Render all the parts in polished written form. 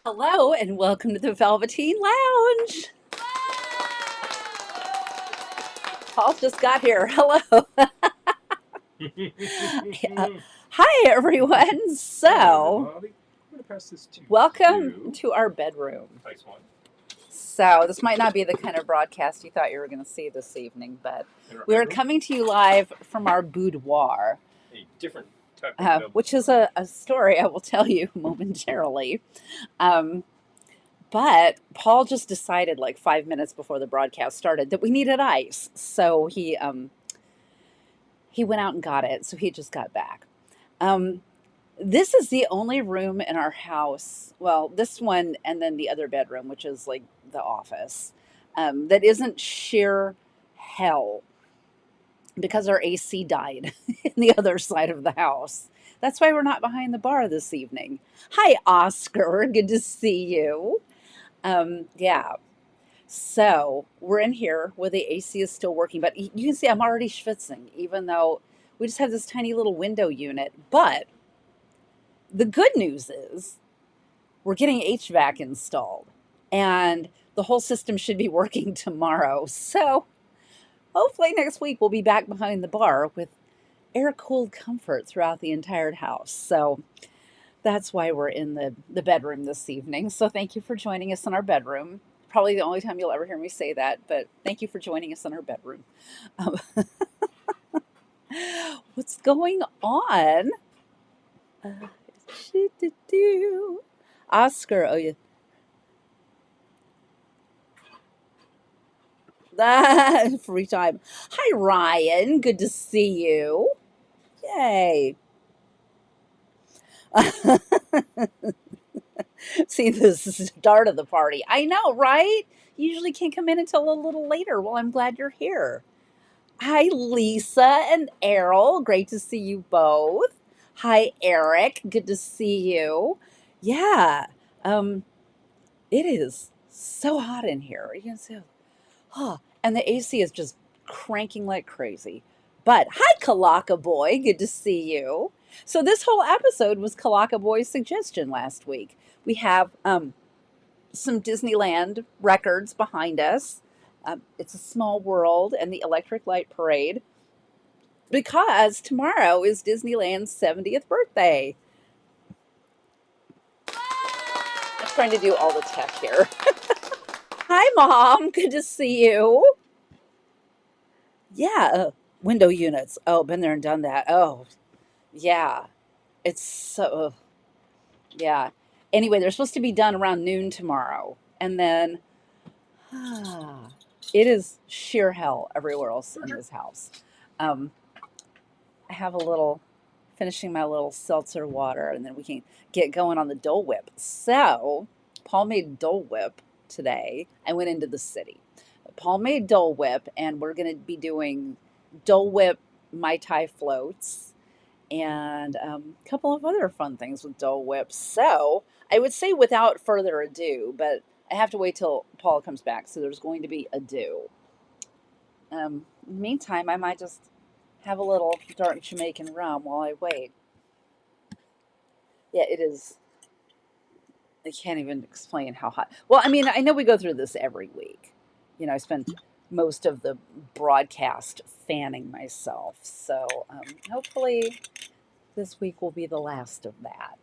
Hello and welcome to the Velveteen Lounge. Paul just got here. Hello. Uh, Hi, everyone. Hello, everybody. I'm going to pass this to Welcome you. to our bedroom. Nice one. So, this might not be the kind of broadcast you thought you were going to see this evening, but In our we are bedroom. coming to you live from our boudoir, A different type of bedroom. which is a story I will tell you momentarily. Um, But Paul just decided like 5 minutes before the broadcast started that we needed ice. So he went out and got it. So he just got back. Um, this is the only room in our house. Well, this one and then the other bedroom, which is like the office, that isn't sheer hell because our AC died in the other side of the house. That's why we're not behind the bar this evening. Hi, Oscar. Good to see you. Yeah. So we're in here where the AC is still working, but you can see I'm already schwitzing, even though we just have this tiny little window unit. But the good news is we're getting HVAC installed, and the whole system should be working tomorrow. So hopefully next week we'll be back behind the bar with air cooled comfort throughout the entire house. So that's why we're in the bedroom this evening. So thank you for joining us in our bedroom. Probably the only time you'll ever hear me say that, but thank you for joining us in our bedroom. Um, what's going on? Uh, Oscar, oh yeah, that free time. Hi Ryan, good to see you. Yay. See the start of the party. I know, right? You usually can't come in until a little later. Well, I'm glad you're here. Hi, Lisa and Errol. Great to see you both. Hi, Eric. Good to see you. Yeah, um, it is so hot in here. You can see, huh? And the AC is just cranking like crazy. But hi, Kalaka Boy. Good to see you. So this whole episode was Kalaka Boy's suggestion last week. We have some Disneyland records behind us. It's a Small World and the Electric Light Parade because tomorrow is Disneyland's 70th birthday. I'm trying to do all the tech here. Hi, Mom. Good to see you. Yeah, window units. Oh, been there and done that. Oh, yeah. It's so, yeah. Anyway, they're supposed to be done around noon tomorrow. And then it is sheer hell everywhere else in this house. Um, I have a little finishing my little seltzer water, and then we can get going on the Dole Whip. So, Paul made Dole Whip today. I went into the city. Paul made Dole Whip, and we're going to be doing Dole Whip Mai Tai floats and a couple of other fun things with Dole Whip. So, I would say without further ado, but I have to wait till Paul comes back, so there's going to be ado. Meantime, I might just have a little dark Jamaican rum while I wait. Yeah, it is. I can't even explain how hot. Well, I mean, I know we go through this every week. You know, I spend most of the broadcast fanning myself. So hopefully this week will be the last of that.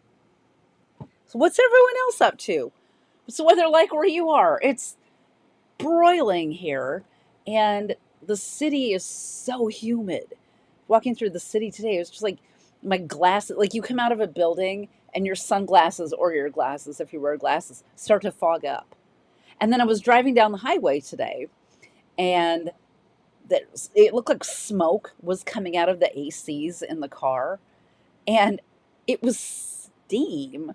So, what's everyone else up to? What's the weather like where you are? It's broiling here, and the city is so humid. Walking through the city today, it was just like my glasses, like you come out of a building and your sunglasses or your glasses, if you wear glasses, start to fog up. And then I was driving down the highway today, and it looked like smoke was coming out of the ACs in the car, and it was steam.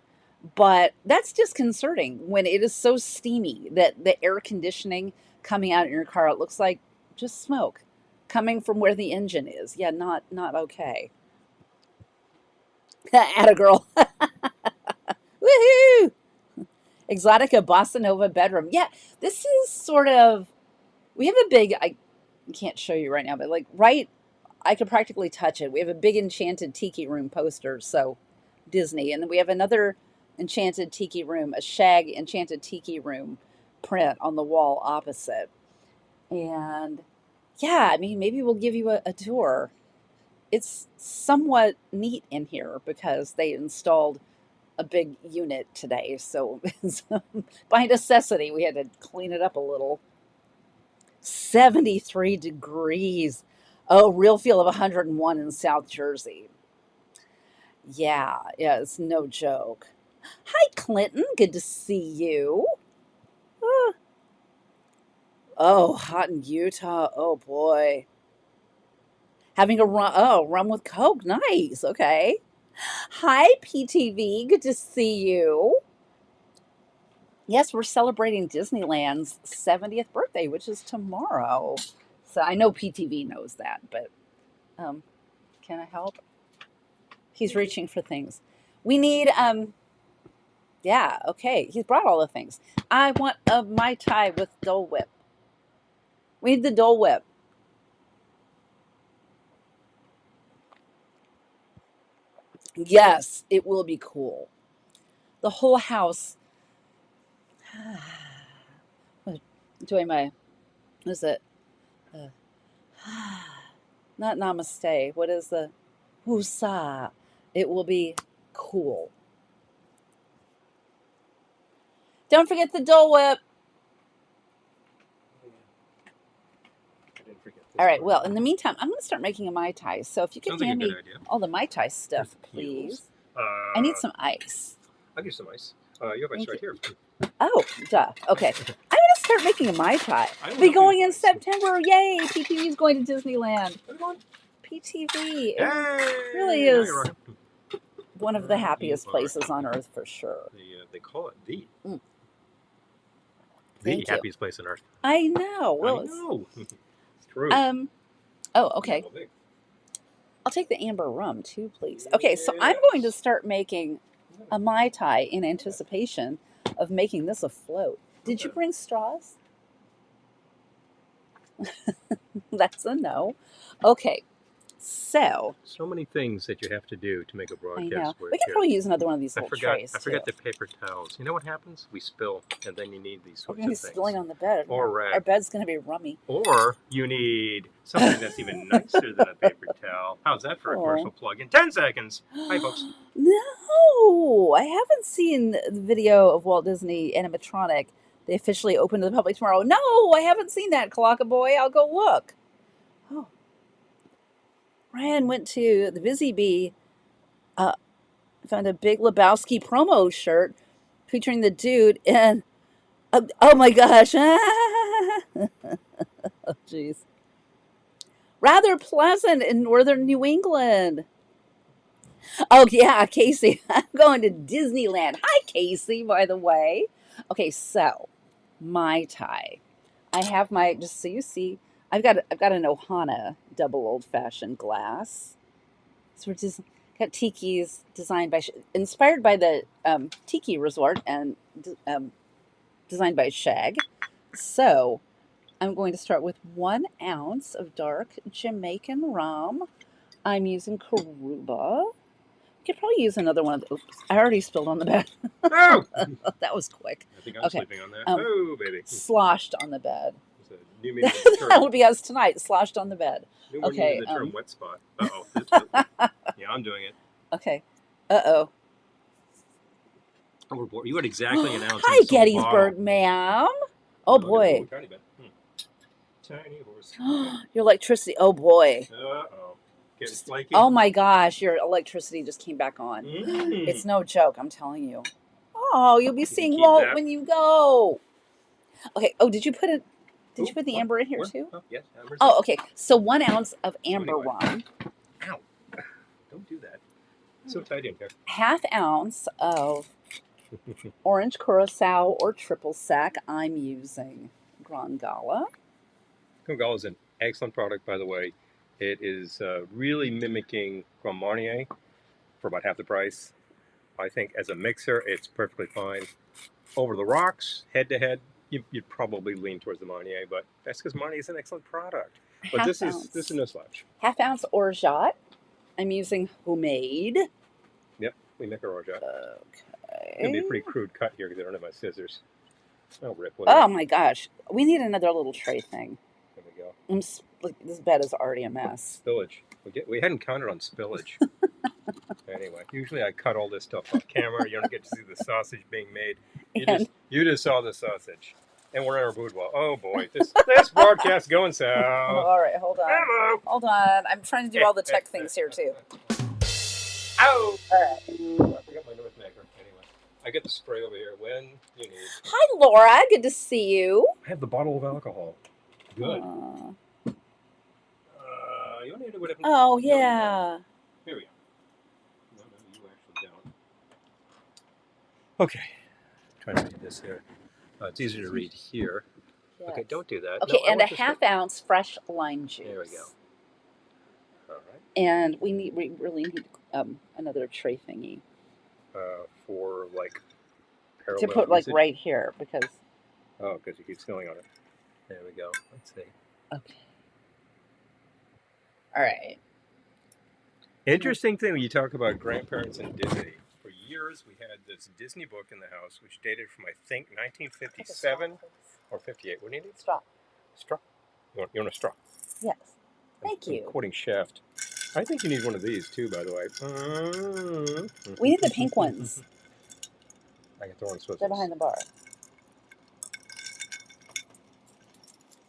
But that's disconcerting when it is so steamy that the air conditioning coming out in your car, it looks like just smoke coming from where the engine is. Yeah, not okay. Atta girl. Woohoo! Exotica Bossa Nova bedroom. Yeah, this is sort of, we have a big, I can't show you right now, but like right, I could practically touch it. We have a big enchanted tiki room poster, so Disney. And then we have another enchanted tiki room, a shag enchanted tiki room print on the wall opposite. And yeah, I mean, maybe we'll give you a tour. It's somewhat neat in here because they installed a big unit today. So, by necessity, we had to clean it up a little. 73 degrees. Oh, real feel of 101 in South Jersey. Yeah, it's no joke. Hi, Clinton. Good to see you. Uh, oh, hot in Utah. Oh, boy. Having a rum with Coke. Nice. Okay. Hi, PTV. Good to see you. Yes, we're celebrating Disneyland's 70th birthday, which is tomorrow. So I know PTV knows that, but can I help? He's reaching for things. We need yeah, okay. He's brought all the things. I want a Mai Tai with Dole Whip. We need the Dole Whip. Yes, it will be cool. The whole house. Doing my, what is it? Uh, not namaste. What is the woosah? It will be cool. Don't forget the Dole Whip. All right. Well, in the meantime, I'm going to start making a Mai Tai. So if you could hand me all the Mai Tai stuff, please. I need some ice. I'll give you some ice. You have ice right here. Oh, duh. Okay. I'm going to start making a Mai Tai. We'll be going in September. Yay. PTV is going to Disneyland. PTV. It really is one of the happiest places on earth for sure. They call it the happiest place on earth. I know. Well, I know. It's true. Oh, okay. I'll take the amber rum too, please. Okay, so I'm going to start making a Mai Tai in anticipation of making this afloat. Did you bring straws? That's a no. Okay, so many things that you have to do to make a broadcast. I know. We can probably use another one of these little trays. I forgot the paper towels. You know what happens? We spill, and then you need these sorts of things. We're going to be spilling on the bed. Or our bed's going to be rummy. Or you need something that's even nicer than a paper towel. How's that for a commercial plug in 10 seconds? Hi, folks. No, I haven't seen the video of Walt Disney animatronic. They officially open to the public tomorrow. No, I haven't seen that, Kalaka Boy. I'll go look. Oh. Ryan went to the Busy Bee, found a Big Lebowski promo shirt featuring the dude, and oh my gosh. Oh, jeez. Rather pleasant in northern New England. Oh, yeah, Casey. I'm going to Disneyland. Hi, Casey, by the way. Okay, so Mai Tai. I have my, just so you see, I've got an Ohana double old-fashioned glass. So we're just got tikis inspired by the Tiki Resort and designed by Shag. So I'm going to start with 1 ounce of dark Jamaican rum. I'm using Karuba. You could probably use another one of those. I already spilled on the bed. Oh! That was quick. I think I'm sleeping on that. Oh, baby. Sloshed on the bed. New that will be us tonight, sloshed on the bed. Okay. The term wet spot. Uh-oh. Yeah, I'm doing it. Okay. Uh-oh. You had exactly an ounce. Hi, Gettysburg, ma'am. Oh, boy. Tiny bit. Tiny horse. Your electricity. Oh, boy. Uh-oh. Getting flaky. Oh, my gosh. Your electricity just came back on. It's no joke, I'm telling you. Oh, you'll be seeing Walt when you go. Okay. Oh, did you put it? Did you put the amber in here too? Oh, yes, amber's Oh, okay. So 1 ounce of amber rum. Ow. Don't do that. It's so tight in here. 1/2 ounce of orange curacao or triple sec. I'm using Grand Gala. Grand Gala is an excellent product, by the way. It is really mimicking Grand Marnier for about half the price. I think as a mixer, it's perfectly fine. Over the rocks, head-to-head, you'd probably lean towards the Marnier, but that's because Marnier is an excellent product. But this is no slouch. 1/2 ounce orgeat. I'm using homemade. Yep, we make our orgeat. gonna be a pretty crude cut here because I don't have my scissors. Oh, rip. Oh Whatever. my gosh. We need another little tray thing. There we go. Like, this bed is already a mess. Spillage. We hadn't counted on spillage. Anyway, usually I cut all this stuff off camera. You don't get to see the sausage being made. And You just saw the sausage. And we're in our boudoir. Oh boy, this broadcast going south. all right, hold on. Hello. Hold on. I'm trying to do all the tech things here too. Ow! All right. I forgot my Northmaker. Anyway, I get the spray over here when you need. Hi, Laura. Good to see you. I have the bottle of alcohol. Good. You need to whatever. Oh, yeah. Here we go. No, you actually don't. Okay. Trying to read this here. It's easier to read here. Yes. Okay, don't do that. Okay, No, and a half-ounce fresh lime juice. There we go. All right. And we really need another tray thingy For like parallel to put like usage? right here because. Oh, because you keep spilling on it. There we go. Let's see. Okay. All right. Interesting thing when you talk about grandparents and Disney. For years, we had this Disney book in the house, which dated from I think 1957 or 58. What do you need? Straw. Straw. You want a straw? Yes. Thank I'm you. quoting Shaft. I think you need one of these too, by the way. We need the pink ones. I can throw in Switzerland. They're behind the bar.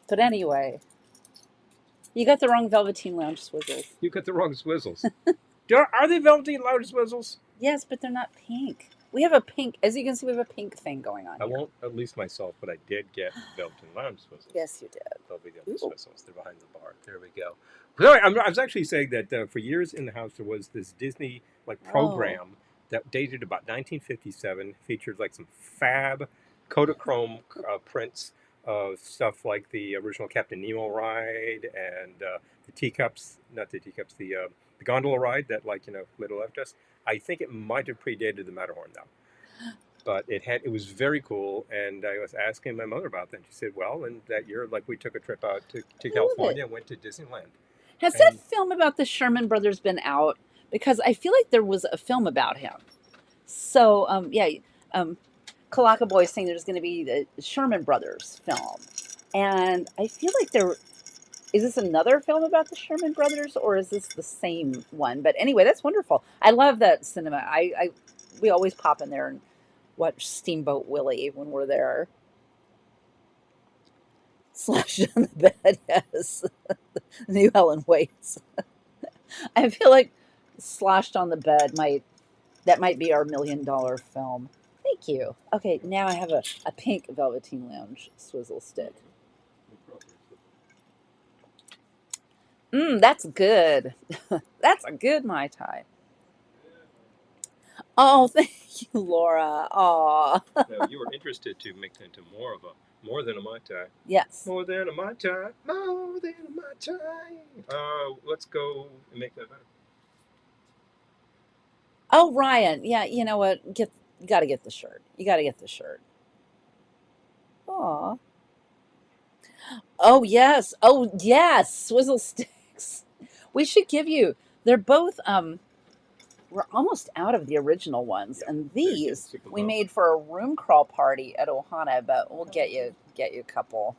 But anyway, you got the wrong Velveteen Lounge swizzles. You got the wrong swizzles. Are they Velveteen Lounge swizzles? Yes, but they're not pink. We have a pink, as you can see, we have a pink thing going on I here. won't unleash myself, but I did get Velveteen Lounge swizzles. Yes, you did. They'll be the only swizzles. They're behind the bar. There we go. Sorry, I was actually saying that for years in the house there was this Disney program that dated about 1957, featured like some fab Kodachrome prints of stuff like the original Captain Nemo ride and the teacups, not the teacups, the gondola ride that later left us. I think it might have predated the Matterhorn though. But it was very cool, and I was asking my mother about that. And she said, "Well, and that year, we took a trip out to California and went to Disneyland." Has that film about the Sherman Brothers been out? Because I feel like there was a film about him. So Kalaka Boy saying there's going to be the Sherman Brothers film, and I feel like is this another film about the Sherman Brothers, or is this the same one? But anyway, that's wonderful. I love that cinema. We always pop in there and watch Steamboat Willie when we're there. Slashed on the bed, yes. New Helen Waits. I feel like Sloshed on the Bed might be our $1 million film. Thank you. Okay, now I have a pink Velveteen Lounge swizzle stick. That's good. That's a good Mai Tai. Oh, thank you, Laura. Aw. Now, you were interested to make that into more than a Mai Tai. Yes. More than a Mai Tai. More than a Mai Tai. Let's go and make that better. Oh, Ryan. Yeah, you know what? You got to get the shirt. You got to get the shirt. Aw. Oh, yes. Oh, yes. Swizzle sticks. We should give you. They're both, we're almost out of the original ones. Yeah, and these we made for a room crawl party at Ohana, but we'll get you a couple.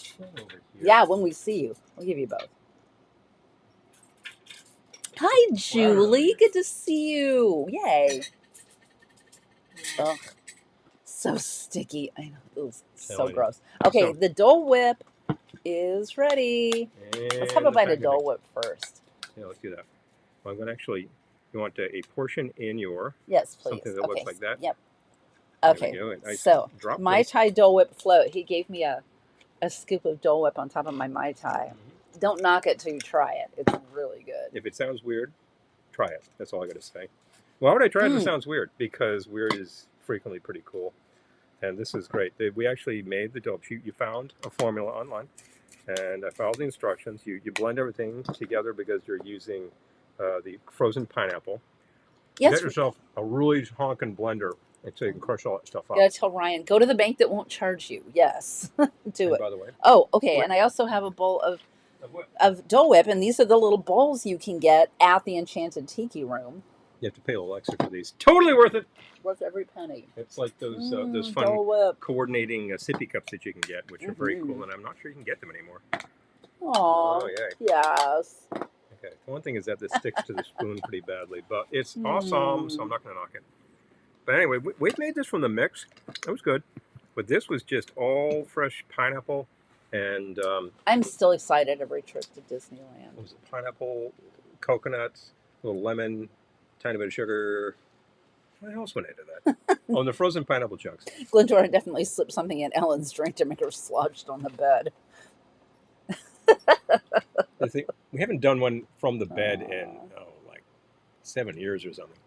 Yeah, when we see you. We'll give you both. Hi, Julie. Wow. Good to see you. Yay. Ugh. So sticky. I know. It was so gross. Okay, the Dole Whip is ready. Let's have a bite of Dole Whip first. Yeah, let's do that. Well, I'm going to actually, you want a portion in your... Yes, please. Something that looks like that? Yep. Okay, so Mai Tai Dole Whip float. He gave me a scoop of Dole Whip on top of my Mai Tai. Mm-hmm. Don't knock it till you try it. It's really good. If it sounds weird, try it. That's all I got to say. Why would I try it if it sounds weird? Because weird is frequently pretty cool. And this is great. We actually made the dope. You found a formula online. And I followed the instructions. You blend everything together because you're using the frozen pineapple. Yes. Get yourself a really honking blender so you can crush all that stuff up. You gotta tell Ryan, go to the bank that won't charge you. Yes. Do it. By the way. Oh, okay. And I also have a bowl of Dole Whip, and these are the little bowls you can get at the Enchanted Tiki Room. You have to pay a little extra for these. Totally worth it. Worth every penny. It's like those fun Dole Whip. coordinating sippy cups that you can get, which are very Mm-hmm. cool, and I'm not sure you can get them anymore. Aw, Oh, yeah. yes. Okay. One thing is that this sticks to the spoon pretty badly, but it's awesome, so I'm Mm. not going to knock it. But anyway, we made this from the mix. It was good. But this was just all fresh pineapple and I'm still excited every trip to Disneyland. what was it? Pineapple, coconuts, a little lemon, tiny bit of sugar. What else went into that? Oh, and the frozen pineapple chunks. Glendora definitely slipped something in Ellen's drink to make her slouched on the bed. I think we haven't done one from the bed in like 7 years or something.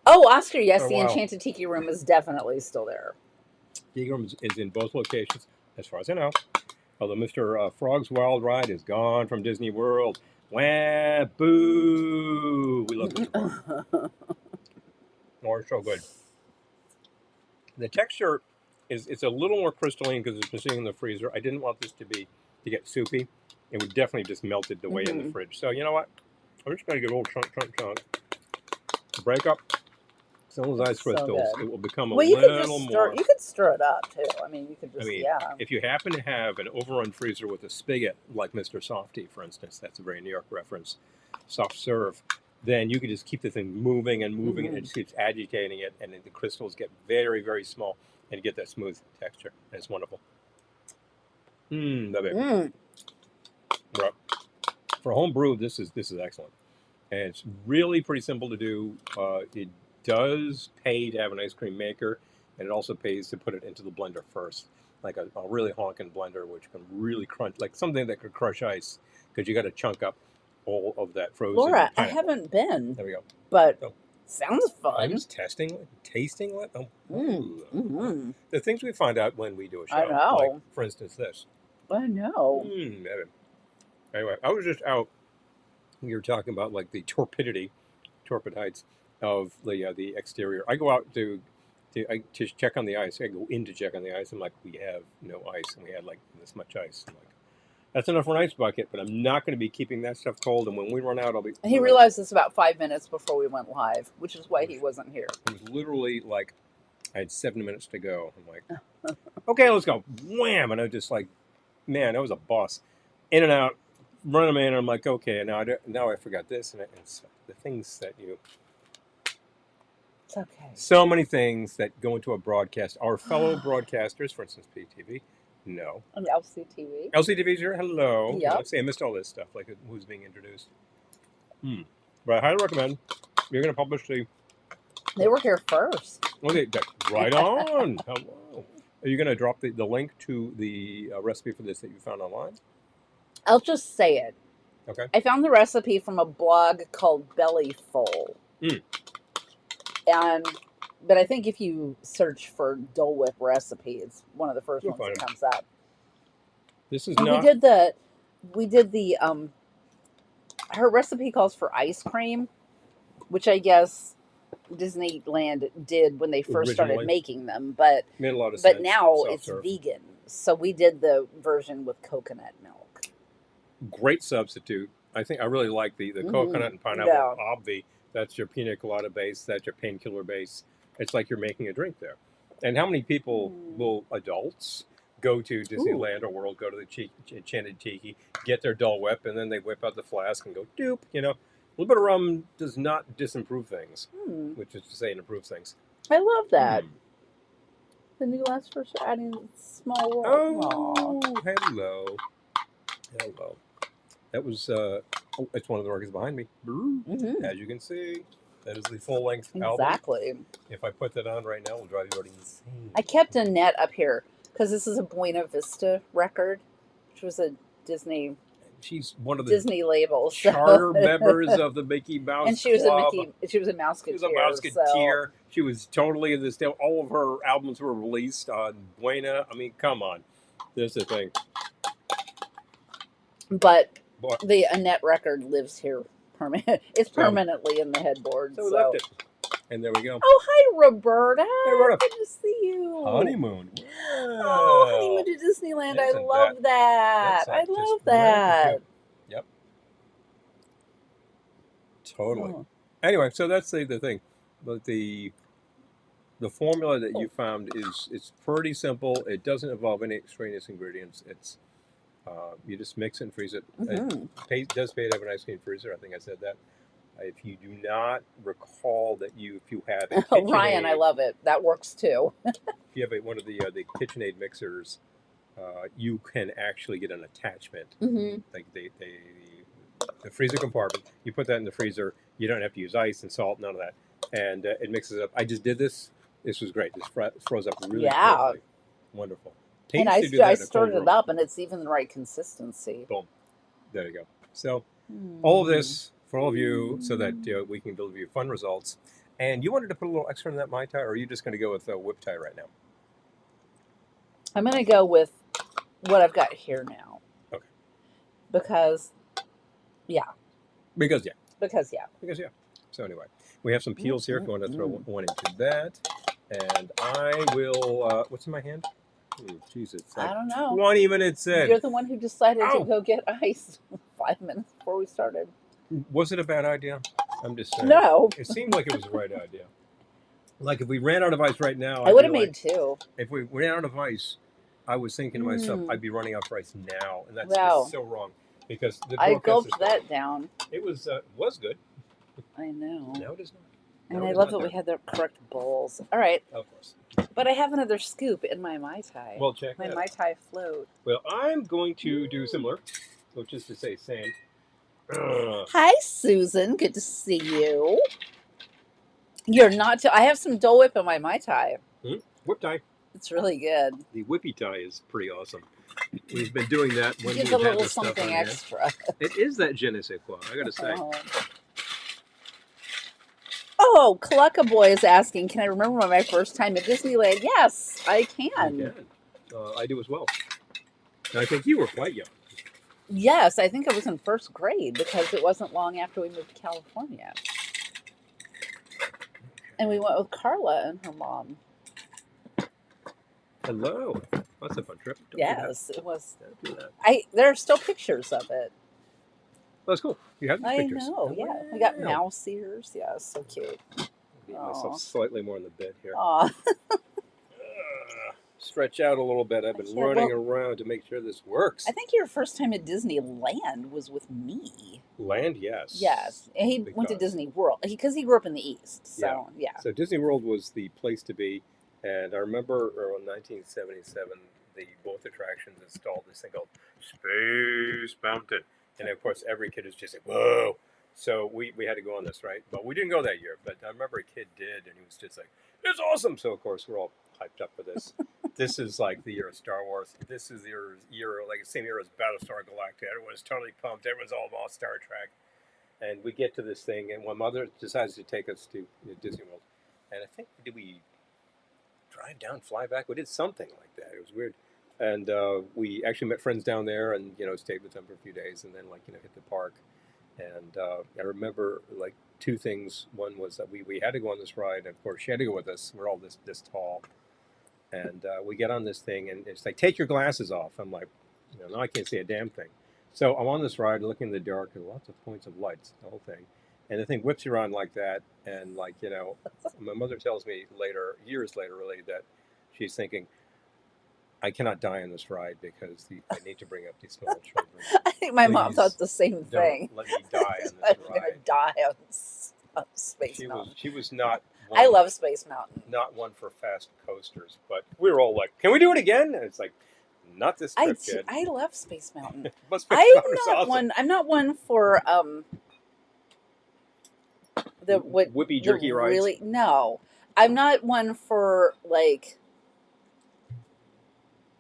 Oh, Oscar, yes, For a the while. Enchanted Tiki Room is definitely still there. Tiki Room is in both locations, as far as I know. Although Mr. Frog's Wild Ride is gone from Disney World. Wah, boo! We love Mr. Frog. Oh, it's so good. The texture is it's a little more crystalline because it's been sitting in the freezer. I didn't want this to get soupy. It would definitely just melted the way in the fridge. So you know what? I'm just going to get a little chunk. Break up some of those ice crystals. So it will become a well, you could little just more. you could stir it up too. I mean, you could just If you happen to have an overrun freezer with a spigot, like Mr. Softy, for instance, that's a very New York reference, soft serve, then you can just keep the thing moving and moving, and it just keeps agitating it, and the crystals get very, very small, and you get that smooth texture. And it's wonderful. Love it. Right. For home brew, this is excellent, and it's really pretty simple to do. It does pay to have an ice cream maker, and it also pays to put it into the blender first, like a really honking blender, which can really crunch, like something that could crush ice, because you got to chunk up all of that frozen Laura, pineapple. I haven't been. There we go. But sounds fun. I'm just tasting it. The things we find out when we do a show. I know. Like, for instance, this. I know. Anyway, I was just out. We were talking about like the torpid heights of the exterior. I go out to check on the ice. I go in to check on the ice. I'm like, we have no ice, and we had like this much ice. I'm like, that's enough for an ice bucket, but I'm not going to be keeping that stuff cold. And when we run out, I'll be. He realized this about 5 minutes before we went live, which is why he wasn't here. It was literally like I had 7 minutes to go. I'm like, okay, let's go. Wham! And I was just like, man, that was a boss. In and out, running man. And I'm like, okay, now I forgot this, and it's the things that you. It's okay. So many things that go into a broadcast. Our fellow broadcasters, for instance, PTV, no. And LCTV. LCTV's here. Hello. Yep. Let's see, I missed all this stuff, like who's being introduced. But I highly recommend. You're going to publish the. They were here first. Okay, right on. Hello. Are you going to drop the link to the recipe for this that you found online? I'll just say it. Okay. I found the recipe from a blog called Bellyful. But I think if you search for Dole Whip recipe, it's one of the first ones that comes up. This is and not. We did the her recipe calls for ice cream, which I guess Disneyland did when they first started making them, but made a lot of sense. But now it's vegan, so we did the version with coconut milk. Great substitute. I think I really like the coconut and pineapple obvi. That's your pina colada base. That's your painkiller base. It's like you're making a drink there. And how many people adults go to Disneyland or World, go to the Enchanted Tiki, get their Dole Whip, and then they whip out the flask and go, doop, you know. A little bit of rum does not disimprove things, which is to say it improves things. I love that. The new glass for adding small water. Oh, hello. That was, it's one of the organs behind me. As you can see, that is the full-length album. Exactly. If I put that on right now, it'll drive you insane. I kept Annette up here because this is a Buena Vista record, which was a Disney. She's one of the Disney labels, charter members of the Mickey Mouse and she was Club. She was a Mouseketeer. She was a Mouseketeer. So. She was totally in this. All of her albums were released on Buena. I mean, come on, this is the thing. But the Annette record lives here permanent. It's permanently in the headboard. So we left it, and there we go. Oh, hi, Roberta. Hey, Roberta. Good to see you. Honeymoon. Wow. Oh, honeymoon to Disneyland. I love that. I love that. Yep. Totally. Anyway, so that's the thing. But the formula that you Oh. found is it's pretty simple. It doesn't involve any extraneous ingredients. It's you just mix it and freeze it. It Hmm. does pay to have an ice cream freezer. I think I said that. If you do not recall that if you have a Oh, Ryan, I KitchenAid, love it. That works too. if you have one of the KitchenAid mixers, you can actually get an attachment. Hmm. Like the freezer compartment. You put that in the freezer. You don't have to use ice and salt, none of that, and it mixes up. I just did this. This was great. This froze up really Yeah. quickly. Wonderful. And Tastes to do I that in a cold stirred it room. up, and it's even the right consistency. Boom. There you go. So all of Hmm. this for all of you, so that we can deliver you fun results. And you wanted to put a little extra in that Mai Tai, or are you just going to go with whip tie right now? I'm gonna go with what I've got here now Okay. because, yeah, Because yeah. because yeah. Because yeah. So anyway, we have some Mm, peels here. If mm, you want to throw mm. one into that, and I will. What's in my hand? Oh, jeez, it's I like don't know. 20 minutes in. You're the one who decided to Oh, go get ice 5 minutes before we started. was it a bad idea? I'm just saying. No, It seemed like it was the right idea. Like if we ran out of ice right now, I I'd would be have made like, two. if we ran out of ice, I was thinking to myself, Mm, I'd be running out of ice now, and that's just wow, so wrong because the I broadcast is gulped going. that down. It was good. I know. Now it is not. And Now I it is love not that we there. had the correct bowls. All right, Of course. but I have another scoop in my Mai Tai. Well, check My that Mai out. Tai float. Well, I'm going to do similar, which is to say, same. Ugh. Hi, Susan. Good to see you. You're not. I have some Dole Whip in my Mai Tai. Hmm? Whip tie. It's really good. The whippy tie is pretty awesome. We've been doing that It when gives a we've had little this stuff something on hand. extra. It is that je ne sais quoi, I gotta say. Oh. Oh, Clucka Boy is asking, can I remember my first time at Disneyland? Yes, I You can. can. I do as well. And I think you were quite young. Yes, I think I was in first grade because it wasn't long after we moved to California. And we went with Carla and her mom. Hello. That's a fun trip. Don't do that. Yes, it was. Don't do that. There are still pictures of it. That's cool. You have these I pictures. know, yeah. We got mouse ears. Yeah, so cute. Get myself Oh, slightly more in the bed here. oh. Stretch out a little bit. I've been Yeah, running well, around to make sure this works. I think your first time at Disneyland was with me. Land, yes. Yes, and he went to Because Disney World because he grew up in the East. yeah. So yeah. So Disney World was the place to be, and I remember around 1977, both attractions installed this thing called Space Mountain, and of course every kid is just like, whoa. So we had to go on this, right? But we didn't go that year. But I remember a kid did, and he was just like, it's awesome. So of course we're all hyped up for this. This is like the year of Star Wars. This is the year like the same year as Battlestar Galactica. Everyone's totally pumped. Everyone's all about Star Trek. And we get to this thing, and my mother decides to take us to Disney World. And I think, did we drive down, fly back? We did something like that. It was weird. And we actually met friends down there, and stayed with them for a few days, and then hit the park. And I remember like two things. One was that we had to go on this ride, and of course she had to go with us. We're all this tall, and we get on this thing, and it's like, take your glasses off. I'm like, now I can't see a damn thing. So I'm on this ride, looking in the dark, and lots of points of lights, the whole thing. And the thing whips you around like that, and my mother tells me later, years later, really, that she's thinking, I cannot die on this ride because I need to bring up these small children. I think my mom thought Please the same thing. don't let me die on this I'm gonna ride. die on Space Mountain. She was not I one, love Space Mountain. not one for fast coasters, but we were all like, can we do it again? And it's like, not this trip, kid. I love Space Mountain. But Space I'm Mountain's not awesome. one. I'm not one for the what Whippy the jerky rides. really no. I'm not one for like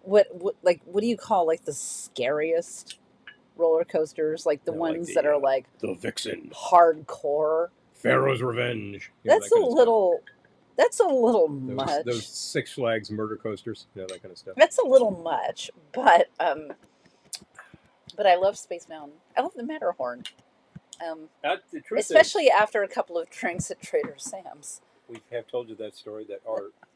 what do you call like the scariest roller coasters, like the Yeah, like ones that are like the Vixen, hardcore. Pharaoh's Revenge. That's that a kind of little. That's a little stuff. much. Those Six Flags murder coasters, that kind of stuff. That's a little much, but I love Space Mountain. I love the Matterhorn. The truth Especially after a couple of drinks at Trader Sam's. we have told you that story, that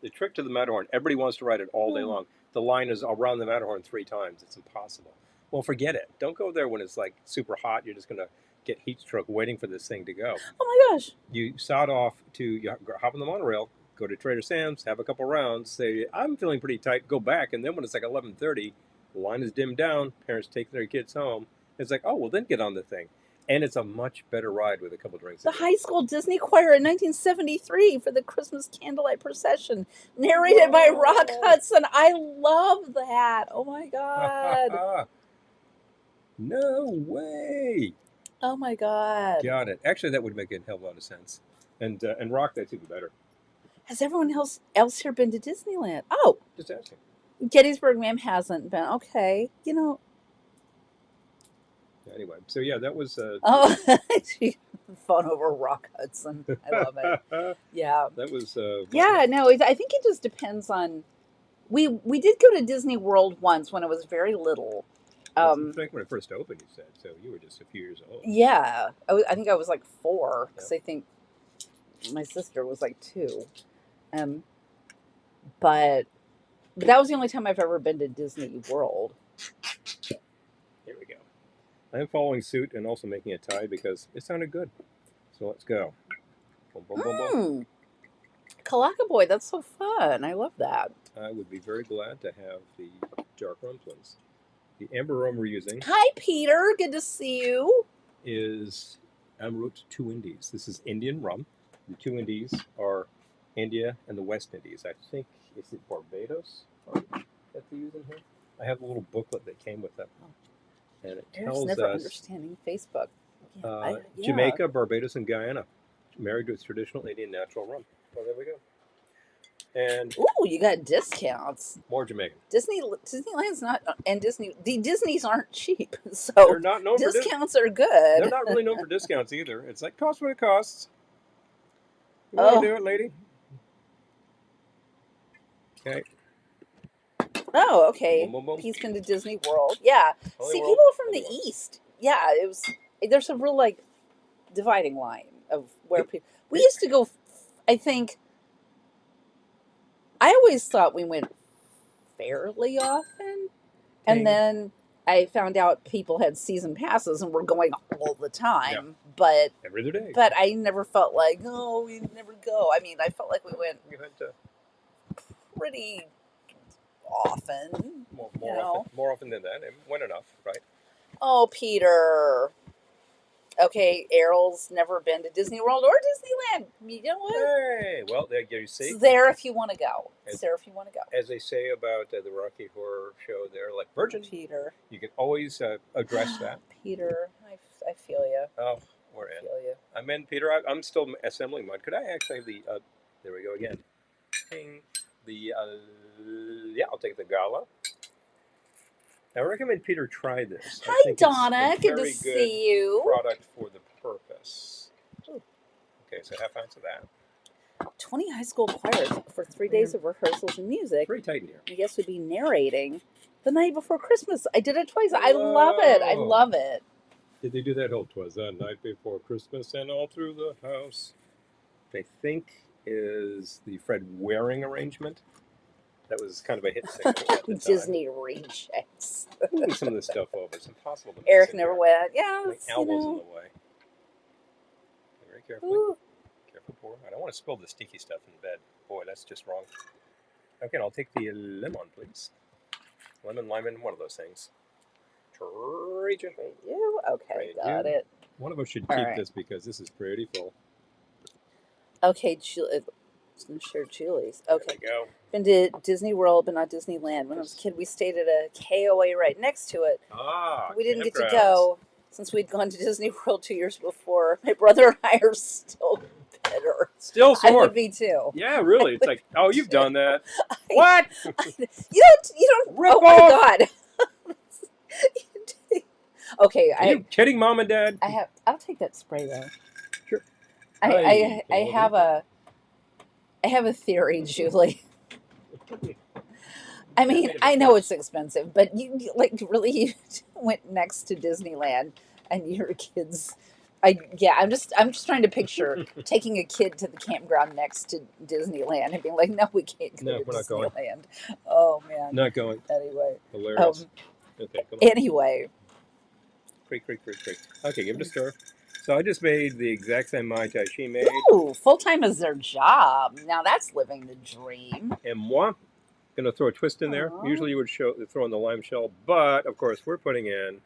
the trick to the Matterhorn, everybody wants to ride it all day long. The line is around the Matterhorn 3 times. It's impossible. Well, forget it. Don't go there when it's like super hot. You're just going to get heat stroke waiting for this thing to go. Oh my gosh. You sod off you hop on the monorail, go to Trader Sam's, have a couple rounds, say I'm feeling pretty tight, go back, and then when it's like 11:30, the line is dimmed down. Parents take their kids home. It's like, oh well, then get on the thing, and it's a much better ride with a couple drinks. The high school Disney choir in 1973 for the Christmas candlelight procession, narrated by Rock Hudson. I love that. Oh my god. No way. Oh my god. Got it. Actually, that would make a hell of a lot of sense. And Rock, that's even better. Has everyone else here been to Disneyland? Oh, Just asking. Gettysburg, ma'am, hasn't been. Okay, you know. Anyway, so yeah, that was. Oh, phone over Rock Hudson. I love it. Yeah. That was. Yeah, no, I think it just depends on. We did go to Disney World once when I was very little. I think when it first opened, you said so. You were just a few years old. Yeah, I think I was like 4 because I think my sister was like 2. But that was the only time I've ever been to Disney World. Here we go. I'm following suit and also making a tie because it sounded good. So let's go. Boom, boom, boom, boom. Kalaka Boy, that's so fun. I love that. I would be very glad to have the dark rum, please. The amber rum we're using. Hi, Peter. Good to see you. Is Amrut 2 Indies. This is Indian rum. The 2 Indies are India and the West Indies. I think, is it Barbados that they're using here? I have a little booklet that came with it. And it tells never us understanding Facebook. Jamaica, Barbados, and Guyana. Married with traditional Indian natural rum. Well, there we go. And ooh, you got discounts. More Jamaican. Disneyland's not, and the Disneys aren't cheap, so they're not known discounts are good. They're not really known for discounts either. It's like cost what it costs. You want to do it, lady? Okay. Oh, okay. Boom, boom, boom. He's been to Disney World. Yeah. See, people from the East. Yeah, it was. There's a real like dividing line of where people. We used to go. I think. I always thought we went fairly often, and then I found out people had season passes and were going all the time. Yeah. But every other day. But I never felt like, oh, we never go. I mean, I felt like we went pretty often. More often than that. And went enough, right? Oh, Peter. Okay, Errol's never been to Disney World or Disneyland. You know what? Hey, well, there you see. It's there if you want to go. It's there if you want to go. As they say about the Rocky Horror Show, they're like Virgin. Peter. You can always address that. Peter, I feel you. Oh, we're in. I feel you. I'm in, Peter. I'm still assembling mine. Could I actually have the, there we go again. Ding. I'll take the Gala. I recommend Peter try this. Hi, Donna. Good to see you. Product for the purpose. Ooh. Okay, so half ounce of that. 20 high school choirs for 3 days of rehearsals and music. Pretty tight in here. I guess we'd be narrating the night before Christmas. I did it twice. I love it. I love it. Did they do that whole "'Twas the night before Christmas and all through the house"? I think is the Fred Waring arrangement. That was kind of a hit single. Disney rejects. Moving some of this stuff over. It's impossible to Eric never went. Yeah. My elbow's in the way. Very carefully. Ooh. Careful pour. I don't want to spill the sticky stuff in bed. Boy, that's just wrong. Okay, I'll take the lemon, please. Lemon, one of those things. Thank you. Okay, got it. One of us should keep this because this is pretty full. Okay, I'm going to share Julie's. Okay. There we go. Been to Disney World, but not Disneyland. When I was a kid, we stayed at a KOA right next to it. We didn't get to go since we'd gone to Disney World 2 years before. My brother and I are still bitter. Still sore. I would be too. Yeah, really. It's like, oh, you've done that. What? You don't. Rip oh off. My God. Okay. Are you kidding, Mom and Dad? I'll take that spray though. Sure. I have a theory, Julie. I mean, I know it's expensive, but you really went next to Disneyland and your kids. I'm just trying to picture taking a kid to the campground next to Disneyland and being like, no, we can't go to we're not Disneyland. Going. Oh man. Not going. Anyway. Hilarious. Okay, come on. Anyway. Creak. Okay, give it a stir. So I just made the exact same Mai Tai she made. Ooh, full time is their job. Now that's living the dream. And moi, gonna throw a twist in there. Aw. Usually you would throw in the lime shell, but of course we're putting in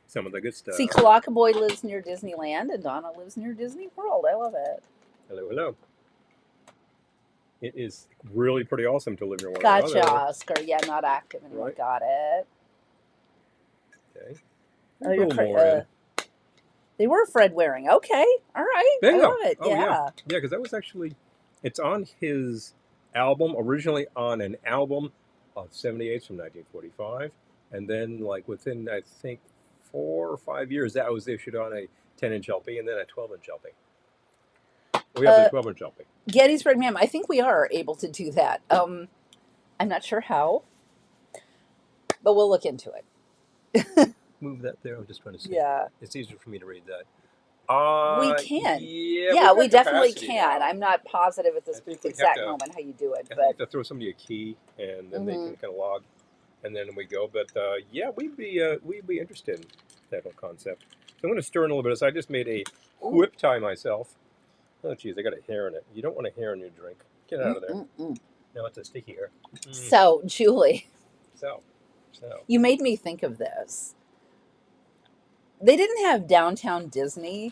some of the good See, stuff. Kalaka Boy lives near Disneyland, and Donna lives near Disney World. I love it. Hello, hello. It is really pretty awesome to live near one Gotcha, another, Oscar. Yeah, not active anymore. right? Got it. Okay. Oh, A you're little more in. they were Fred Waring. Okay, all right. I love Bingo. it. Oh yeah, Yeah. yeah. Because that was actually, it's on his album originally on an album of '78 from 1945, and then like within I think 4 or 5 years that was issued on a 10-inch LP and then a 12-inch LP. We have the Uh, 12-inch LP. Gettysburg, ma'am. I think we are able to do that. I'm not sure how, but we'll look into it. Move that there. I'm just trying to see. Yeah, It's easier for me to read that. we can. Yeah, Yeah, we've we got definitely capacity can. now. I'm not positive at I this think we have exact to. moment how you do it, I think we have but to throw somebody a key, and then they hmm can kind of log, and then we go. But yeah, we'd be interested in that whole concept. So I'm going to stir in a little bit. So I just made a Ooh. whip tie myself. Oh, geez, I got a hair in it. You don't want a hair in your drink. Get out of there. Mm-mm-mm. Now it's a sticky hair. So, Julie, So, so. you made me think of this. They didn't have downtown Disney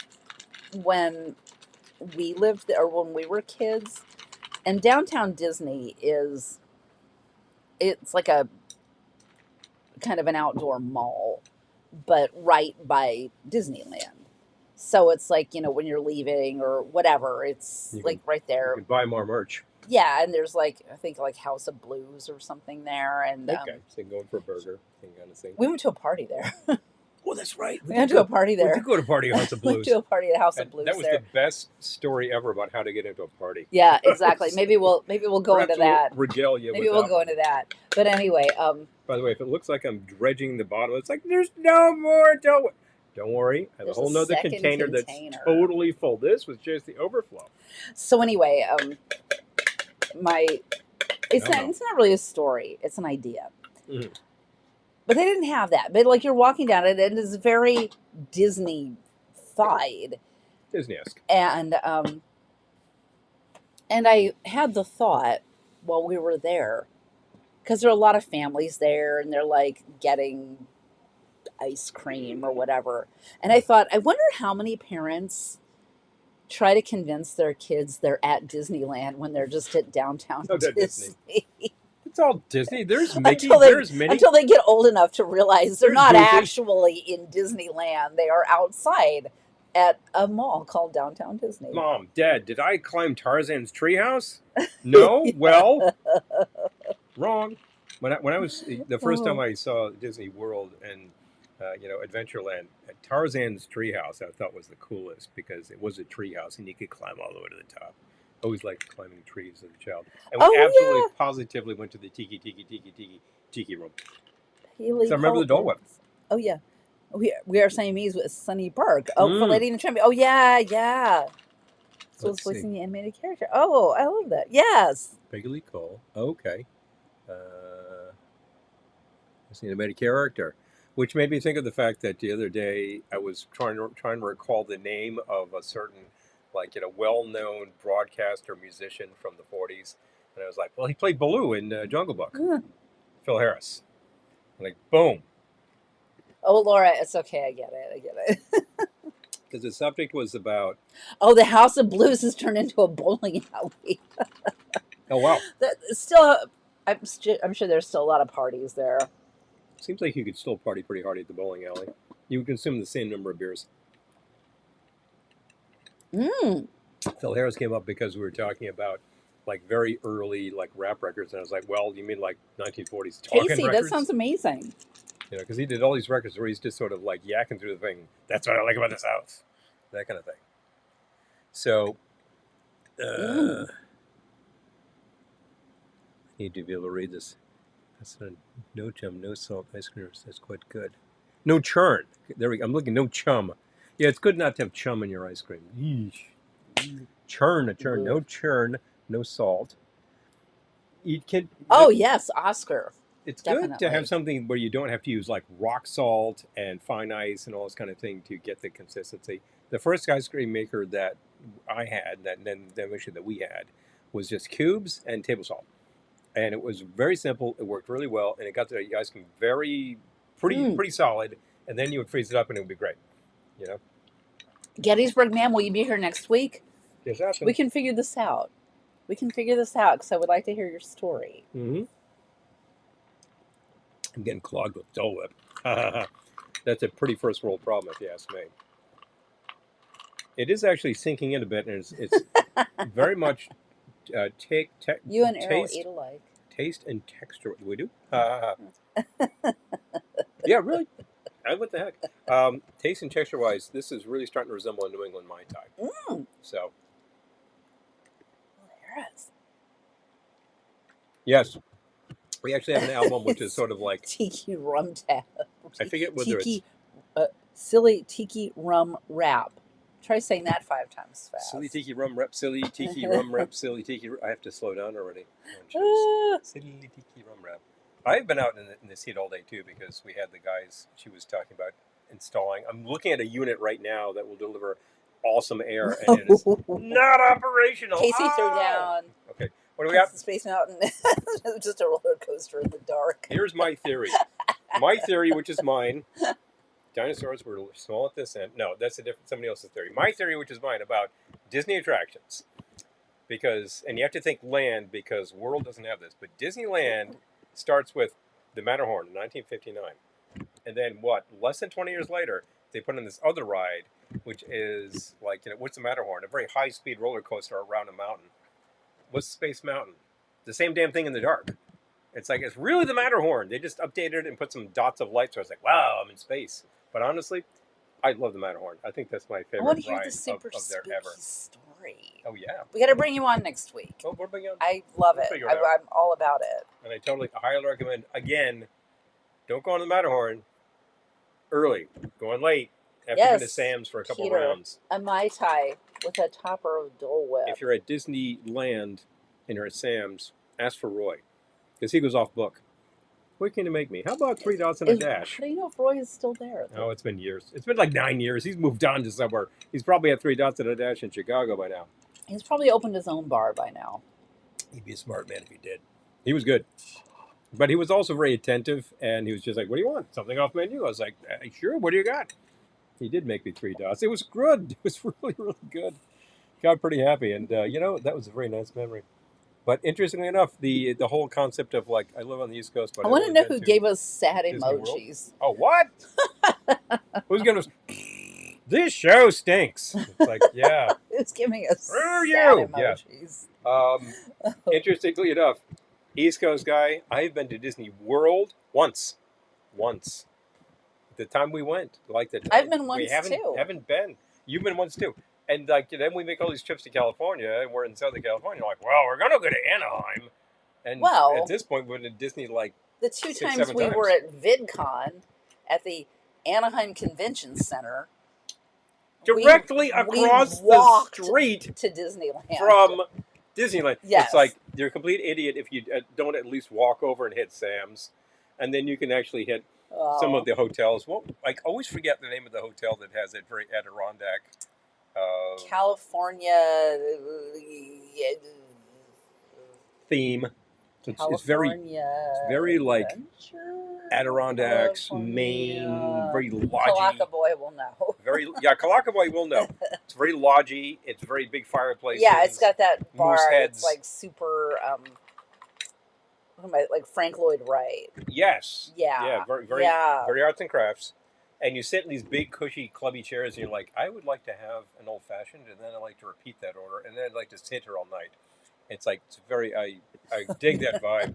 when we lived there, or when we were kids. And downtown Disney is it's like a kind of an outdoor mall, but right by Disneyland. So it's like, when you're leaving or whatever, it's You like can right you there. can buy more merch. Yeah, and there's like I think like House of Blues or something there, and Okay, so you can go in for a burger, thing kind of thing. we went to a party there. Oh, that's right. We went to a party We did there. go to Party House of We went Blues. to a party at House of And Blues that was the there. best story ever about how to get into a party. Yeah, exactly. Maybe we'll go into Perhaps we'll that. regale you Maybe with we'll that go one. into that. But anyway, By the way, if it looks like I'm dredging the bottom, it's like there's no more. Don't worry. I have a there's a whole nother second container that's container. totally full. This was just the overflow. So anyway, my Oh no. it's not really a story. It's an idea. Mhm. But they didn't have that. But like you're walking down it, and it's very Disney-fied, Disney-esque. and I had the thought while we were there, because there are a lot of families there, and they're like getting ice cream or whatever, and I thought, I wonder how many parents try to convince their kids they're at Disneyland when they're just at downtown Oh, that Disney. Disney. It's all Disney. There's Mickey. until they There's Minnie. until they get old enough to realize they're There's not Goofy. actually in Disneyland. They are outside at a mall called Downtown Disney. Mom, Dad, did I climb Tarzan's treehouse? No. Well, wrong. When I was the first time Oh. I saw Disney World and Adventureland, Tarzan's treehouse I thought was the coolest because it was a treehouse and you could climb all the way to the top. Always liked climbing trees as a child, and we absolutely Oh positively went to the tiki room. yeah, So I remember the Dole Whip. Oh yeah, we are Siamese with Sunny Park. Oh, for Mm. Lady and the Tramp. Oh yeah, yeah. So it's Let's see. voicing the animated character. Oh, I love that. Yes. Peggy Cole. Okay. It's the animated character, which made me think of the fact that the other day I was trying to recall the name of a certain, well-known broadcaster musician from the '40s, and I was like, well, he played Baloo in Jungle Book. Phil Harris. Like, boom. Oh, Laura, it's okay. I get it. I get it. Because the subject was about. Oh, the House of Blues has turned into a bowling alley. Oh wow. Still, I'm sure there's still a lot of parties there. Seems like you could still party pretty hard at the bowling alley. You would consume the same number of beers. Mm. Phil Harris came up because we were talking about very early rap records, and I was like, well, you mean 1940s talking Casey, records? that sounds amazing. Because he did all these records where he's just sort of yakking through the thing. That's what I like about this house. That kind of thing. So, I need to be able to read this. That's no chum, no salt ice cream. That's quite good. No churn. There we go. I'm looking. No chum. Yeah, it's good not to have chum in your ice cream. Yeesh. Churn, a churn. No churn, no salt. You can. Oh yes, Oscar. It's Definitely. good to have something where you don't have to use rock salt and fine ice and all this kind of thing to get the consistency. The first ice cream maker that I had, that actually that we had, was just cubes and table salt, and it was very simple. It worked really well, and it got the ice cream very Mm. pretty solid. And then you would freeze it up, and it would be great. You know, Gettysburg, ma'am, will you be here next week? just We asking. can figure this out. We can figure this out because I would like to hear your story. Mm-hmm. I'm getting clogged with Dole Whip. That's a pretty first world problem, if you ask me. It is actually sinking in a bit, and it's very much take You and Errol taste eat alike. taste and texture. We do. Yeah, really. What the heck? Taste and texture wise, this is really starting to resemble a New England Mai Tai. Mm. So Well, there it is. yes, we actually have an album which is sort of like Tiki rum tab. I forget whether it's Tiki, silly tiki rum wrap. Try saying that 5 times fast. silly tiki rum rep, silly tiki rum rep, silly tiki. I have to slow down already. Oh, silly tiki rum rep. I've been out in this heat all day too because we had the guys she was talking about installing. I'm looking at a unit right now that will deliver awesome air, and it is not operational. Casey threw down. Okay, what do we have? Space Mountain. It was just a roller coaster in the dark. Here's my theory. My theory, which is mine. Dinosaurs were small at this end. No, that's a different somebody else's theory. My theory, which is mine, about Disney attractions. Because, and you have to think land because World doesn't have this, but Disneyland starts with the Matterhorn in 1959. And then what? Less than 20 years later, they put in this other ride, which is like, what's the Matterhorn? A very high-speed roller coaster around a mountain. What's Space Mountain? The same damn thing in the dark. It's like, it's really the Matterhorn. They just updated it and put some dots of light. So I was like, wow, I'm in space. But honestly, I love the Matterhorn. I think that's my I favorite want to hear ride the super of their spooky ever. story. Oh, yeah. We got to bring you on next week. Oh, we're bringing on. I love We'll it. figure it out. I'm all about it. And I highly recommend, again, don't go on the Matterhorn early. Go on late. After you've been to Yes, Sam's for a couple Peter, rounds. a Mai Tai with a topper of Dole Whip. If you're at Disneyland and you're at Sam's, ask for Roy. Because he goes off book. What can you make me? How about 3 dots and a dash? How do you know if Roy is still there? Oh, it's been years. It's been like 9 years. He's moved on to somewhere. He's probably at 3 dots and a dash in Chicago by now. He's probably opened his own bar by now. He'd be a smart man if he did. He was good. But he was also very attentive, and he was just like, what do you want? Something off menu? I was like, sure, what do you got? He did make me 3 dots. It was good. It was really, really good. Got pretty happy, and, that was a very nice memory. But interestingly enough, the whole concept of like, I live on the East Coast, but I want to know who gave us sad Disney World? emojis. Oh, what? Who's going to... This show stinks. It's like, yeah. Who's giving us Screw sad you. emojis? Yeah. Interestingly enough, East Coast guy, I've been to Disney World once. The time we went, like the time I've been once too. Haven't been. You've been once too. And like then we make all these trips to California, and we're in Southern California. Like, well, we're gonna go to Anaheim. And Well, at this point, we're in Disney like the 2 6, times 7 we times. were at VidCon at the Anaheim Convention Center, directly across the street to Disneyland from Disneyland. Yes. It's like you're a complete idiot if you don't at least walk over and hit Sam's, and then you can actually hit some of the hotels. Well, I always forget the name of the hotel that has that very Adirondack. California theme. It's very like Adirondacks, Maine, very lodgy. Kalaka Boy will know. Kalaka Boy will know. It's very lodgy. It's very big fireplaces. Yeah, it's got that bar. Heads. It's like super. What am I like? Frank Lloyd Wright. Yes. Yeah. Yeah. Very arts and crafts. And you sit in these big, cushy, clubby chairs, and you're like, I would like to have an old fashioned, and then I'd like to repeat that order, and then I'd like to sit here all night. It's like I dig that vibe,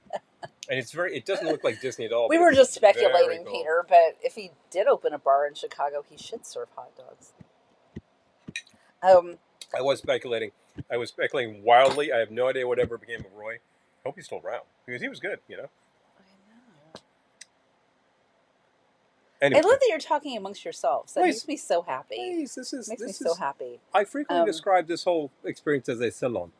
and it doesn't look like Disney at all. We were just speculating, cool. Peter, but if he did open a bar in Chicago, he should serve hot dogs. I was speculating. Wildly. I have no idea whatever became of Roy. I hope he's still around because he was good, I know. Anyway. I love that you're talking amongst yourselves. That Please. makes me so happy. Please, Makes me so happy. I frequently describe this whole experience as a salon.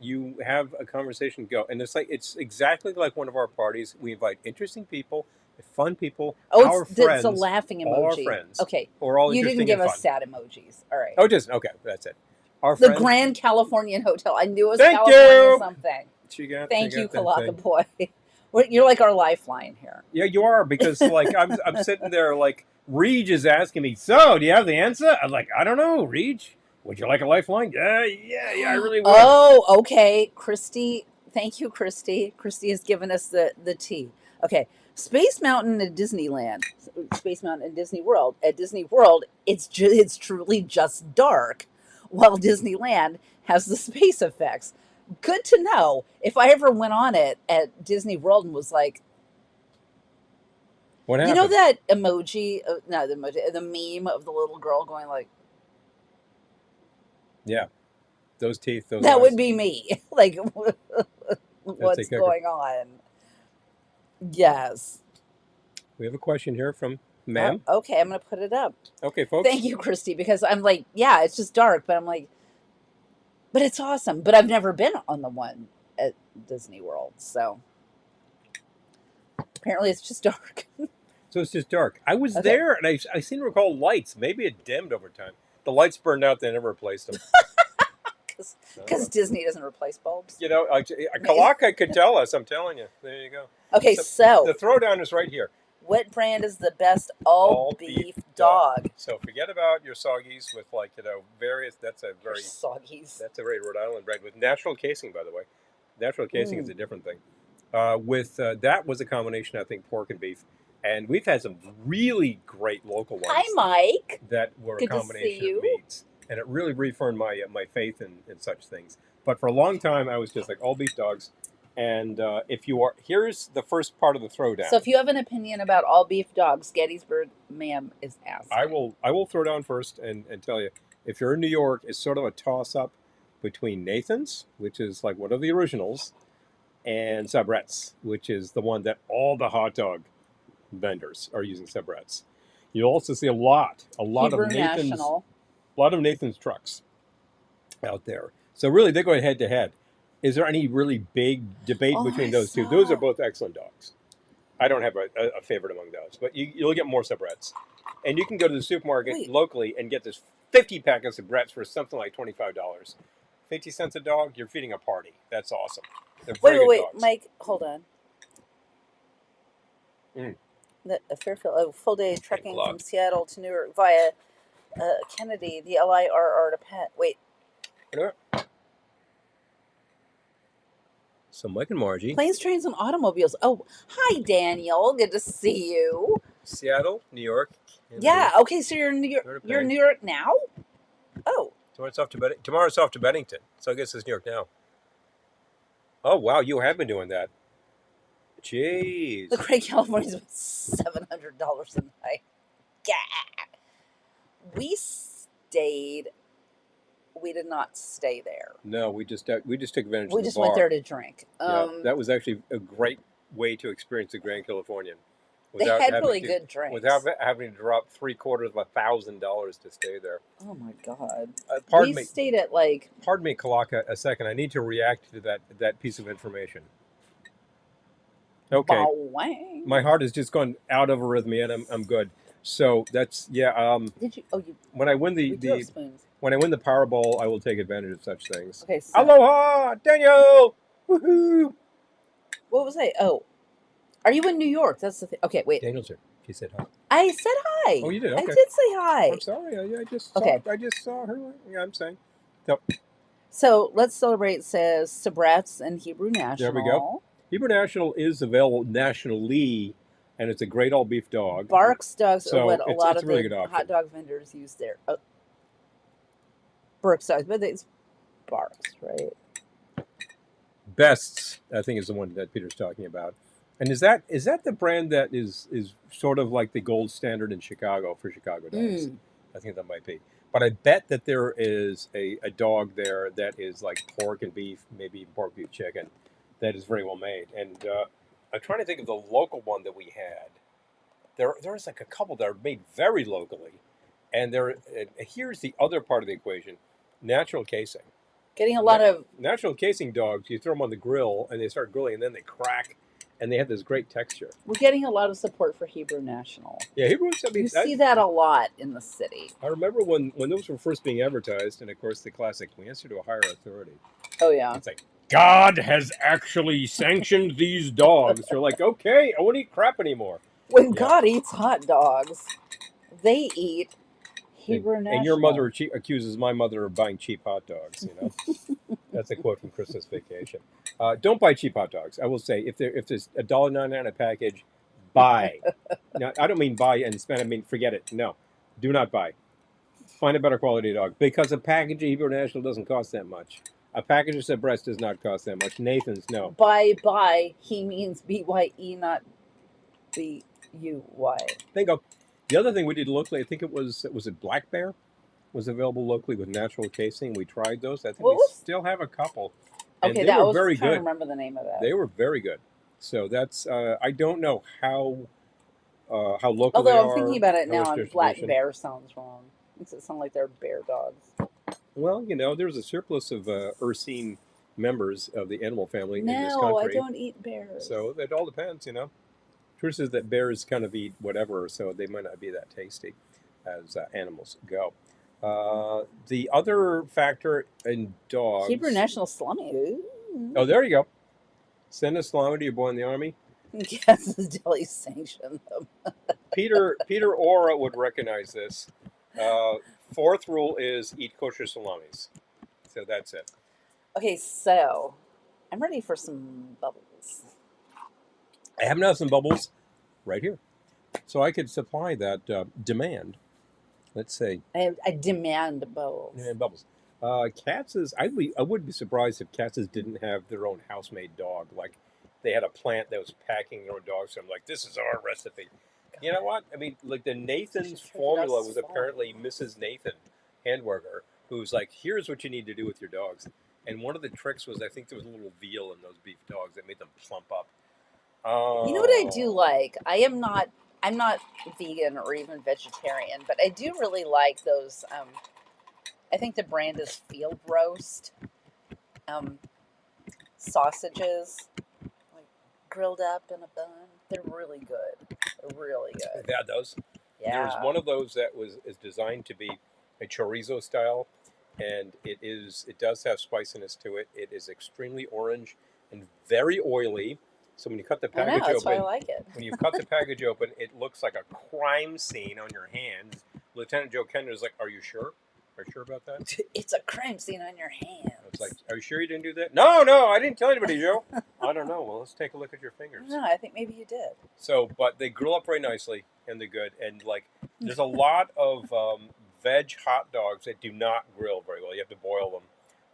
You have a conversation go, and it's exactly like one of our parties. We invite interesting people, Fun people, Oh, our it's a friends, laughing all our emoji. friends, Okay, who are all you didn't interesting and give us fun. sad emojis. All right. Oh, just okay. That's it. Our The friends. Grand Californian Hotel. I knew it was Thank California you. something. She got Thank you, that Kalaka thing. boy. You're like our lifeline here. Yeah, you are because like I'm sitting there like Reed is asking me. So, do you have the answer? I'm like, I don't know, Reed. Would you like a lifeline? Yeah, I really would. Oh, okay. Christy, thank you, Christy. Christy has given us the tea. Okay. Space Mountain at Disneyland. Space Mountain at Disney World. At Disney World, it's truly just dark, while Disneyland has the space effects. Good to know. If I ever went on it at Disney World and was like, What you know happened? that emoji, no, the emoji, the meme of the little girl going like, Yeah, those teeth, those that would eyes. be me. Like, That's a what's kicker. going on? Yes. We have a question here from Oh, ma'am. okay, I'm gonna put it up. Okay, folks. Thank you, Christy, because I'm like, yeah, it's just dark, but I'm like, but it's awesome. But I've never been on the one at Disney World, so apparently it's just dark. So it's just dark. I was Okay, there, and I seem to recall lights. Maybe it dimmed over time. The lights burned out. They never replaced them. I don't because know. Disney doesn't replace bulbs. You know, Maybe. Kalaka could tell us. I'm telling you. There you go. Okay, So the so throwdown is right here. what brand is the best all All beef beef dog. dog? So forget about your soggies with like various. Your soggies. That's a very Rhode Island bread with natural casing, by the way. Natural casing is Mm. a different thing. With that was a combination, I think, pork and beef, and we've had some really great local Hi, ones Mike. that were a Good to see combination of you. meats, and it really reaffirmed my faith in such things. But for a long time, I was just like all beef dogs. And if you are, here's the first part of the So throwdown. if you have an opinion about all beef dogs, Gettysburg, ma'am, is asking. I will throw down first and tell you if you're in New York, it's sort of a toss up between Nathan's, which is like one of the originals, and Sabret's, which is the one that all the hot dog vendors are using Sabret's. You also see Hebrew National. a lot of Nathan's trucks out there. So really, they go head to head. Is there any really big debate Oh, between I those two? Those are saw. both excellent dogs. I don't have a favorite among those, but you'll get more Sabret's. And you can go to the supermarket Wait, locally and get this 50 pack of Sabret's for something like $25. 50 cents a dog, you're feeding a party. That's awesome. They're wait, very wait, good wait, dogs. Mike, hold on. Mm. The Fairfield, a full day And trekking from gloved. Seattle to Newark via Kennedy, the LIRR to Penn. Wait, So Mike and Margie, planes, trains, and automobiles. Oh, hi, Daniel. Good to see you. Seattle, New York, Yeah. Kennedy, Okay, so you're in New York. New York, You're in Penn. New York now. Oh, Tomorrow it's off to Bennington. So I guess it's New York now. Oh wow, you have been doing that. the Jeez. Great California's about $700 a night. Yeah. We stayed. We did not stay there. No, we just took advantage We of the just went bar. there to drink. Yeah, that was actually a great way to experience the Grand Californian, They without had having really to good without drinks. having to drop $750 to stay there. Oh my god. We Pardon me, stayed at like Kalaka, a second. I need to react to that piece of information. Okay, my Bawang. heart has just gone out of arrhythmia, and I'm good. So that's yeah. Did you? Oh, you. When I win We do have spoons. when I win the Powerball, I will take advantage of such things. Okay, so Aloha, Daniel! Woohoo! what was I? Oh, are you in New York? That's the thing. Okay, wait. Daniel's here. She said hi. I said hi. Oh, you did? I Okay. did say hi. I'm sorry. Okay, I just saw her. Yeah, I'm saying. So so let's celebrate. Says Sabret's and Hebrew there we go. National. Hebrew National is available nationally, and it's a great all beef dog. Barks dogs are So what a lot it's of a really the good option. hot dog vendors use there. Barks dogs, but it's Barks, right? Best's, I think, is the one that Peter's talking about. And is that the brand that is sort of like the gold standard in Chicago for Chicago dogs? Mm. I think that might be. But I bet that there is a dog there that is like pork and beef, maybe even pork, beef, chicken, that is very well made. And I'm trying to think of the local one that we had. There's like a couple that are made very locally. And here's the other part of the equation: natural casing. Getting a lot of Natural casing dogs, you throw them on the grill and they start grilling, and then they crack, and they had this great texture. We're getting a lot of support for Hebrew National. Yeah, Hebrews. I You mean, see that a lot in the city. I remember when those were first being advertised, and of course the classic, "We answer to a higher authority." Oh yeah. It's like God has actually sanctioned these dogs. You're like, okay, I won't eat crap anymore. When Yeah. God eats hot dogs, they eat Hebrew And your mother National. accuses my mother of buying cheap hot dogs. That's a quote from Christmas Vacation. Don't buy cheap hot dogs. I will say, if there's $1.99 a package, buy. Now, I don't mean buy and spend. I mean forget it. No, do not buy. Find a better quality dog because a package of Hebrew National doesn't cost that much. A package of Sabres does not cost that much. Nathan's, no. By he means BYE, not BUY. Bingo. The other thing we did locally, I think was it Black Bear, was available locally with natural casing. We tried those. I think What we was? still have a couple, and Okay, they that were was very trying to good. remember the name of that. They were very good. So that's I don't know how local they Although I'm are, thinking about it how much now, and black distribution. bear sounds wrong. Makes it sound like they're bear dogs. Well, there's a surplus of Ursine members of the animal family in this No, I country, don't eat bears. so it all depends. Truth is that bears kind of eat whatever, so they might not be that tasty as animals go. The other factor in Hebrew dogs. National Salami. Oh, Ooh. there you go. Send a salami to your boy in the army. Yes, the deli sanction them. Peter Ora would recognize this. Uh, Fourth rule is eat kosher salamis. So that's it. Okay, so I'm ready for some bubbles. I happen to have some bubbles right here, so I could supply that demand. Let's say I demand bubbles. bubbles. Cats is I would be surprised if Cats didn't have their own house-made dog. Like they had a plant that was packing their own dogs. So I'm like, this is our recipe. You know what? I mean, like the Nathan's formula was apparently Mrs. Nathan Handwerker, who's like, here's what you need to do with your dogs. And one of the tricks was I think there was a little veal in those beef dogs that made them plump up. You know what I do Oh, like? I'm not vegan or even vegetarian, but I do really like those. I think the brand is Field Roast um, sausages, like grilled up in a bun. They're really good. They're really we've good. had those. There's Yeah. one of those that is designed to be a chorizo style, and it does have spiciness to it. It is extremely orange and very oily. So when you cut the I know. package That's why I open, like it. when you cut the package open, it looks like a crime scene on your hands. Lieutenant Joe Kender is like, "Are you sure? Are you sure about that?" It's a crime scene on your It's like, hands. "Are you sure you didn't do that?" No, no, I didn't tell anybody, Joe. I don't know. Well, let's take a look at your fingers. No, I think maybe you did. So, but they grill up very nicely and they're good. And like, there's a lot of veg hot dogs that do not grill very well. You have to boil them.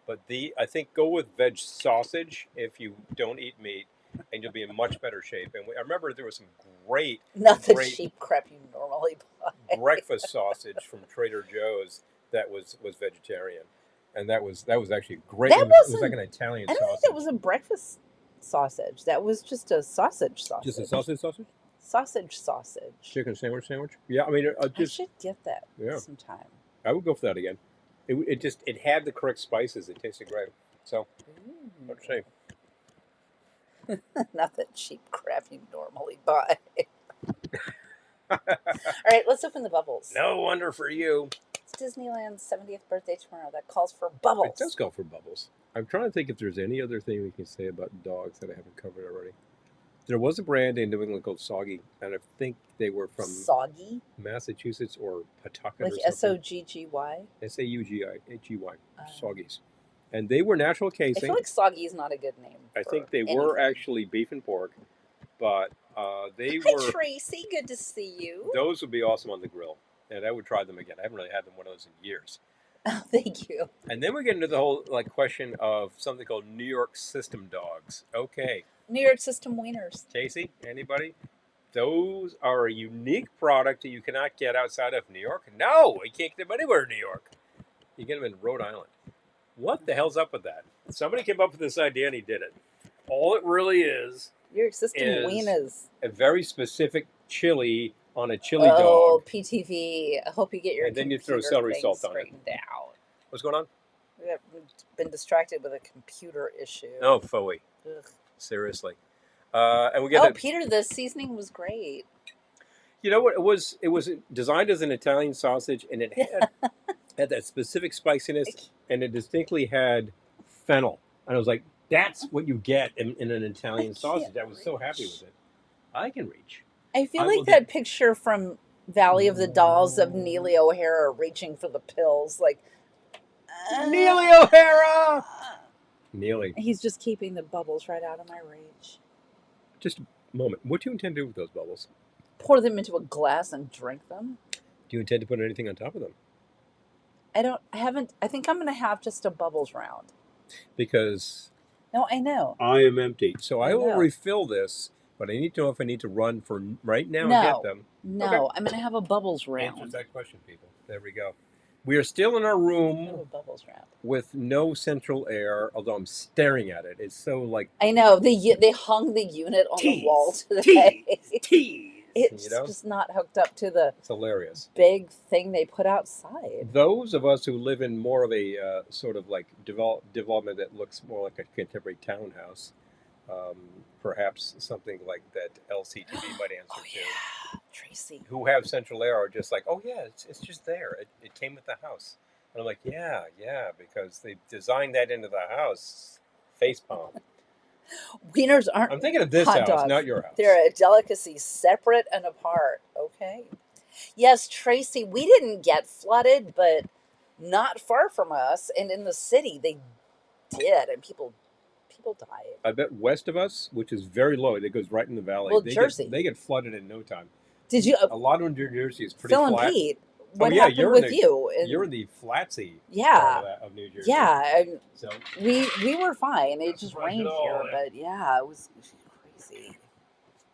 But I think go with veg sausage if you don't eat meat, and you'll be in much better shape. And I remember there was some great, Not the great cheap crap you normally buy. breakfast sausage from Trader Joe's that was vegetarian, and that was actually great. That It was like wasn't. an Italian I don't think sausage. that was a breakfast sausage. That was just a sausage Just a sausage. sausage? Sausage. Chicken sandwich? Yeah, I mean, I just should get that yeah. sometime. I would go for that again. It had the correct spices. It tasted great. So let's see. Not that cheap crap you normally buy. All right, let's open the bubbles. No wonder for you. It's Disneyland's 70th birthday tomorrow. That calls for It bubbles. does go for bubbles. I'm trying to think if there's any other thing we can say about dogs that I haven't covered already. There was a brand in New England called Soggy, and I think they were from Soggy? Massachusetts or Pawtucket Like or something. SOGGY? Saugigy, Soggies. And they were natural I casing. feel like Soggy is not a good name. I for think they were anything. actually beef and pork, but they Hi, were. Tracy. Good to see you. Those would be awesome on the grill, and I would try them again. I haven't really had them one of those in years. Oh, thank you. And then we get into the whole question of something called New York System dogs. Okay, New York System wieners. Casey, anybody? Those are a unique product that you cannot get outside of New York. No, you can't get them anywhere in New York. You get them in Rhode Island. What the hell's up with that? Somebody came up with this idea and he did it. All it really is New York System wieners. a very specific chili on a chili Oh, dog. PTV. I hope you get your And then you throw computer celery thing salt on it. straightened out. What's going on? We've been distracted with a computer issue. Oh, phooey. Ugh. Seriously. And we get Oh, that. Peter, the seasoning was great. You know what? It was designed as an Italian sausage, and it had that specific spiciness, and it distinctly had fennel. And I was like, that's what you get in an I Italian can't sausage. I was so happy with reach. it. I can reach. I feel I like will get that picture from Valley of the Dolls of Neely O'Hara reaching for the pills. Like, Neely uh, O'Hara. Neely, he's just keeping the bubbles right out of my reach. just a moment. What do you intend to do with those bubbles? Pour them into a glass and drink them. Do you intend to put anything on top of them? I haven't, I think I'm going to have just a bubbles round. Because No, I know. I am empty. So I I will know. refill this, but I need to know if I need to run for right now and get No, them. Okay. no, I'm going to have a bubbles Answers round. that question, people. There we go. We are still in our Have room a bubbles round. with no central air, although I'm staring at it. It's so like I know they hung the unit on the wall tease, today. tease. It's just not hooked up to the It's hilarious. big thing they put outside. Those of us who live in more of a sort of like development that looks more like a contemporary townhouse, um, perhaps something like that LCTV might answer Oh to, yeah, Tracy. who have central air are just like, oh yeah, it's just there. It came with the house. And I'm like, yeah, because they designed that into the house. Facepalm. Wieners aren't I'm thinking of this hot house, dogs. not your house. They're a delicacy, separate and apart. Okay. Yes, Tracy. We didn't get flooded, but not far from us, and in the city they did, and people died. I bet west of us, which is very low, it goes right in the valley. Well, They Jersey. they get flooded in no time. Did you, A lot of New Jersey is pretty Phil and flat. Pete? Oh What yeah, happened with you? you're in the flatsy part Yeah, of, of New Jersey. yeah. So We were fine. It not just surprised rained at all, here, eh? but yeah, it was crazy.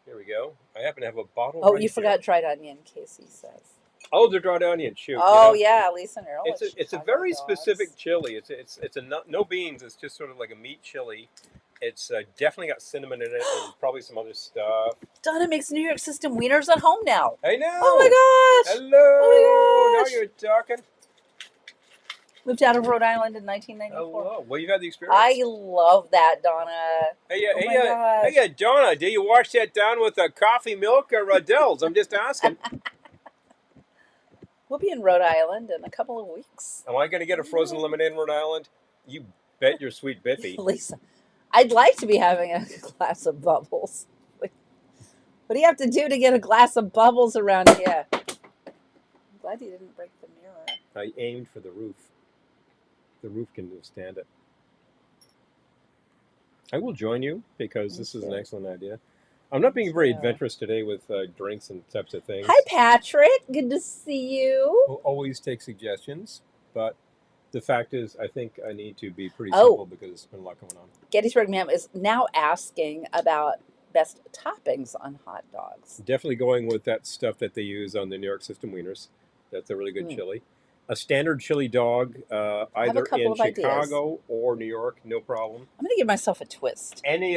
here we go. I happen to have a bottle Oh, right you here. forgot dried onion, Casey says. Oh, they're dried onion. Shoot. Oh yeah, Lisa and Earl. It's a very specific chili. It's a no beans. It's just sort of like a meat chili. It's definitely got cinnamon in it and probably some other stuff. Donna makes New York system wieners at home now. I know. Oh my gosh! Hello. Oh my Now gosh! you're talking. Moved out of Rhode Island in 1994. Hello. Well, you've had the experience. I love that, Donna. Hey, Oh my gosh. hey, Donna, do you wash that down with coffee milk or Dells? I'm just asking. We'll be in Rhode Island in a couple of weeks. Am I going to get a frozen lemonade in Rhode Island? You bet your sweet bippy. Lisa, I'd like to be having a glass of bubbles. What do you have to do to get a glass of bubbles around here? I'm glad you didn't break the mirror. I aimed for the roof. The roof can withstand it. I will join you because this is an excellent idea. I'm not being very adventurous today with drinks and types of things. Hi, Patrick. Good to see you. We'll always take suggestions, but the fact is, I think I need to be pretty simple because there's been a lot going on. Gettysburg Ma'am is now asking about best toppings on hot dogs. Definitely going with that stuff that they use on the New York System wieners. That's a really good chili. A standard chili dog, either in Chicago or New York, no problem. I'm going to give myself a twist. Any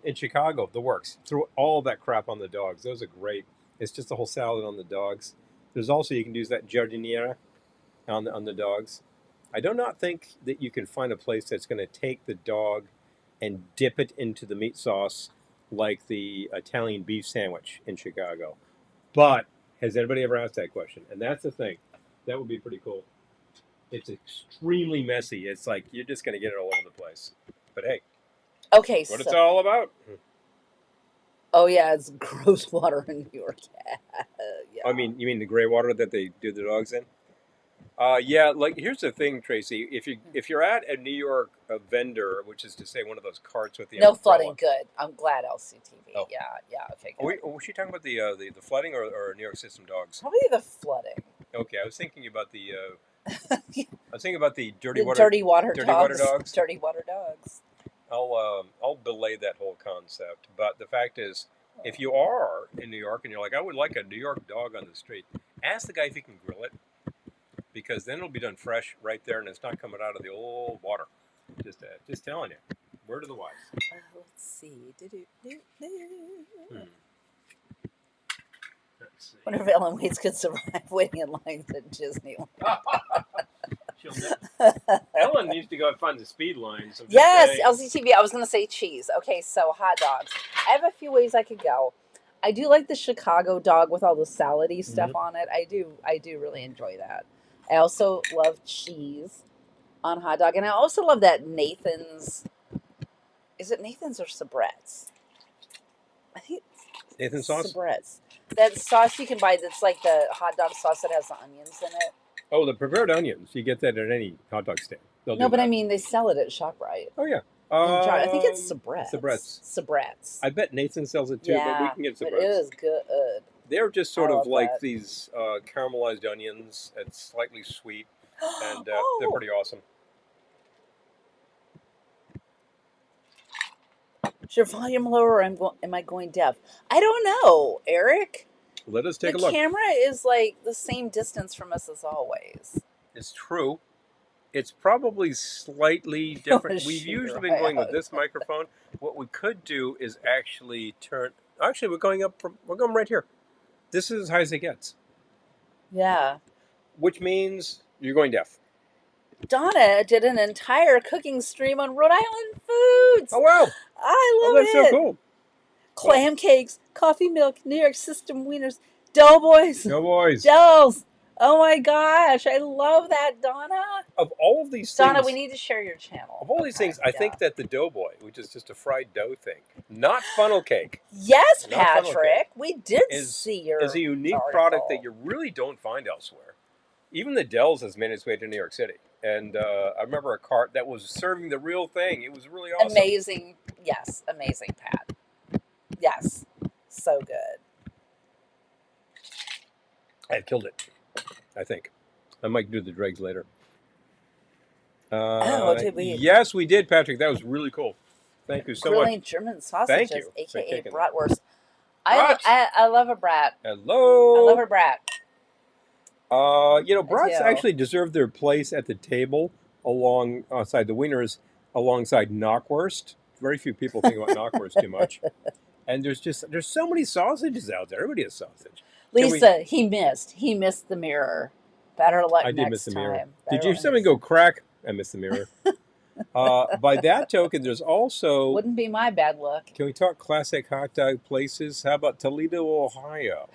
in Chicago, the works. Throw all that crap on the dogs. Those are great. It's just a whole salad on the dogs. There's also, you can use that giardiniera on the dogs. I do not think that you can find a place that's going to take the dog and dip it into the meat sauce like the Italian beef sandwich in Chicago. But has anybody ever asked that question? And that's the thing. That would be pretty cool. It's extremely messy. It's like you're just going to get it all over the place. But hey, okay, what it's all about. Oh yeah, it's gross water in New York. Yeah. I mean, you mean the gray water that they do the dogs in? Yeah. Like here's the thing, Tracy. If you're at a New York vendor, which is to say one of those carts with the no umbrella, flooding, good. I'm glad LCTV. Oh. Yeah, okay. Good. Was she talking about the flooding or New York System dogs? Probably the flooding. Okay, I was thinking about the dirty water dogs. Dirty water dogs. I'll belay that whole concept. But the fact is, if you are in New York and you're like, I would like a New York dog on the street, ask the guy if he can grill it, because then it'll be done fresh right there, and it's not coming out of the old water. Just telling you, word of the wise. Let's see. Let's see. Wonder if Ellen Waits could survive waiting in lines at Disneyland. Ellen needs to go find the speed lines. I'm just Yes, saying. LCTV. I was going to say cheese. Okay, so hot dogs. I have a few ways I could go. I do like the Chicago dog with all the salady Hmm. stuff on it. I do really enjoy that. I also love cheese on hot dog, and I also love that Nathan's. Is it Nathan's or Sabrett's? I think Nathan sauce. Sabrett's. That sauce you can buy that's like the hot dog sauce that has the onions in it. Oh, the prepared onions. You get that at any hot dog stand. They'll No, do but I that. mean they sell it at ShopRite. Oh yeah. I think it's Sabrett's. Sabrett's. Sabrett's. I bet Nathan sells it too, but we Yeah, can get but it Sabrett's. is good. They're just I sort of love like that. these caramelized onions. It's slightly sweet, and they're Oh, pretty awesome. is your volume low or am I going deaf? I don't know, Eric. Let us The take a look. camera is like the same distance from us as always. It's true. It's probably slightly I'm different. gonna We've shoot usually your been eye going with out. this microphone. What we could do is actually turn. Actually, we're going up from. We're going right here. This is as high as it gets, Yeah. which means you're going deaf. Donna did an entire cooking stream on Rhode Island foods. Oh wow! I Oh, love that's so it. cool. Well, Clam cakes, coffee milk, New York system wieners, Doughboys, go boys. Dells. Oh my gosh, I love that, Donna. Of all of these Donna, we things, need to share your channel. of all these Okay, things, I yeah. think that the doughboy, which is just a fried dough thing, not funnel cake, Yes, not funnel cake, Patrick, we did is see is a your unique product that article. you really don't find elsewhere. Even the Dells has made its way to New York City, and I remember a cart that was serving the real thing. It was really awesome. Amazing. Yes, amazing, Pat. Yes, so good. I killed it. I think I might do the dregs later. Oh, did we? Yes, we did, Patrick. That was really cool. Thank you so much. Grilling German Thank sausages, you for aka taking that. bratwurst. Brats. I love a brat. I love Hello. a brat. I Brats do. actually deserve their place at the table alongside the wieners, alongside knockwurst. Very few people think about knockwurst too much. And there's so many sausages out there. Everybody has sausage. Can we? Lisa, he missed. He missed the mirror. Better luck I did miss next the mirror. time. Did Better you luck something next go time. crack? I missed the mirror. By that token, there's also. Wouldn't be my bad luck. Can we talk classic hot dog places? How about Toledo, Ohio?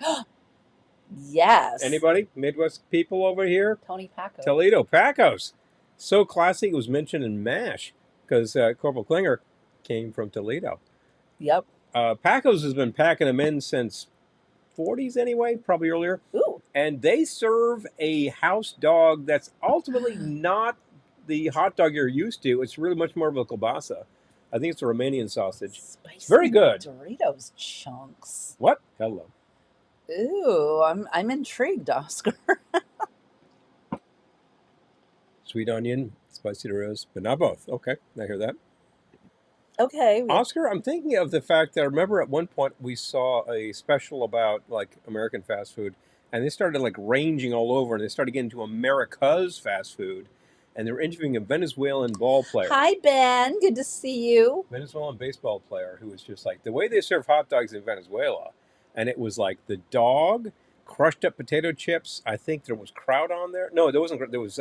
Yes. Anybody? Midwest people over here? Tony Paco. Toledo, Pacos. So classic, it was mentioned in MASH because Corporal Klinger came from Toledo. Yep. Pacos has been packing them in since 40s anyway, probably earlier. Ooh. And they serve a house dog that's ultimately not the hot dog you're used to. It's really much more of a kielbasa. I think it's a Romanian sausage. Spicy It's very good. Doritos chunks. What? Hello. Ooh, I'm intrigued, Oscar. Sweet onion, spicy Doritos, but not both. Okay, I hear that. Okay. Oscar, I'm thinking of the fact that I remember at one point we saw a special about like American fast food, and they started like ranging all over, and they started getting to America's fast food, and they were interviewing a Venezuelan ball player. Hi, Ben. Good to see you. Venezuelan baseball player who was just like the way they serve hot dogs in Venezuela, and it was like the dog, crushed up potato chips. I think there was kraut on there. No, there wasn't. There was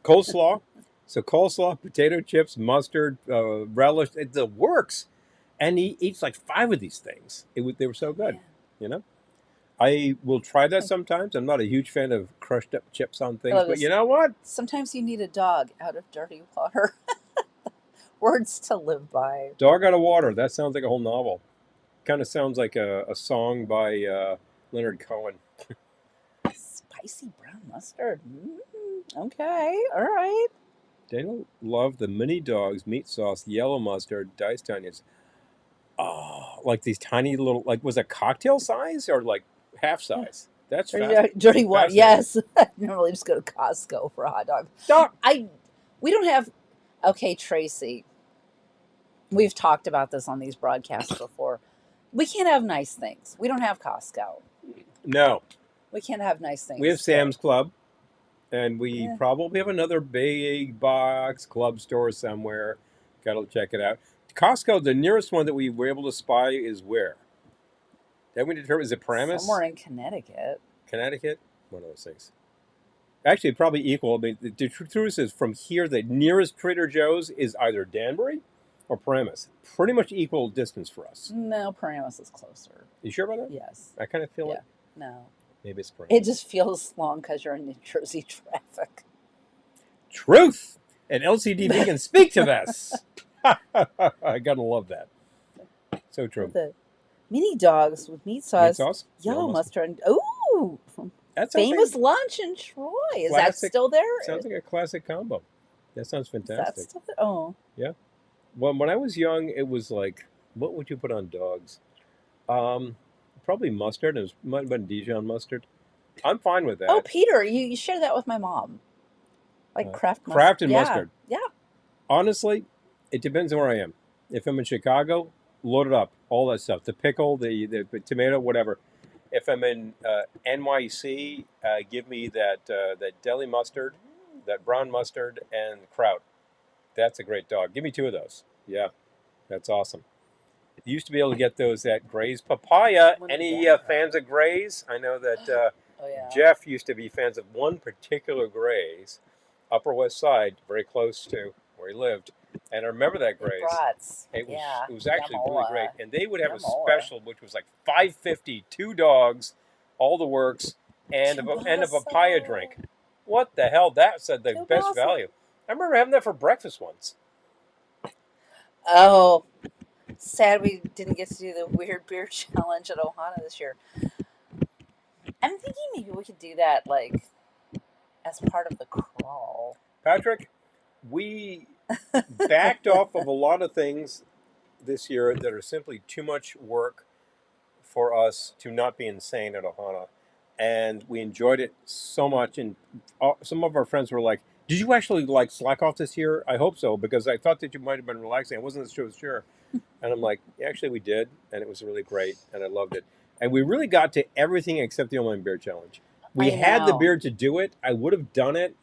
coleslaw. So coleslaw, potato chips, mustard, relish. The works, and he eats like 5 of these things. They were so good. Yeah. You know, I will try that sometimes. I'm not a huge fan of crushed up chips on things, love but this. you know what? Sometimes you need a dog out of dirty water. Words to live by. Dog out of water. That sounds like a whole novel. Kind of sounds like a song by Leonard Cohen. Spicy brown mustard. Okay, all right. Daniel loved the mini dogs, meat sauce, yellow mustard, diced onions. Oh, like these tiny little, like was it cocktail size or like half size? That's Dirty water. fascinating. Yes. I normally just go to Costco for a hot dog. Dog. We don't have. Okay, Tracy. We've talked about this on these broadcasts before. We can't have nice things. We don't have Costco. No, We can't have nice things. we have Sam's Club, and we Yeah. probably have another big box club store somewhere. Got to check it out. Costco, the nearest one that we were able to spy is where? Then we determined, is it Paramus? Somewhere in Connecticut. Connecticut? One of those things. Actually, probably equal. I mean, the truth is, from here, the nearest Trader Joe's is either Danbury or Paramus. Pretty much equal distance for us. No, Paramus is closer. You sure about that? Yes. I kind of feel Yeah. it. No. Maybe it's It Paramus. just feels long because you're in New Jersey traffic. Truth! And LCDV can speak to this. I gotta love that. So true. The mini dogs with meat Meat sauce, sauce? yellow mustard. And, ooh, That sounds like famous lunch in Troy. Is that classic. still there? Sounds like a classic combo. That sounds Is that fantastic. still there? Oh. Yeah. Well, when I was young, it was like, what would you put on dogs? Probably mustard. It might have been Dijon mustard. I'm fine with that. Oh, Peter, you shared that with my mom. Like Kraft mustard. Kraft and Yeah. mustard. Yeah. Honestly, it depends on where I am. If I'm in Chicago, load it up. All that stuff. The pickle, the tomato, whatever. If I'm in NYC, give me that deli mustard, that brown mustard, and kraut. That's a great dog. Give me 2 of those. Yeah, that's awesome. You used to be able to get those at Gray's Papaya. Any fans of Gray's? I know that Oh, yeah. Jeff used to be fans of one particular Gray's, Upper West Side, very close to where he lived. And I remember that Gray's. Brats. It was Yeah. it was actually really Yamola. great. And they would have a Yamola. special which was like $5.50, 2 dogs, all the works, and a papaya drink. What the hell? That's the best Kielbasa. value. I remember having that for breakfast once. Oh, sad we didn't get to do the weird beer challenge at Ohana this year. I'm thinking maybe we could do that like as part of the crawl. Patrick, we backed off of a lot of things this year that are simply too much work for us to not be insane at Ohana. And we enjoyed it so much. And some of our friends were like, did you actually like slack off this year? I hope so, because I thought that you might have been relaxing. I wasn't sure. And I'm like, actually, we did. And it was really great. And I loved it. And we really got to everything except the online beer challenge. We had the beer to do it. I would have done it.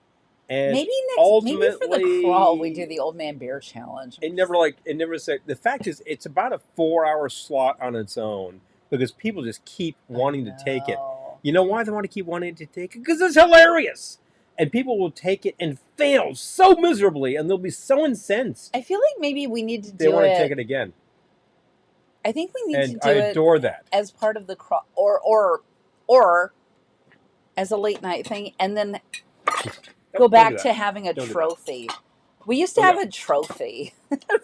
And maybe ultimately, maybe for the crawl we do the old man beer challenge. It never said. The fact is, it's about a 4-hour slot on its own because people just keep wanting to take it. You know why they want to keep wanting to take it? Because it's hilarious. And people will take it and fail so miserably, and they'll be so incensed. I feel like maybe we need to do it. They want to take it again. I think we need to do I adore that. as part of the crawl, or as a late night thing, and then go back to having a trophy. We used to have a trophy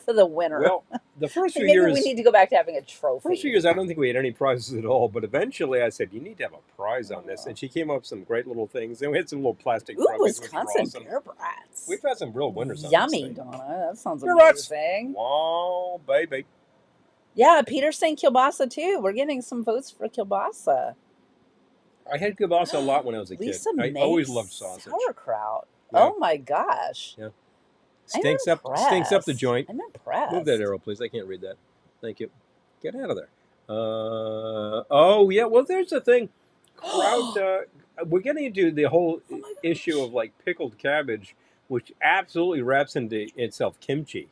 for the winner. Well, the first few maybe years, we need to go back to having a trophy. First few years, I don't think we had any prizes at all. But eventually, I said, "You need to have a prize on this," and she came up with some great little things. And we had some little plastic trophies, Wisconsin which were awesome. beer brats. We've had some real winners. Yummy, Donna. That sounds beer brats. amazing. Wow, baby. Yeah, Peter's saying kielbasa too. We're getting some votes for kielbasa. I had kielbasa a lot when I was a kid. I always loved sausage. Sauerkraut. Yeah. Oh my gosh. Yeah. Stinks up the joint. I'm impressed. Move that arrow, please. I can't read that. Thank you. Get out of there. Oh yeah. Well, there's the thing. Kraut. We're getting into the whole issue of like pickled cabbage, which absolutely wraps into itself kimchi.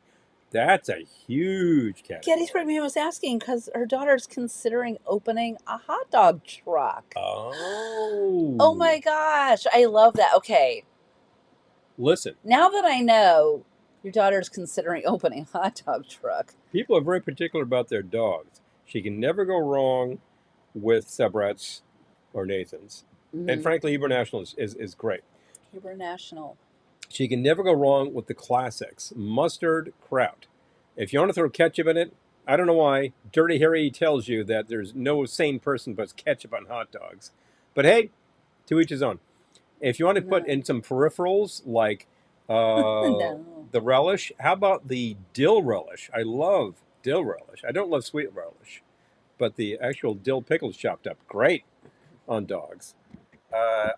That's a huge category. Gettysburg Man was asking because her daughter's considering opening a hot dog truck. Oh. Oh my gosh. I love that. Okay. Listen. Now that I know your daughter's considering opening a hot dog truck. People are very particular about their dogs. She can never go wrong with Sabret's or Nathan's. Mm-hmm. And frankly, Hebrew National is great. Hebrew National. She can never go wrong with the classics. Mustard, kraut. If you want to throw ketchup in it, I don't know why. Dirty Harry tells you that there's no sane person puts ketchup on hot dogs. But hey, to each his own. If you want to put in some peripherals like the relish, how about the dill relish? I love dill relish. I don't love sweet relish. But the actual dill pickles chopped up, great on dogs.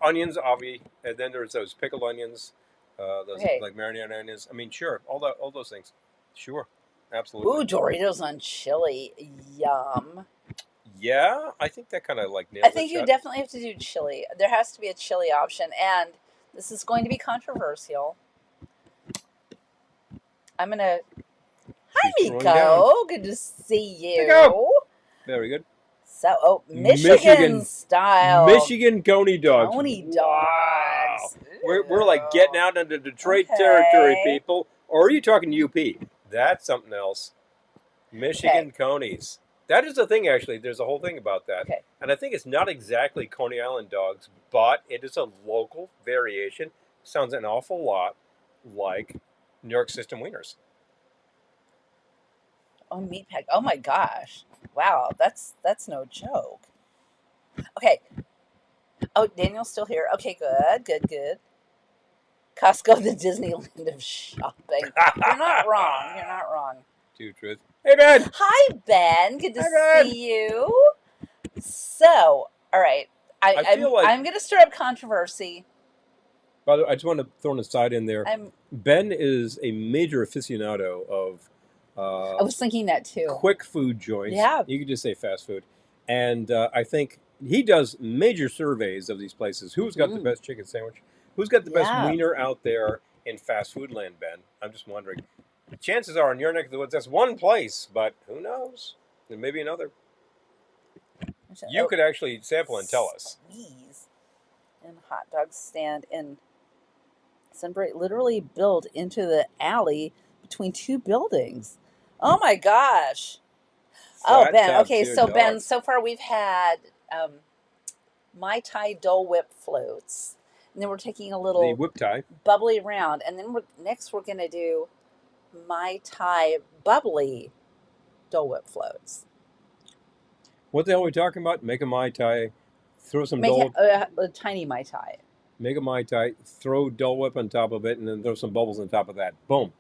Onions, obviously. And then there's those pickled onions. Those like marinated onions. I mean, sure, all those things. Sure, absolutely. Ooh, Doritos on chili. Yum. Yeah, I think that kind of like nails it. I think you definitely have to do chili. There has to be a chili option, and this is going to be controversial. I'm going to... Hi, Miko. Good to see you. Miko. Very good. So, Michigan style. Michigan coney dogs. Coney dogs. Wow. We're like getting out into Detroit territory, Okay. people. Or are you talking UP? That's something else. Okay. Michigan Conies. That is the thing, actually. There's a whole thing about that. Okay. And I think it's not exactly Coney Island dogs, but it is a local variation. Sounds an awful lot like New York system wieners. Oh, meat pack. Oh my gosh. Wow, that's no joke. Okay. Oh, Daniel's still here. Okay, good, good, good. Costco, the Disneyland of shopping. You're not wrong. You're not wrong. True truth. Hey, Ben! Hi, Ben. Good to Hi, Ben! see you. So, all right. I feel like, I'm gonna stir up controversy. by the way, I just want to throw an aside in there. I'm Ben is a major aficionado of I was thinking that too. quick food joints. Yeah. You could just say fast food. And I think he does major surveys of these places. Who's got the best chicken sandwich? Who's got the best Yeah. wiener out there in fast food land, Ben? I'm just wondering. Chances are in your neck of the woods, that's one place, but who knows? There may be another. You could actually sample and tell us. Squeeze and hot dog stand in Sunbury, literally built into the alley between two buildings. Oh my gosh. Oh, Flat Ben. top Okay, tier so Ben, dogs. so far we've had Mai Tai Dole Whip floats. And then we're taking a The little whip tie. bubbly round. And then next we're going to do Mai Tai bubbly Dole Whip floats. What the hell are we talking about? Make a Mai Tai, throw some Make Dole it a tiny Mai Tai. Make a Mai Tai, throw Dole Whip on top of it, and then throw some bubbles on top of that. Boom.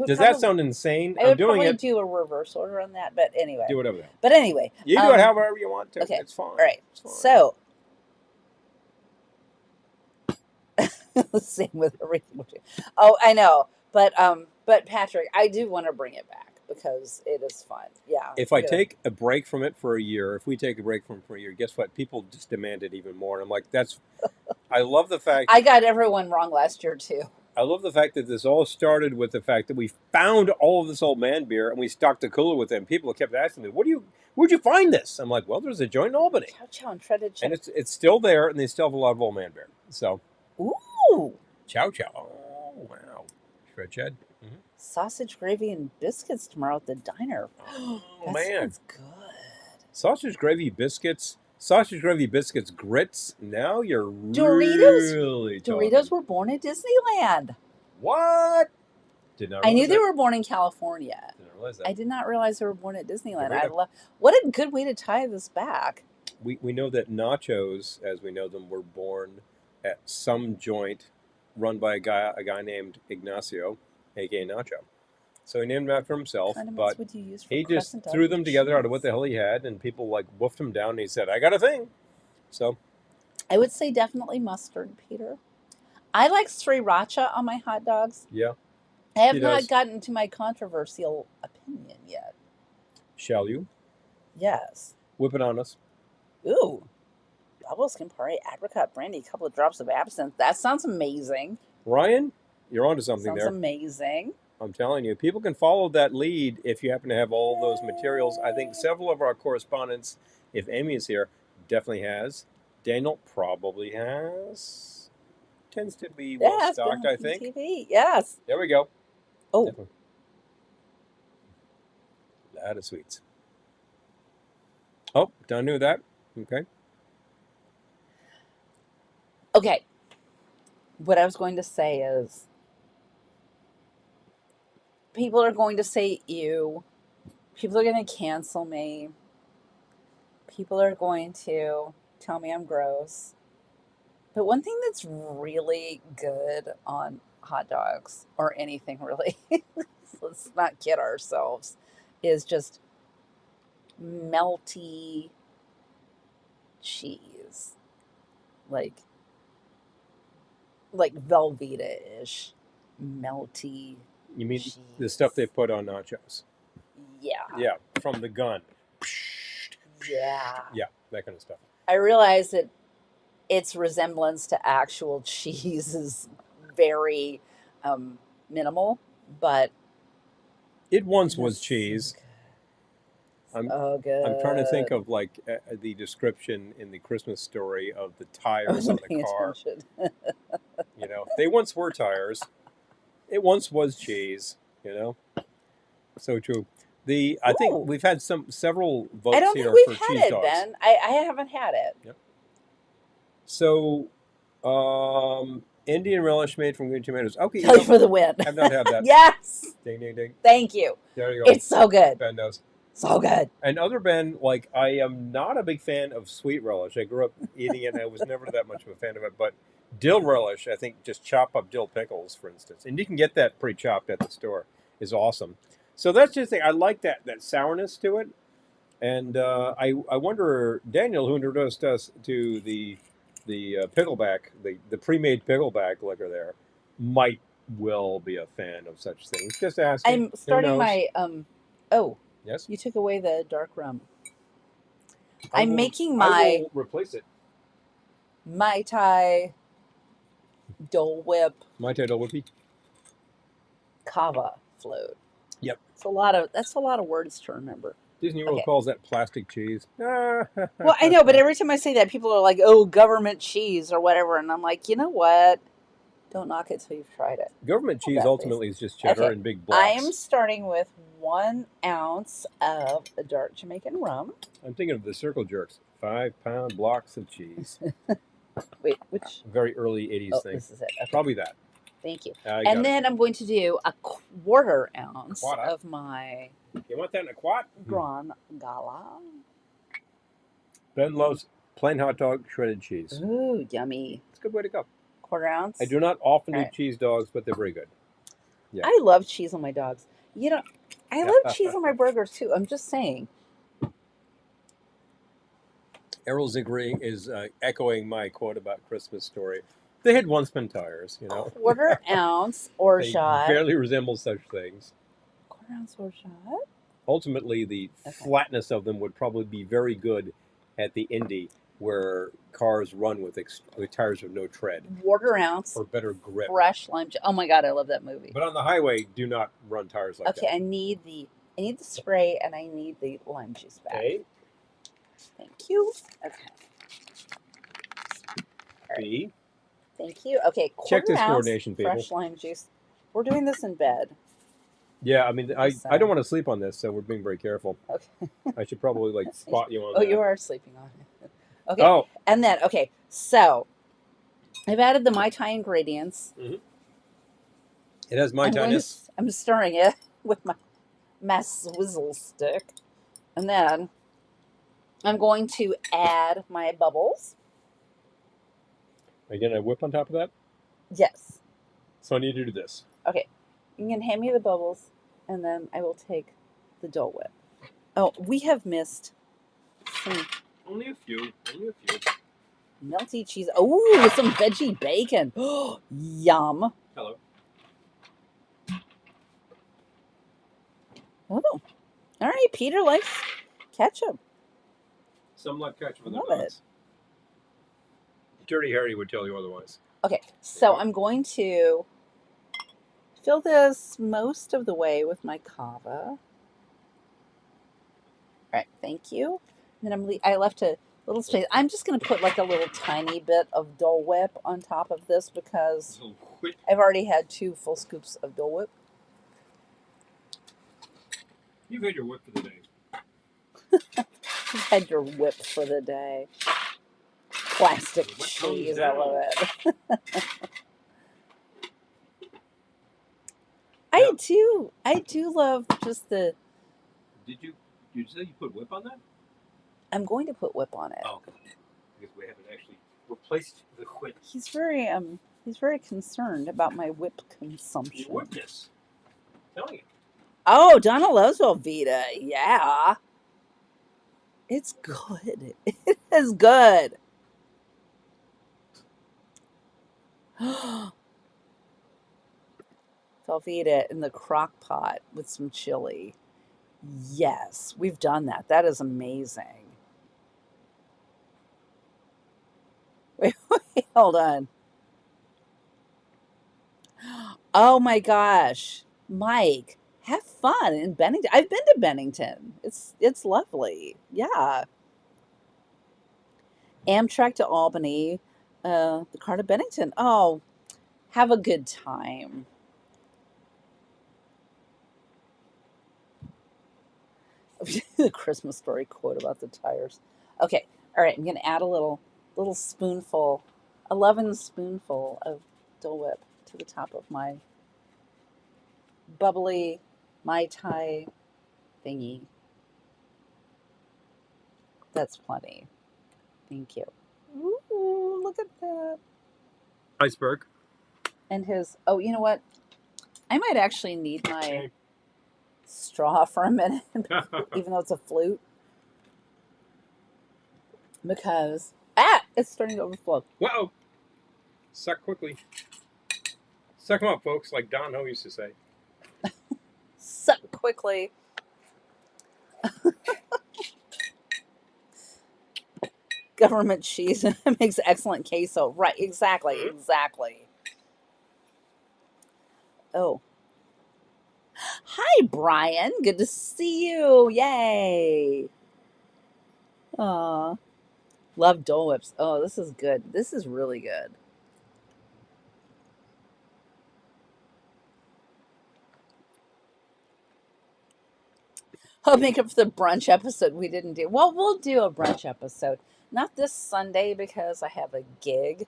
Does that sound insane? I I'm would doing probably it. do a reverse order on that, but anyway. Do whatever the hell. But anyway. You do it however you want to. Okay. It's fine. All right. It's fine. So, same with everything. Oh, I know. But Patrick, I do want to bring it back because it is fun. Yeah. If I take a break from it for a year, if we take a break from it for a year, guess what? People just demand it even more. And I'm like, I love the fact. I got everyone wrong last year too. I love the fact that this all started with the fact that we found all of this old man beer and we stocked the cooler with them. People kept asking me, where'd you find this? I'm like, well, there's a joint in Albany. Chow Chow and shredded And it's still there, and they still have a lot of old man beer. So, ooh, Chow Chow. Oh, wow. Shred Shed. Mm-hmm. Sausage gravy and biscuits tomorrow at the diner. Oh, that man. sounds good. Sausage gravy biscuits grits. Now you're Doritos. really Doritos were born at Disneyland. What? Did not. I knew they were born in California. Didn't realize that. I did not realize they were born at Disneyland. Dorito. I love. What a good way to tie this back. We know that nachos, as we know them, were born at some joint run by a guy named Ignacio, aka Nacho. So he named him after himself, but would you use for he just threw them together out of what the hell he had, and people like woofed him down, and he said, I got a thing. So I would say definitely mustard, Peter. I like sriracha on my hot dogs. Yeah. I have not gotten to my controversial opinion yet. Shall you? Yes. Whip it on us. Ooh. Bubbles, Campari, apricot brandy, a couple of drops of absinthe. That sounds amazing. Ryan, you're onto something there. Sounds amazing. I'm telling you, people can follow that lead if you happen to have all those materials. I think several of our correspondents, if Amy is here, definitely has. Daniel probably has. Tends to be well stocked, I think. TV. Yes. There we go. Oh. Definitely. A lot of sweets. Oh, done with that. Okay. Okay. What I was going to say is people are going to say ew. People are going to cancel me. People are going to tell me I'm gross. But one thing that's really good on hot dogs, or anything really, let's not kid ourselves, is just melty cheese. Like Velveeta-ish. Melty. You mean cheese. the stuff they put on nachos? Yeah. Yeah, from the gun. Yeah. Yeah, that kind of stuff. I realize that its resemblance to actual cheese is very minimal, but it once was cheese. Good. I'm trying to think of like the description in the Christmas story of the tires on the car. They once were tires. It once was cheese. You know, so true. I think Ooh, we've had several I votes don't think here we've for cheese had it, dogs. Ben. I haven't had it. Yep. So, Indian relish made from green tomatoes. Okay, Tell you for the win. I've not had that. Yes. Ding ding ding. Thank you. There you go. It's so good. Ben knows. So good. And other Ben, like I am not a big fan of sweet relish. I grew up eating it, and I was never that much of a fan of it. But dill relish, I think, just chop up dill pickles, for instance, and you can get that pre-chopped at the store, is awesome. So that's just the thing. I like that sourness to it, and I wonder Daniel, who introduced us to the pickleback, the pre-made pickleback liquor there, might will be a fan of such things. Just asking. I'm Who starting knows? my oh, Yes. you took away the dark rum. I I'm will. making I my will replace it. Mai Tai Dole Whip My title would be. Kava float. Yep. That's a lot of words to remember. Disney World Okay. calls that plastic cheese. Well, I know, but every time I say that, people are like, "Oh, government cheese" or whatever, and I'm like, you know what? Don't knock it till you've tried it. Government Hold cheese that, please. ultimately is just cheddar Okay. in big I am blocks. starting with 1 ounce of dark Jamaican rum. I'm thinking of the circle jerks. 5-pound blocks of cheese. Wait, which? Very early 80s Oh, thing. this is it. Okay. Probably that. Thank you. I got And it. then I'm going to do a 1/4 ounce Quad, huh? of my You want that in a quat? Gran Gala. Ben loves plain hot dog shredded cheese. Ooh, yummy. It's a good way to go. 1/4 ounce. I do not often All eat right. cheese dogs, but they're very good. Yeah. I love cheese on my dogs. You know, I love cheese on my burgers too. I'm just saying. Errol Zigri is echoing my quote about Christmas Story. They had once been tires, 1/4 ounce They orgeat. barely resemble such things. 1/4 ounce orgeat. Ultimately, the Okay. flatness of them would probably be very good at the Indy, where cars run with tires with no tread 1/4 ounce or better grip. fresh lime juice. Oh my god, I love that movie. But on the highway, do not run tires like Okay, that. I need the spray and I need the lime juice back. A, Thank you. Okay. B. Thank you. Okay, Check 1/4 this ounce coordination, people. fresh lime juice. We're doing this in bed. Yeah, I mean, I So- don't want to sleep on this, so we're being very careful. Okay. I should probably spot you on Oh, that. you are sleeping on it. Okay. Oh, And then, okay, so I've added the Mai Tai ingredients. it has my tiness. I'm stirring it with my swizzle stick. And then I'm going to add my bubbles. Are you going to whip on top of that? Yes. So I need to do this. Okay. You can hand me the bubbles, and then I will take the Dole Whip. Oh, we have missed some Only a few. melty cheese. Oh, with some veggie bacon. Oh, yum. Hello. Oh, all right. Peter likes ketchup. Some like ketchup in Love their it. dogs. Dirty Harry would tell you otherwise. Okay, so I'm going to fill this most of the way with my kava. All right, thank you. And then I left a little space. I'm just going to put like a little tiny bit of Dole Whip on top of this because I've already had 2 full scoops of Dole Whip. You've had your whip for the day. You've had your whip for the day. Plastic cheese, I love it. I do love just the. Did you say you put whip on that? I'm going to put whip on it. Oh, good. Because we haven't actually replaced the whip. He's very concerned about my whip consumption. Your whipness. Telling you. Oh, Donna loves Velveeta. Yeah. It's good. It is good. Velveeta in the crock pot with some chili. Yes, we've done that. That is amazing. Wait, hold on. Oh my gosh. Mike, have fun in Bennington. I've been to Bennington. It's lovely. Yeah. Amtrak to Albany, the car to Bennington. Oh, Have a good time. The Christmas story quote about the tires. Okay, all right. I'm gonna add a little spoonful, a leavened spoonful of Dole Whip to the top of my bubbly Mai Tai thingy. That's plenty. Thank you. Ooh, look at that. Iceberg. And his. Oh, you know what? I might actually need my straw for a minute, even though it's a flute, because it's starting to overflow. Whoa! Suck quickly. Suck them up, folks, like Don Ho used to say. Suck quickly. Government cheese makes excellent queso. Right, exactly, Mm-hmm. exactly. Oh, hi, Brian. Good to see you. Yay. Aw. Love Dole Whips. Oh, this is good. This is really good. I'll make up for the brunch episode we didn't do. Well, we'll do a brunch episode. Not this Sunday because I have a gig.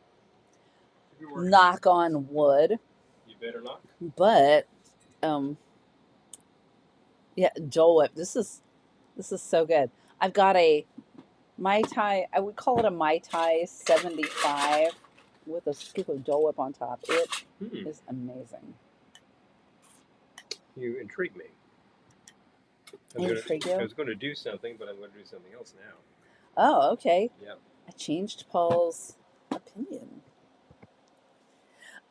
Knock on wood. You better not. But um yeah, Dole Whip. This is so good. I've got a Mai Tai, I would call it a Mai Tai 75 with a scoop of Dole Whip on top. It is amazing. You intrigue me. Intrigue you? I was going to do something, but I'm going to do something else now. Oh, okay. Yeah. I changed Paul's opinion.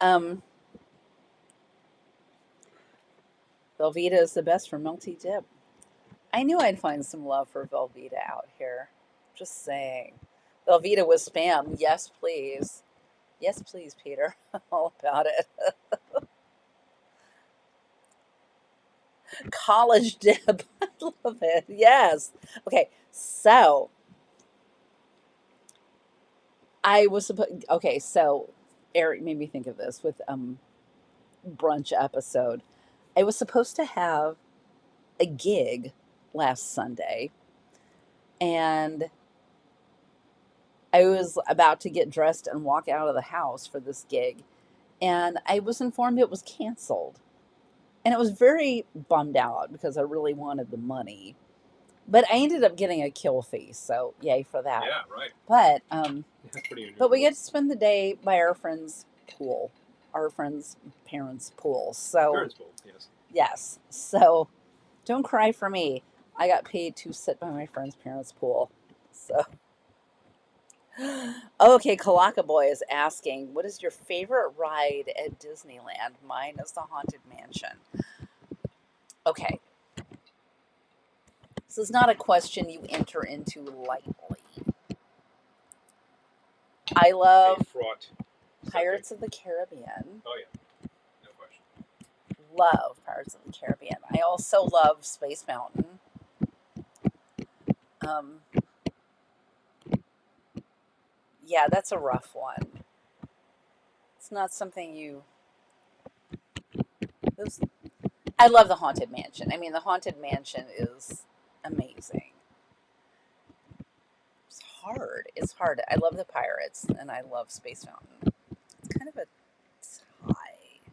Um, Velveeta is the best for multi dip. I knew I'd find some love for Velveeta out here. Just saying. Velveeta with spam. Yes, please. Yes, please, Peter. All about it. College dip. I love it. Yes. Okay, so I was supposed. Okay, so Eric made me think of this with brunch episode. I was supposed to have a gig last Sunday, and I was about to get dressed and walk out of the house for this gig, and I was informed it was canceled. And I was very bummed out because I really wanted the money. But I ended up getting a kill fee, so yay for that. Yeah, right. But That's pretty unusual. but we get to spend the day by our friend's pool, our friend's parents' pool. So Parents' pool, yes. Yes. So don't cry for me. I got paid to sit by my friend's parents' pool. So okay, Kalaka Boy is asking, what is your favorite ride at Disneyland? Mine is the Haunted Mansion. Okay. This is not a question you enter into lightly. I love Pirates of the Caribbean. Oh, yeah. No question. Love Pirates of the Caribbean. I also love Space Mountain. Um, yeah, that's a rough one. It's not something you. I love the Haunted Mansion. I mean, the Haunted Mansion is amazing. It's hard. It's hard. I love the Pirates and I love Space Mountain. It's kind of a tie.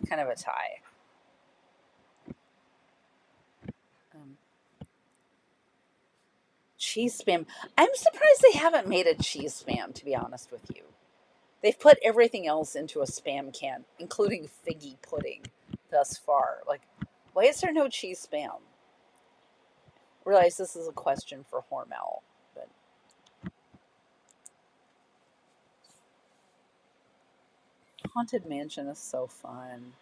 Kind of a tie. Um, cheese spam. I'm surprised they haven't made a cheese spam, to be honest with you. They've put everything else into a spam can, including figgy pudding thus far. Like, why is there no cheese spam? I realize this is a question for Hormel, but Haunted Mansion is so fun.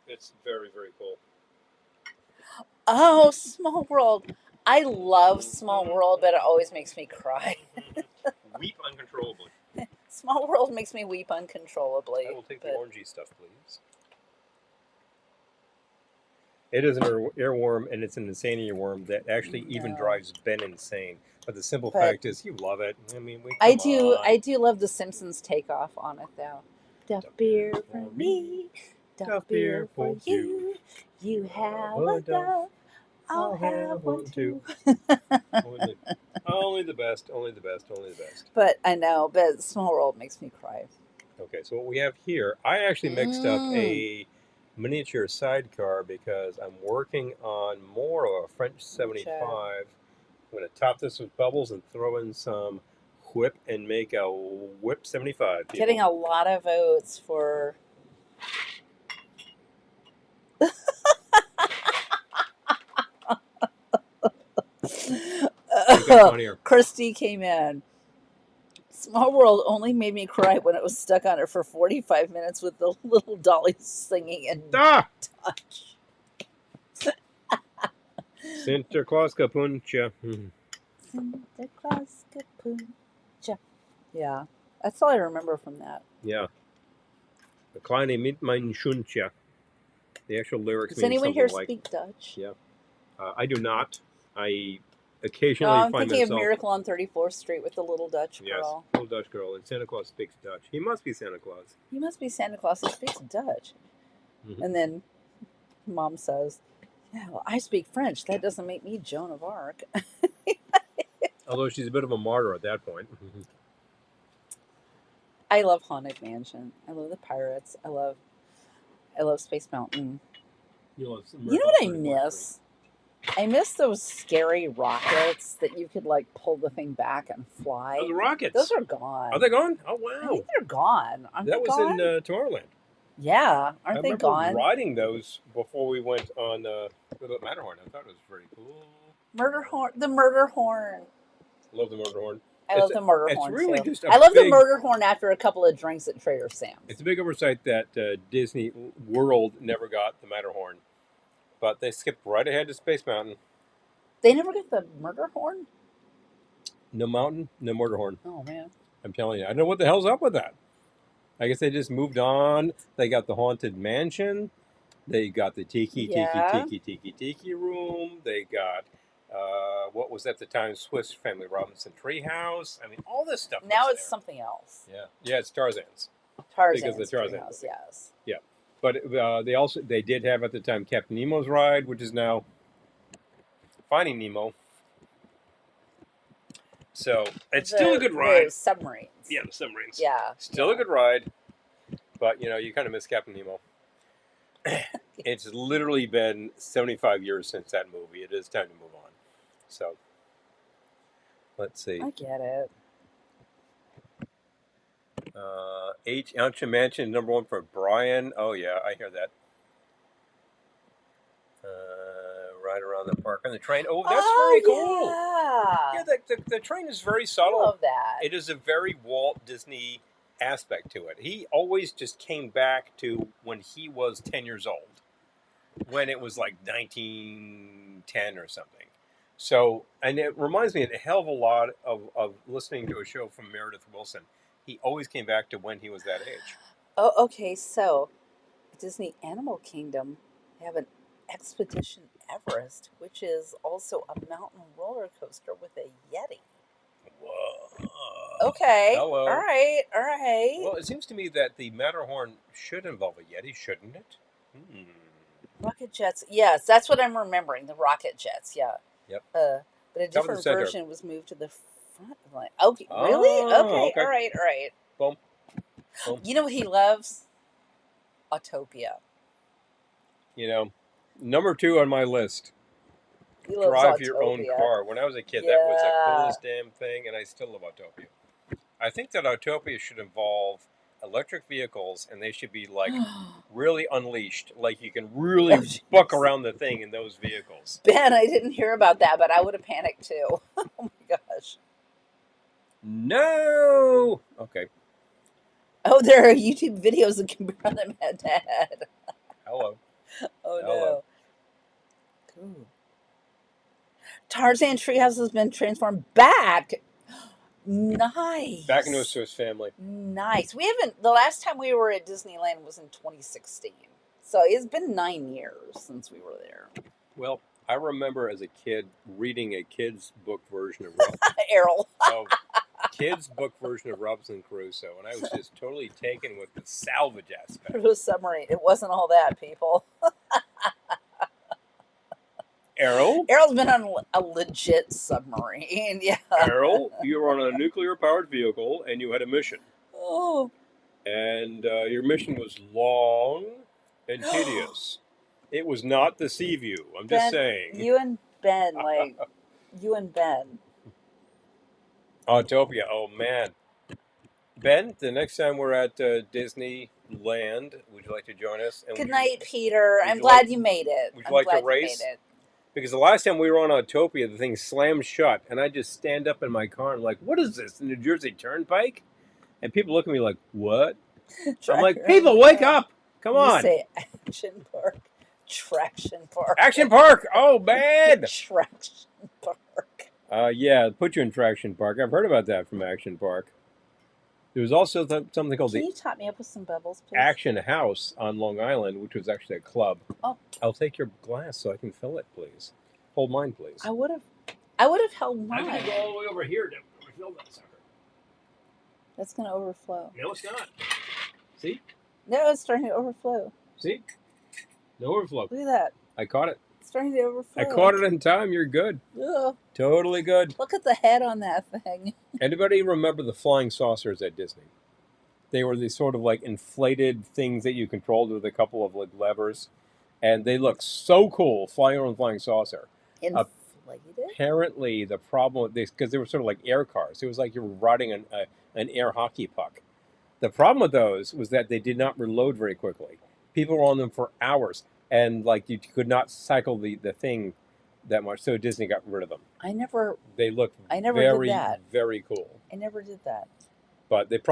It's very, very cool. Oh, Small World. I love Small World, but it always makes me cry. Weep uncontrollably. Small World makes me weep uncontrollably. I will take the orangey stuff, please. It is an earworm, and it's an insanity worm that actually even drives Ben insane. But the simple fact is, you love it. I mean, I do love the Simpsons takeoff on it, though. Duff beer for me, duff beer for you. You have a duff, I'll have one too. Only the best, only the best, only the best. But I know, but Small World makes me cry. Okay, so what we have here, I actually mixed up Mm. a miniature sidecar because I'm working on more of a French Gotcha. 75. I'm going to top this with bubbles and throw in some whip and make a whip 75, people. Getting a lot of votes for. It got funnier. Christy came in. Small World only made me cry when it was stuck on her for 45 minutes with the little dolly singing and Ah! touch. Santa Claus Capuncha. Santa Claus Capuncha. Yeah, that's all I remember from that. Yeah. The kleine mit mein Schuncha. The actual lyrics Does mean anyone something here like, speak Dutch? yeah. I do not. I Oh, occasionally I'm find thinking of myself, Miracle on 34th Street with the little Dutch yes, girl. little Dutch girl, and Santa Claus speaks Dutch. He must be Santa Claus. He must be Santa Claus who speaks Dutch. Mhm. And then Mom says, yeah, well, I speak French. That doesn't make me Joan of Arc. Although she's a bit of a martyr at that point. I love Haunted Mansion. I love the pirates. I love Space Mountain. You You know what I miss? I miss those scary rockets that you could like pull the thing back and fly. Oh, the rockets. Those are gone. Are they gone? Oh, I wow. think they're gone. Aren't That they was gone? in Tomorrowland. Yeah, I aren't they remember gone? riding those before we went on the Matterhorn. I thought it was pretty cool. Murder horn. The murder horn. Love the Matterhorn. I love the murder It's horn really too. just a I love the big- murder horn after a couple of drinks at Trader Sam's. It's a big oversight that Disney World never got the Matterhorn, but they skipped right ahead to Space Mountain. They never got the murder horn? No mountain, no Matterhorn. Oh man. I'm telling you, I don't know what the hell's up with that. I guess they just moved on. They got the Haunted Mansion. They got the Tiki room. They got what was at the time Swiss Family Robinson Treehouse. I mean, all this stuff. Now was it's there. something else. Yeah, it's Tarzan's. Tarzan's Because the Tarzan Treehouse, movie. yes. Yeah, but they did have at the time Captain Nemo's ride, which is now Finding Nemo. So it's still a good ride. The submarines. Yeah, the submarines. Yeah. Still a good ride, but you kind of miss Captain Nemo. It's literally been 75 years since that movie. It is time to move on. So, let's see. I get it. Haunted Mansion #1 for Brian. Oh yeah, I hear that. Ride around the park on the train. Oh, that's very cool. Yeah, the train is very subtle. I love that. It is a very Walt Disney aspect to it. He always just came back to when he was 10 years old, when it was like 1910 or something. So, and it reminds me a hell of a lot of listening to a show from Meredith Willson. He always came back to when he was that age. Oh, okay. So, Disney Animal Kingdom, they have an Expedition Everest, which is also a mountain roller coaster with a Yeti. Whoa. Okay. Hello. All right. All right. Well, it seems to me that the Matterhorn should involve a Yeti, shouldn't it? Rocket jets. Yes, that's what I'm remembering. The rocket jets. Yeah. Yep. But a different center. version was moved to the front of the line. Okay. Really? Okay. Okay. All right. All right. Boom. Boom. You know what he loves? Autopia. #2 on my list. He loves Drive your own Autopia. car. When I was a kid, that was the coolest damn thing, and I still love Autopia. I think that Autopia should involve electric vehicles, and they should be like really unleashed. Like you can really buck around the thing in those vehicles. Ben, I didn't hear about that, but I would have panicked too. Oh my gosh. No. Okay. Oh, there are YouTube videos that can run them head to head. Hello. Oh Hello. no. Cool. Tarzan Treehouse has been transformed back. Nice. Back into a Swiss family. Nice. We haven't. The last time we were at Disneyland was in 2016, so it's been 9 years since we were there. Well, I remember as a kid reading a kid's book version of Errol. kids' book version of Robinson Crusoe, and I was just totally taken with the salvage aspect. It was submarine. It wasn't all that, people. Errol, Errol's been on a legit submarine. Yeah. Errol, you were on a nuclear-powered vehicle, and you had a mission. Oh. And your mission was long and tedious. It was not the sea view. I'm just Ben, saying. you and Ben, like, you and Ben. Autopia. Oh man, Ben. The next time we're at Disneyland, would you like to join us? And Good night, Peter. I'm you glad like- you made it. would you I'm like to glad you made race? it. Because the last time we were on Autopia, the thing slammed shut, and I just stand up in my car and like, what is this? The New Jersey Turnpike? And people look at me like, what? I'm like, people, wake up! Come You on! say Action Park. Traction Park. Action Park! Oh, bad! Traction Park. Yeah, put you in Traction Park. I've heard about that from Action Park. There was also something called Can the you top me up with some bubbles, please? Action House on Long Island, which was actually a club. Oh. I'll take your glass so I can fill it, please. Hold mine, please. I would have held I'm mine. going to go all the way over here to fill that sucker. That's gonna overflow. No, it's not. See? No, it's starting to overflow. See? No overflow. Look at that. I caught it. It's starting to overflow. I caught it in time. You're good. Ugh. Totally good. Look at the head on that thing. Anybody remember the flying saucers at Disney? They were these sort of like inflated things that you controlled with a couple of like levers, and they look so cool flying around flying saucer. Inflated? Apparently, the problem with this, because they were sort of like air cars, it was like you were riding an air hockey puck. The problem with those was that they did not reload very quickly. People were on them for hours, and like you could not cycle the thing that much, so Disney got rid of them. They looked very, did that. very cool. I never did that. But that's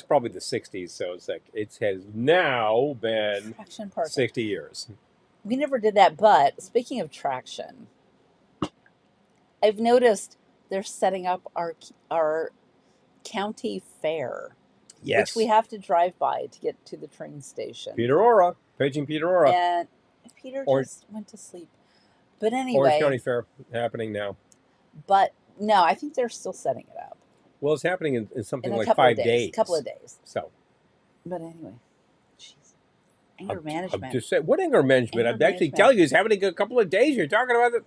probably the 60s, so it's like it has now been Traction Park. 60 years. We never did that, but speaking of traction, I've noticed they're setting up our county fair. Yes. Which we have to drive by to get to the train station. Peterborough. Paging Peterborough. And Peter just went to sleep. But anyway. Orange County Fair happening now. But no, I think they're still setting it up. Well, it's happening in something like 5 days. A couple of days. So. But anyway. Jeez. Anger management. I'm just saying, what anger management? I'm actually telling you, it's happening a couple of days. You're talking about it.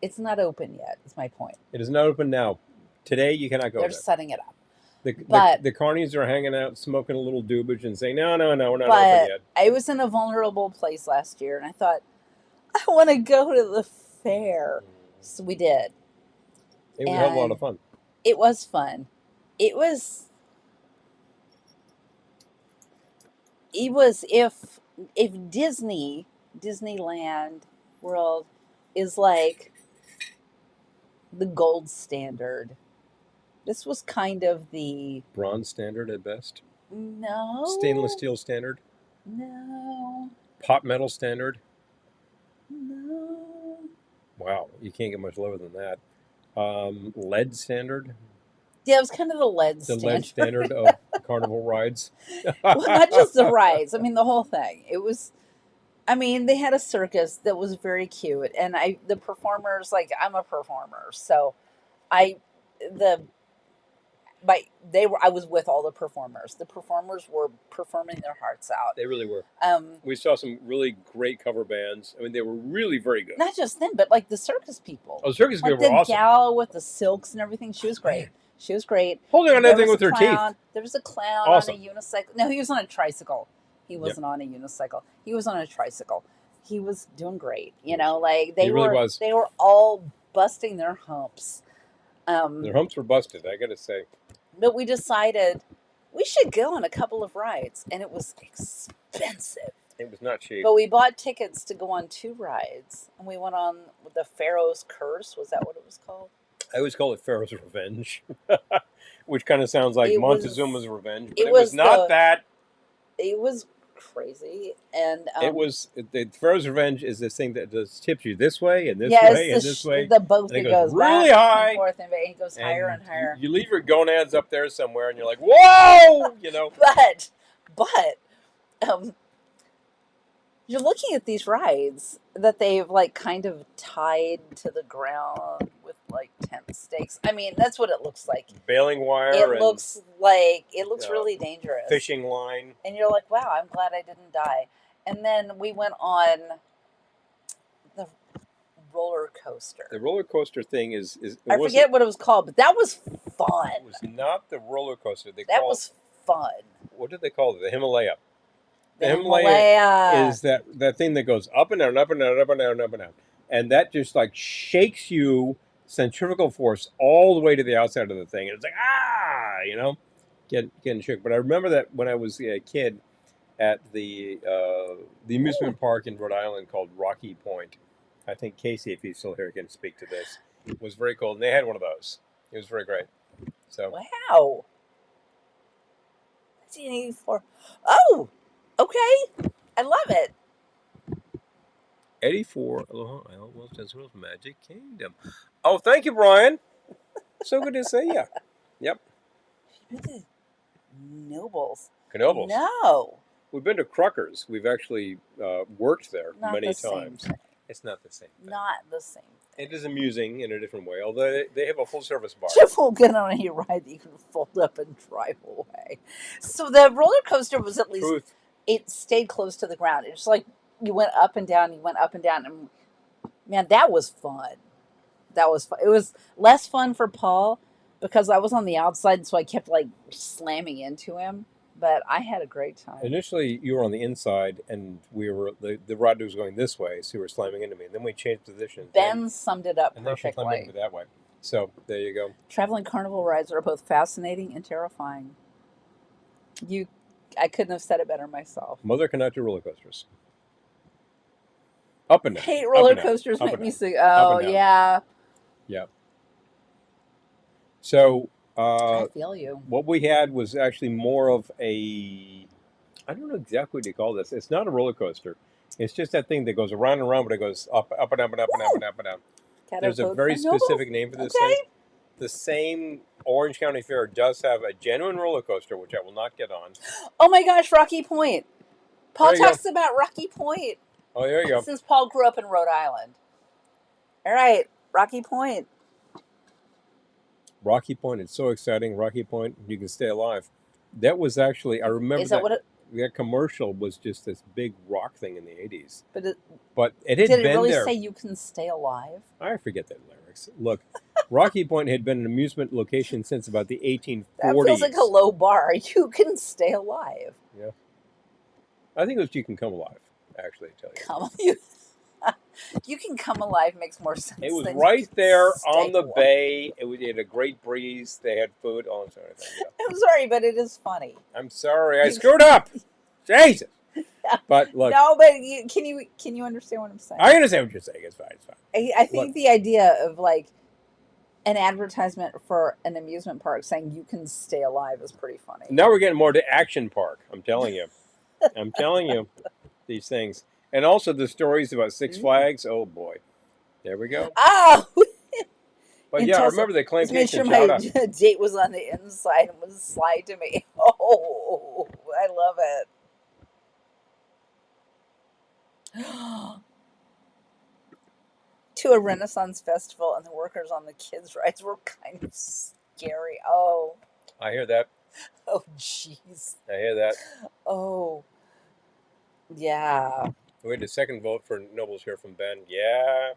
It's not open yet, is my point. It is not open now. Today, you cannot go They're there. setting it up. The carnies are hanging out, smoking a little doobage and saying, no, we're not open yet. I was in a vulnerable place last year, and I thought, I want to go to the fair. So we did. It was a hell of a lot of fun. It was fun. It was if Disneyland World is like the gold standard. This was kind of the bronze standard at best. No. Stainless steel standard. No. Pot metal standard. No. Wow, you can't get much lower than that. Lead standard. Yeah, it was kind of the lead standard. The lead standard of carnival rides. Well, not just the rides. I mean, the whole thing. It was. I mean, they had a circus that was very cute, and the performers, like, I'm a performer, so I was with all the performers. The performers were performing their hearts out. They really were. We saw some really great cover bands. I mean, they were really very good. Not just them, but like the circus people. Oh, the circus people were awesome. Like the gal with the silks and everything. She was great. She was great. Holding on everything with her teeth. There was a clown awesome. on a unicycle. No, he was on a tricycle. He wasn't on a unicycle. He was on a tricycle. He was doing great. You know, like they were all busting their humps. Their humps were busted, I gotta say. But we decided we should go on a couple of rides, and it was expensive. It was not cheap. But we bought tickets to go on 2 rides, and we went on the Pharaoh's Curse. Was that what it was called? I always call it Pharaoh's Revenge, which kind of sounds like Montezuma's Revenge, but it was not that. It was crazy, and it was the Pharaoh's Revenge is this thing that just tips you this way and this way and this way. The boat that goes really back high, and forth, and it goes higher and higher. You leave your gonads up there somewhere, and you're like, whoa, you know. But you're looking at these rides that they've like kind of tied to the ground with like tent stakes. I mean, that's what it looks like. Baling wire It and looks like it looks uh, really dangerous. fishing line. And you're like, wow, I'm glad I didn't die. And then we went on the roller coaster. The roller coaster thing is I forget what it was called, but that was fun. It was not the roller coaster. That was fun. What did they call it? The Himalaya. The Himalaya is that thing that goes up and down, up and down, up and down, up and down, and that just like shakes you centrifugal force all the way to the outside of the thing, and it's like getting shook. But I remember that when I was a kid at the amusement park in Rhode Island called Rocky Point. I think Casey, if he's still here, can speak to this. It was very cool, and they had one of those. It was very great. So wow. 1984. Oh, okay. I love it. 84, Aloha Isle, Walt Disney's Magic Kingdom. Oh, thank you, Brian. So good to see you. Yep. You've been to Nobles. Knoebels. No. We've been to Cruckers. We've actually worked there Not many the same times. thing. It's not the same thing. Not the same thing. It is amusing in a different way, although they have a full-service bar. Jeff will get on any ride that you can fold up and drive away. So the roller coaster was at least, Truth. it stayed close to the ground. It's like you went up and down, and man, that was fun. That was fun. It was less fun for Paul because I was on the outside, so I kept like slamming into him. But I had a great time. Initially, you were on the inside, and we were the ride was going this way, so you were slamming into me. And then we changed positions. Ben summed it up and then she slammed perfectly. into that way. So there you go. Traveling carnival rides are both fascinating and terrifying. I couldn't have said it better myself. Mother cannot do roller coasters. Up and down. Hate roller coasters make me sick. Oh, yeah. Yeah. So I feel you. what we had was actually more of I don't know exactly what you call this. It's not a roller coaster. It's just that thing that goes around and around, but it goes up and up and up and up and up and down. There's a very specific name for this thing. The same Orange County Fair does have a genuine roller coaster, which I will not get on. Oh my gosh, Rocky Point. Paul talks about Rocky Point. Oh, there you go. Since Paul grew up in Rhode Island. All right, Rocky Point. Rocky Point, it's so exciting. Rocky Point, you can stay alive. That was actually, I remember that commercial was just this big rock thing in the 80s. But it had been there. Did it really say you can stay alive? I forget that lyrics. Look, Rocky Point had been an amusement location since about the 1840s. That feels like a low bar. You can stay alive. Yeah. I think it was you can come alive, actually, I tell you. You can come alive makes more sense. It was right there on the bay. It had a great breeze. They had food. Oh, I'm sorry. I'm sorry, but it is funny. I'm sorry. I screwed up. Jesus. But look. No, but can you understand what I'm saying? I understand what you're saying. It's fine. It's fine. I think the idea of like an advertisement for an amusement park saying you can stay alive is pretty funny. Now we're getting more to Action Park. I'm telling you. I'm telling you these things. And also the stories about Six Flags. Oh, boy. There we go. Oh! But yeah, I remember the claim case and my date was on the inside and would slide to me. Oh, I love it. To a Renaissance festival, and the workers on the kids' rides were kind of scary. Oh. I hear that. Oh, jeez. I hear that. Oh. Yeah. We had a second vote for Nobles here from Ben. Yeah.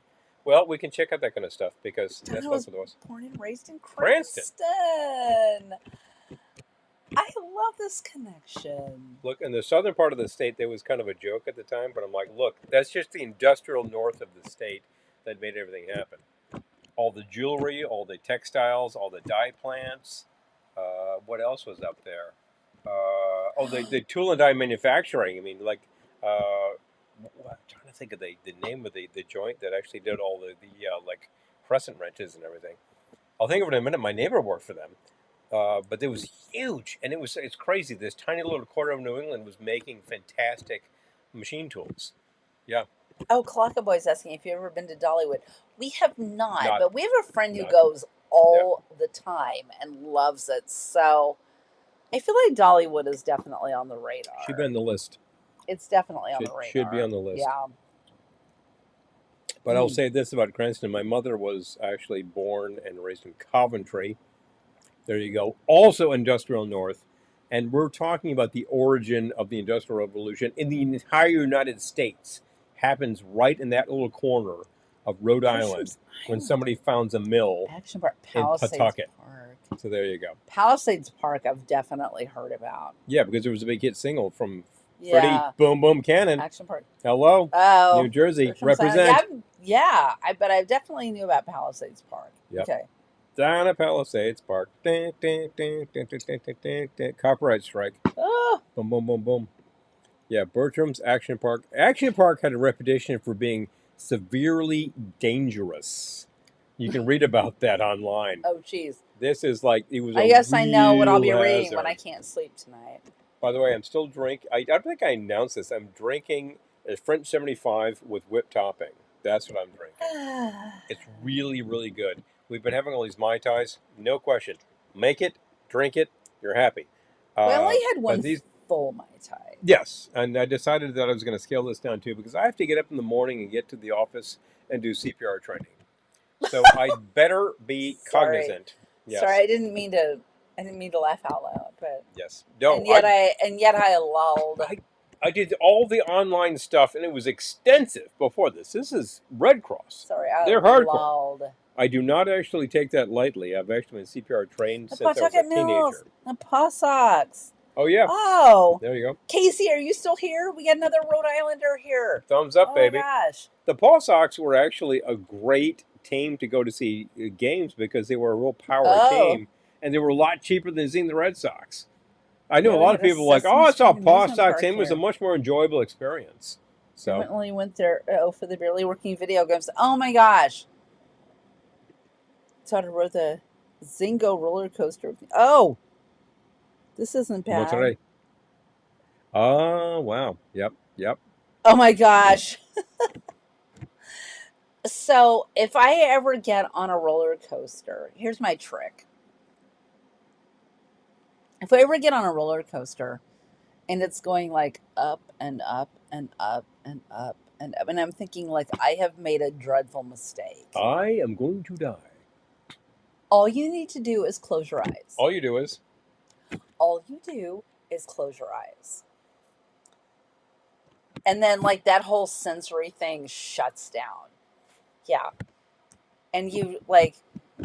Well, we can check out that kind of stuff because that's what it was. Born and raised in Cranston. I love this connection. Look, in the southern part of the state, there was kind of a joke at the time, but I'm like, look, that's just the industrial north of the state that made everything happen. All the jewelry, all the textiles, all the dye plants. What else was up there? The tool and die manufacturing. I mean, like, I'm trying to think of the name of the joint that actually did all the like crescent wrenches and everything. I'll think of it in a minute. My neighbor worked for them, but it was huge, and it's crazy. This tiny little quarter of New England was making fantastic machine tools. Yeah. Oh, Clocker Boy's asking if you've ever been to Dollywood. We have not, but we have a friend who goes all the time and loves it. So I feel like Dollywood is definitely on the radar. Should be on the list. It's definitely on the radar. Should be on the list. Yeah. But I'll say this about Cranston. My mother was actually born and raised in Coventry. There you go. Also industrial north. And we're talking about the origin of the Industrial Revolution in the entire United States. Happens right in that little corner of Rhode Island Bertram's when Island. somebody founds a mill Action Park. in Palisades Pawtucket. Park. So there you go. Palisades Park I've definitely heard about. Yeah, because there was a big hit single from Freddie Yeah. Boom Boom Cannon. Action Park. Hello, Oh. New Jersey, Bertram's Island. represent. But I definitely knew about Palisades Park. Yep. Okay. Down at Palisades Park. Copyright strike. Oh. Boom, boom, boom, boom. Yeah, Bertram's Action Park. Action Park had a reputation for being severely dangerous. You can read about that online. Oh, geez. This is like, it was I a guess I know what I'll be real reading hazard. when I can't sleep tonight. By the way, I'm still drinking. I don't think I announced this. I'm drinking a French 75 with whipped topping. That's what I'm drinking. It's really, really good. We've been having all these Mai Tais. No question. Make it, drink it, you're happy. I only had one these, full Mai Tai. Yes, and I decided that I was going to scale this down too because I have to get up in the morning and get to the office and do CPR training. So I'd better be cognizant. Yes. Sorry, I didn't mean to laugh out loud, but yes, no, and yet I lulled. I did all the online stuff, and it was extensive before this. This is Red Cross. Sorry, they're hardcore. Lulled. I do not actually take that lightly. I've actually been CPR trained The since I was a Pawtucket Mills, teenager. the Paw Sox. Oh yeah. Oh, there you go. Casey, are you still here? We got another Rhode Islander here. Thumbs up, baby. Oh my gosh. The Paw Sox were actually a great team to go to see games because they were a real power team, and they were a lot cheaper than seeing the Red Sox. I know a lot of people like, oh, I saw Paw Sox game. It was a much more enjoyable experience. So I only went there for the barely working video games. Oh my gosh. So I rode the Zingo roller coaster. Oh, this isn't bad. Monterey. Oh, wow. Yep. Oh my gosh. So if I ever get on a roller coaster, here's my trick. If I ever get on a roller coaster and it's going like up and up and up and up and up, and I'm thinking like I have made a dreadful mistake. I am going to die. All you need to do is close your eyes. All you do is close your eyes. And then like that whole sensory thing shuts down. Yeah. And you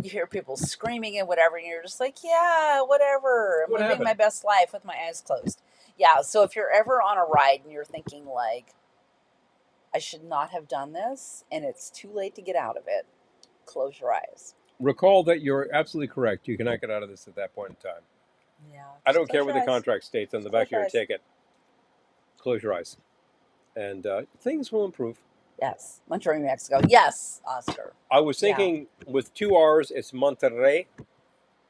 hear people screaming and whatever, and you're just like, yeah, whatever. I'm living my best life with my eyes closed. Yeah, so if you're ever on a ride and you're thinking like, I should not have done this, and it's too late to get out of it, close your eyes. Recall that you're absolutely correct. You cannot get out of this at that point in time. Yeah. I don't care what the contract states on the back of your ticket. Close your eyes. And things will improve. Yes. Monterrey, Mexico. Yes, Oscar. I was thinking with 2 R's, it's Monterrey.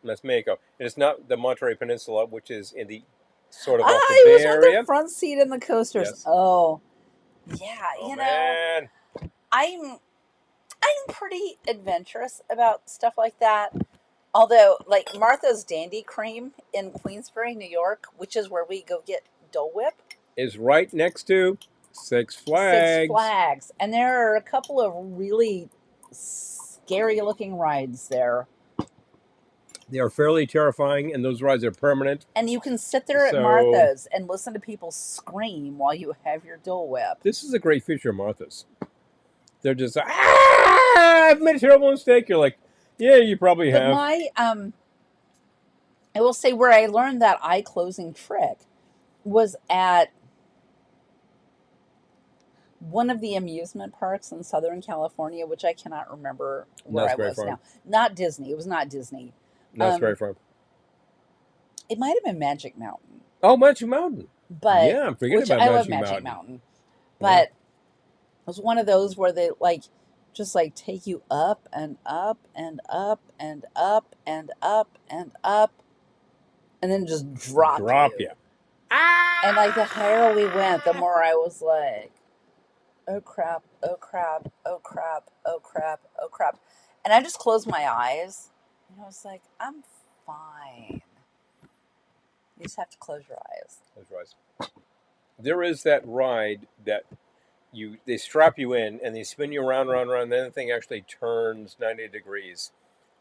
That's Mexico. And it's not the Monterey Peninsula, which is in the sort of off the Bay area. The front seat in the coasters. Yes. Oh, yeah. Oh, you man. know, I'm pretty adventurous about stuff like that. Although, like Martha's Dandy Cream in Queensbury, New York, which is where we go get Dole Whip, is right next to Six Flags. And there are a couple of really scary looking rides there. They are fairly terrifying, and those rides are permanent. And you can sit there at Martha's and listen to people scream while you have your Dole Whip. This is a great feature of Martha's. They're just like, I've made a terrible mistake. You're like, yeah, you probably have. I will say where I learned that eye closing trick was at one of the amusement parks in Southern California, which I cannot remember where I was now. Not Disney. It was not Disney. That's very fun. It might have been Magic Mountain. Oh, Magic Mountain. But yeah, I'm forgetting about Magic Mountain. I love Magic Mountain. But it was one of those where they just take you up and up and up and up and up and up, and then just drop you. And the higher we went, the more I was like, oh crap, oh crap, oh crap, oh crap, oh crap. And I just closed my eyes, and I was like, I'm fine. You just have to close your eyes. Close your eyes. There is that ride that they strap you in and they spin you around, around, around. And then the thing actually turns 90 degrees.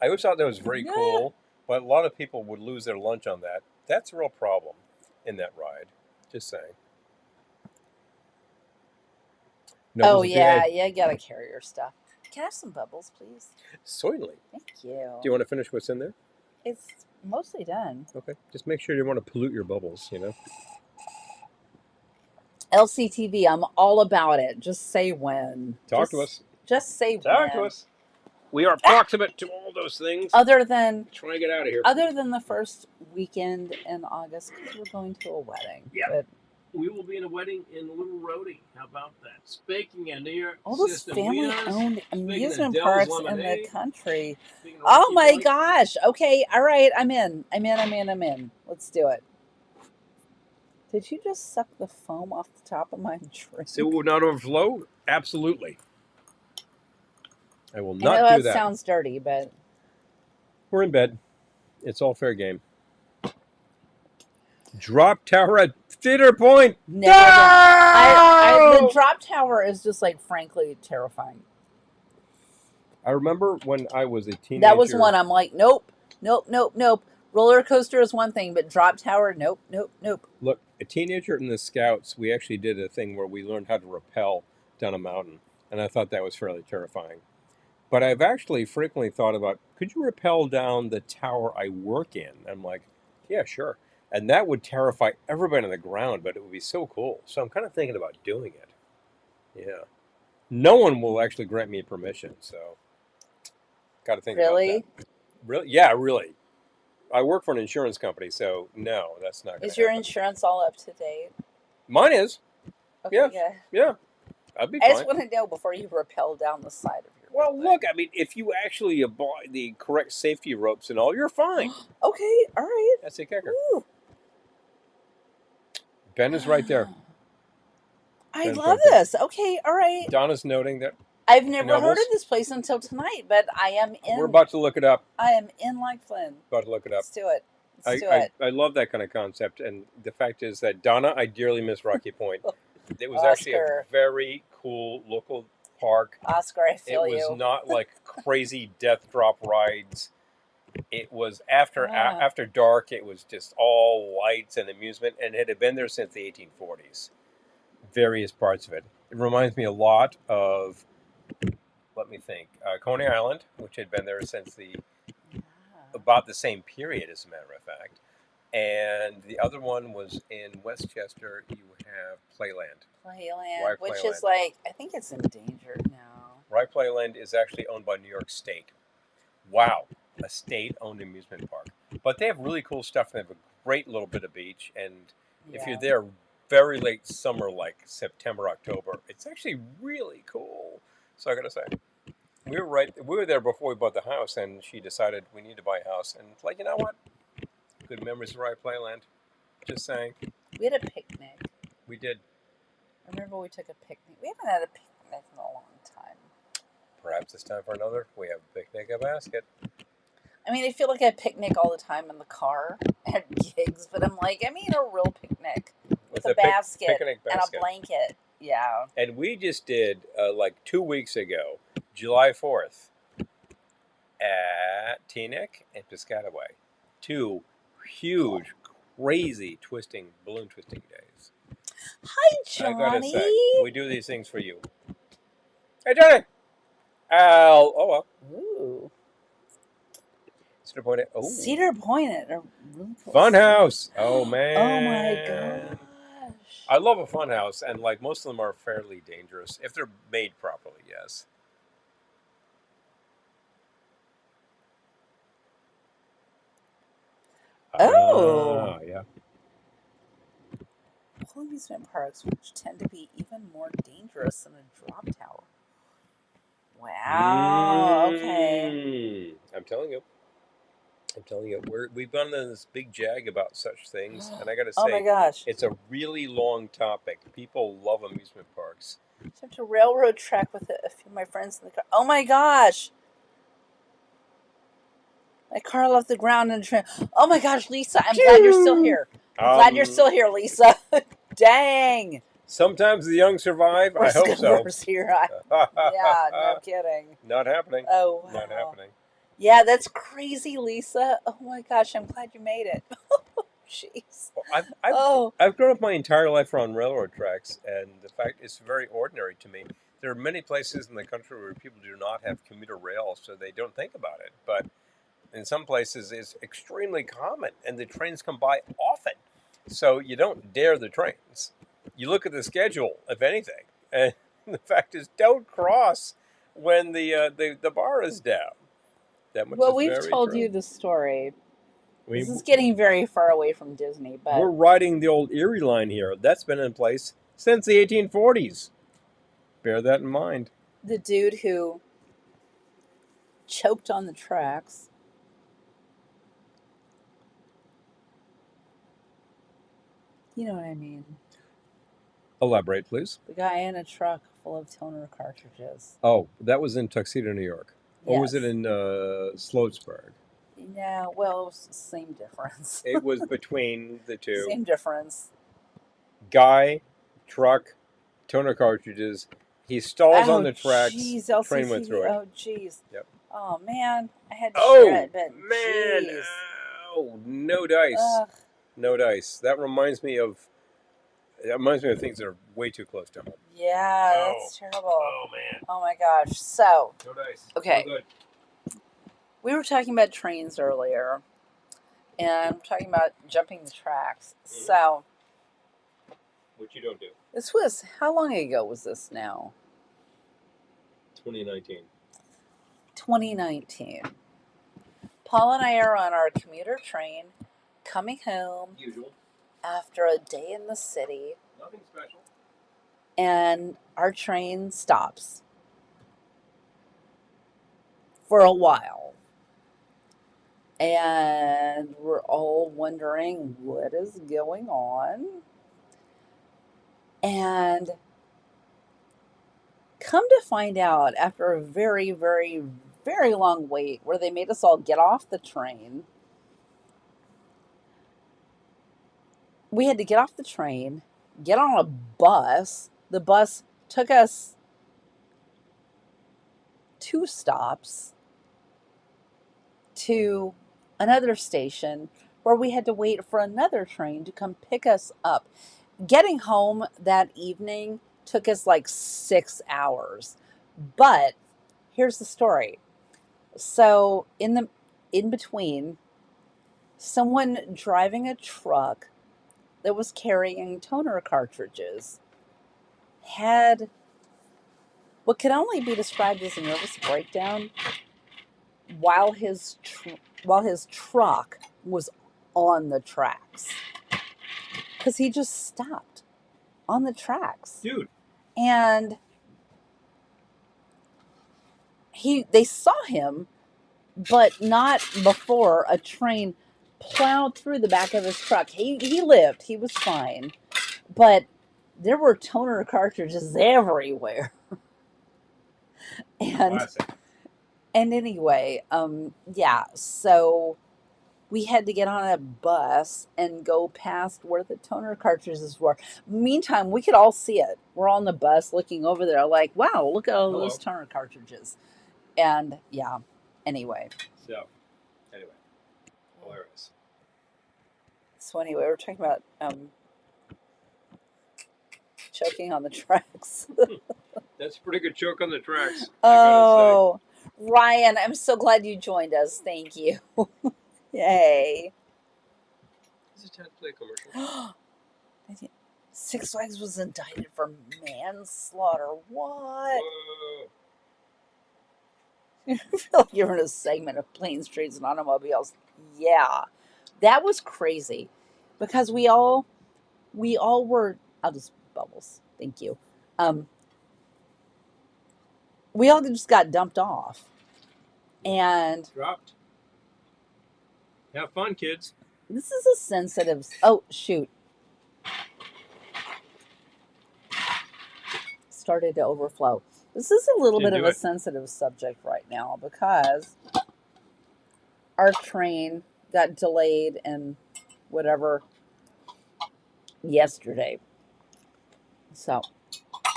I always thought that was very Yeah. cool, but a lot of people would lose their lunch on that. That's a real problem in that ride. Just saying. Oh, Nobles yeah. VA. You gotta carry your stuff. Can I have some bubbles, please? Certainly. Thank Do you. you want to finish what's in there? It's mostly done. Okay. Just make sure you don't want to pollute your bubbles, you know? LCTV, I'm all about it. Just say when. Talk to us. Just say Talk to when. us. We are Ah! proximate to all those things. Other than Try and get out of here. the first weekend in August, because we're going to a wedding. Yeah. But We will be in a wedding in Little Rhodey. How about that? Speaking of New York all those system family-owned winners, amusement Dell's parks in the Lemonade, country. speaking of Oh Rocky my Point, gosh. Okay. All right. I'm in. I'm in. Let's do it. Did you just suck the foam off the top of my drink? so it will not overflow? Absolutely. I will I know not do that that. sounds dirty, but We're in bed. It's all fair game. Drop tower at Cedar Point. never been. The No! drop tower is just like frankly terrifying. I remember when I was a teenager. That was one I'm like, nope. Roller coaster is one thing, but drop tower, nope. Look, a teenager in the Scouts, we actually did a thing where we learned how to rappel down a mountain, and I thought that was fairly terrifying. But I've actually frequently thought about, could you rappel down the tower I work in? I'm like, yeah, sure. And that would terrify everybody on the ground, but it would be so cool. So I'm kind of thinking about doing it. Yeah. No one will actually grant me permission, so got to think about Really? that. Really? Yeah, really. I work for an insurance company, so no, that's not going Is to your happen. insurance all up to date? Mine is. Okay, Yeah. good. Yeah. I'd be I fine. just want to know before you rappel down the side of your Well, building. look, I mean, if you actually apply the correct safety ropes and all, you're fine. Okay, all right. That's the kicker. Ooh. Ben is right there. I Ben's love right there. this. Okay, all right. Donna's noting that I've never heard Nobles. of this place until tonight, but I am in. We're about to look it up. I am in like Flynn. About to look it up. Let's do it. Let's do it. I love that kind of concept, and the fact is that Donna, I dearly miss Rocky Point. It was actually a Oscar. very cool local park. Oscar, I It feel was you. not like crazy death drop rides. It was after Ah. after dark. It was just all lights and amusement, and it had been there since the 1840s. Various parts of it. It reminds me a lot of, let me think, Coney Island, which had been there since about the same period, as a matter of fact. And the other one was in Westchester. You have Playland. Playland, which Playland. is like, I think it's endangered now. Rye Playland is actually owned by New York State. Wow, a state-owned amusement park. But they have really cool stuff. They have a great little bit of beach, and if you're there very late summer, like September, October, it's actually really cool. So I gotta say, we were there before we bought the house, and she decided we need to buy a house. And it's like, you know what? Good memories of Rye Playland. Just saying. We had a picnic. We did. I remember we took a picnic. We haven't had a picnic in a long time. Perhaps it's time for another. We have a picnic, a basket. I mean, I feel like I picnic all the time in the car at gigs, but I'm like, I mean a real picnic with a basket picnic and a blanket. Yeah. And we just did, like 2 weeks ago, July 4th, at Teaneck and Piscataway. 2 huge, crazy balloon twisting days. Hi, Johnny. I gotta say, we do these things for you. Hey, Johnny! Al, oh well. Ooh. Cedar Point. Oh. Cedar Point at a really cool Funhouse. Oh man. Oh my gosh. I love a funhouse, and like most of them are fairly dangerous if they're made properly. Yes. Oh. Yeah. All amusement parks, which tend to be even more dangerous than a drop tower. Wow. Okay. I'm telling you. We've gone on this big jag about such things, and I got to say, Oh my gosh. it's a really long topic. People love amusement parks. Jumped a railroad track with a few of my friends in the car. Oh my gosh. My car left the ground in a train. Oh my gosh, Lisa, I'm glad you're still here. I'm glad you're still here, Lisa. Dang. Sometimes the young survive. I We're hope so. scoopers here. Yeah, no kidding. Not happening. Oh, Not wow. happening. Yeah, that's crazy, Lisa. Oh my gosh, I'm glad you made it. Jeez. Well, Oh, I've grown up my entire life on railroad tracks, and the fact it's very ordinary to me. There are many places in the country where people do not have commuter rail, so they don't think about it. But in some places, it's extremely common, and the trains come by often. So you don't dare the trains. You look at the schedule, if anything, and the fact is, don't cross when the bar is down. That much well, is we've very told you true. the story. We This is getting very far away from Disney, we're but riding the old Erie line here. That's been in place since the 1840s. Bear that in mind. the dude who choked on the tracks, you know what I mean? Elaborate, please. The guy in a truck full of toner cartridges. Oh, that was in Tuxedo, New York. Or was it Yes. in Sloatsburg? Yeah, well, same difference. It was between the two. Same difference. Guy, truck, toner cartridges. He stalls on Oh, the tracks. jeez, The train went LCCV. through it. Oh, jeez. Yep. Oh, man. I had to share Oh it, but man! jeez. Oh, no dice. Ugh. No dice. That reminds me of things that are way too close to home. Yeah, Oh. that's terrible. Oh man. Oh, my gosh. So, No dice. okay. No good. We were talking about trains earlier, and we're talking about jumping the tracks. Mhm. So, Which you don't do. this was, how long ago was this now? 2019. 2019. Paul and I are on our commuter train coming home Usual. after a day in the city, Nothing special. and our train stops for a while. And we're all wondering what is going on. And come to find out, after a very, very, very long wait where they made us all get off the train, we had to get off the train, get on a bus. The bus took us 2 stops to another station where we had to wait for another train to come pick us up. Getting home that evening took us like 6 hours. But here's the story. So in between, someone driving a truck that was carrying toner cartridges had what could only be described as a nervous breakdown while while his truck was on the tracks, because he just stopped on the tracks. Dude. And they saw him, but not before a train plowed through the back of his truck. He lived, he was fine, but there were toner cartridges everywhere. and Classic. and anyway, yeah, so we had to get on a bus and go past where the toner cartridges were. Meantime, we could all see it. We're on the bus looking over there like, wow, look at all Hello. those toner cartridges. And yeah, anyway. So, anyway, hilarious. So anyway, we're talking about choking on the tracks. That's a pretty good joke on the tracks. Oh, Ryan, I'm so glad you joined us. Thank you. Yay. Is it time to play a commercial? Six Flags was indicted for manslaughter. What? Whoa. I feel like you're in a segment of planes, trains, and automobiles. Yeah, that was crazy, because we all were. I'll just bubbles. Thank you. We all just got dumped off, and Dropped. Have fun, kids. this is a sensitive. Oh shoot! Started to overflow. This is a little bit of a sensitive subject right now, because our train got delayed and whatever yesterday. So,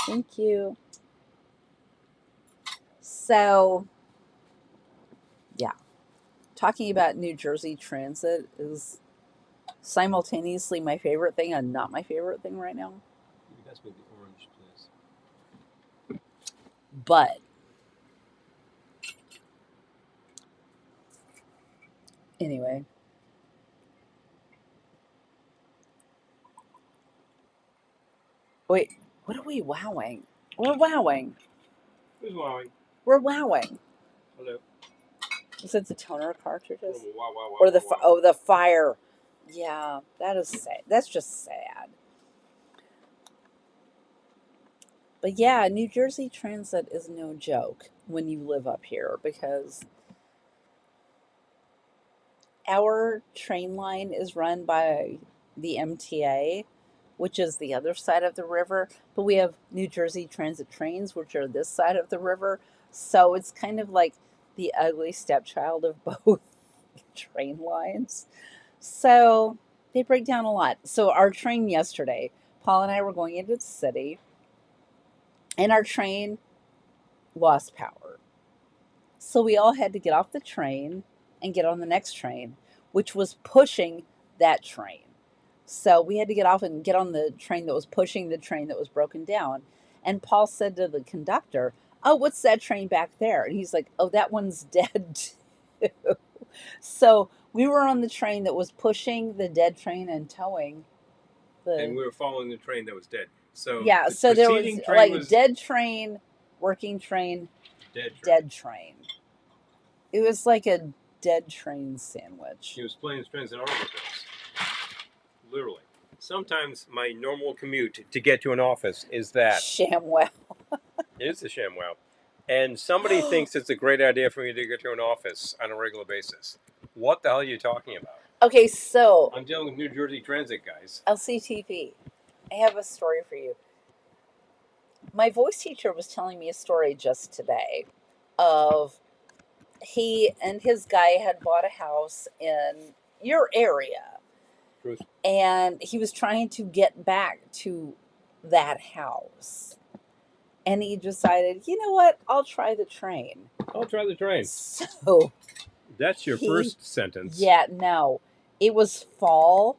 thank you. So, yeah, talking about New Jersey Transit is simultaneously my favorite thing and not my favorite thing right now. You guys make the orange, please. But anyway, wait, what are we wowing? We're wowing. Who's wowing? We're wowing. Hello. Is it the toner cartridges? Wow, wow, wow, Or the wow, wow. oh, the fire? Yeah, that is sad. That's just sad. But yeah, New Jersey Transit is no joke when you live up here because our train line is run by the MTA, which is the other side of the river, but we have New Jersey Transit trains, which are this side of the river. So it's kind of like the ugly stepchild of both train lines. So they break down a lot. So our train yesterday, Paul and I were going into the city, and our train lost power. So we all had to get off the train and get on the next train, which was pushing that train. So we had to get off and get on the train that was pushing the train that was broken down. And Paul said to the conductor, "Oh, what's that train back there?" And he's like, "Oh, that one's dead too." So we were on the train that was pushing the dead train and towing And the. we were following the train that was dead. So Yeah, the so there was preceding train like was dead train, working train, dead train. dead train. It was like a dead train sandwich. He was playing trains and automobiles. Literally. Sometimes my normal commute to get to an office is that. Shamwell. It is a ShamWow. And somebody thinks it's a great idea for me to get to an office on a regular basis. What the hell are you talking about? Okay, so I'm dealing with New Jersey Transit, guys. LCTV. I have a story for you. My voice teacher was telling me a story just today of he and his guy had bought a house in your area, Truth. and he was trying to get back to that house. And he decided, you know what? I'll try the train. I'll try the train. So That's your he, first sentence. yeah, no, it was fall,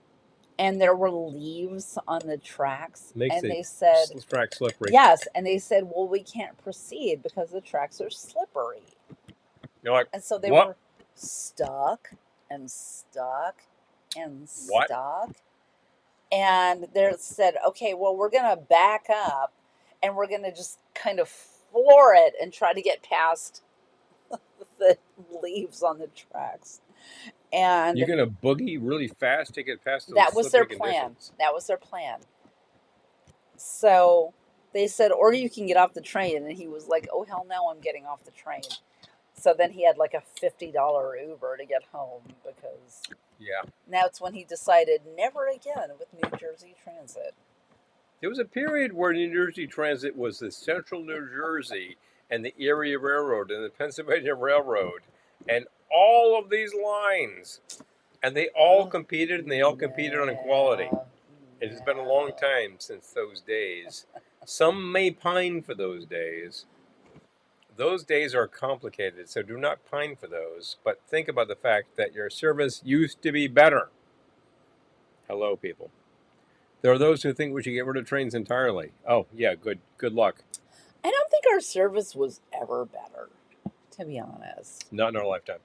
and there were leaves on the tracks, Makes and the they said, track slippery. yes, and they said, well, we can't proceed because the tracks are slippery. You're like, And so they what? were stuck and stuck and What? stuck. And they said, okay, well, we're going to back up and we're going to just kind of floor it and try to get past the leaves on the tracks. And You're gonna boogie really fast to get past those that was their slippery plan. conditions. That was their plan. So they said, or you can get off the train. And he was like, oh, hell no, I'm getting off the train. So then he had like a $50 Uber to get home because Yeah. now it's when he decided never again with New Jersey Transit. There was a period where New Jersey Transit was the Central New Jersey and the Erie Railroad and the Pennsylvania Railroad and all of these lines. And they all competed and they all competed on equality. It has been a long time since those days. Some may pine for those days. Those days are complicated, so do not pine for those, but think about the fact that your service used to be better. Hello, people. There are those who think we should get rid of trains entirely. Oh, yeah, good luck. I don't think our service was ever better, to be honest. Not in our lifetime.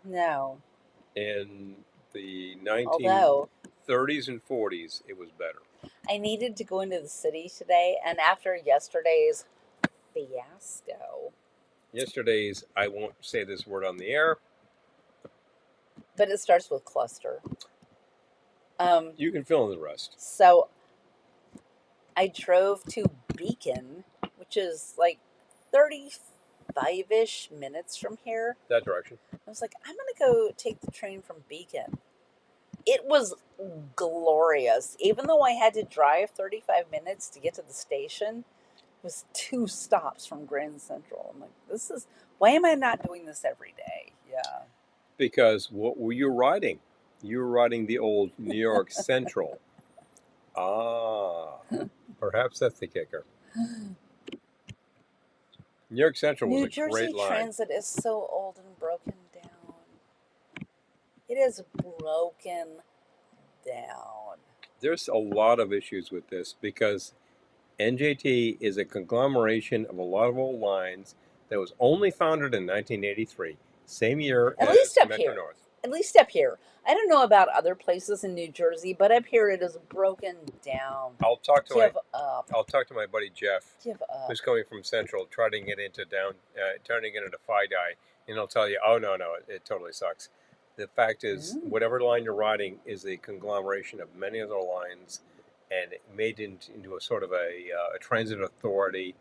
No. In the Although 1930s and 40s, it was better. I needed to go into the city today, and after yesterday's fiasco, Yesterday's, I won't say this word on the air. but it starts with cluster. You can fill in the rest. So I drove to Beacon, which is like 35-ish minutes from here. That direction. I was like, I'm going to go take the train from Beacon. It was glorious. Even though I had to drive 35 minutes to get to the station, it was 2 stops from Grand Central. I'm like, why am I not doing this every day? Yeah. Because what were you riding? You were riding the old New York Central. Ah, perhaps that's the kicker. New York Central was New a great Jersey line. Transit is so old and broken down. It is broken down. There's a lot of issues with this because NJT is a conglomeration of a lot of old lines that was only founded in 1983, same year At as least up Metro here. North. At least up here. I don't know about other places in New Jersey, but up here it is broken down. I'll talk to my Give up. I'll talk to my buddy Jeff, Give up. who's coming from Central, trying to get into turning it into FiDi, and he'll tell you, oh no, it totally sucks. The fact is, Mm. whatever line you're riding is a conglomeration of many other lines, and made into a sort of a transit authority.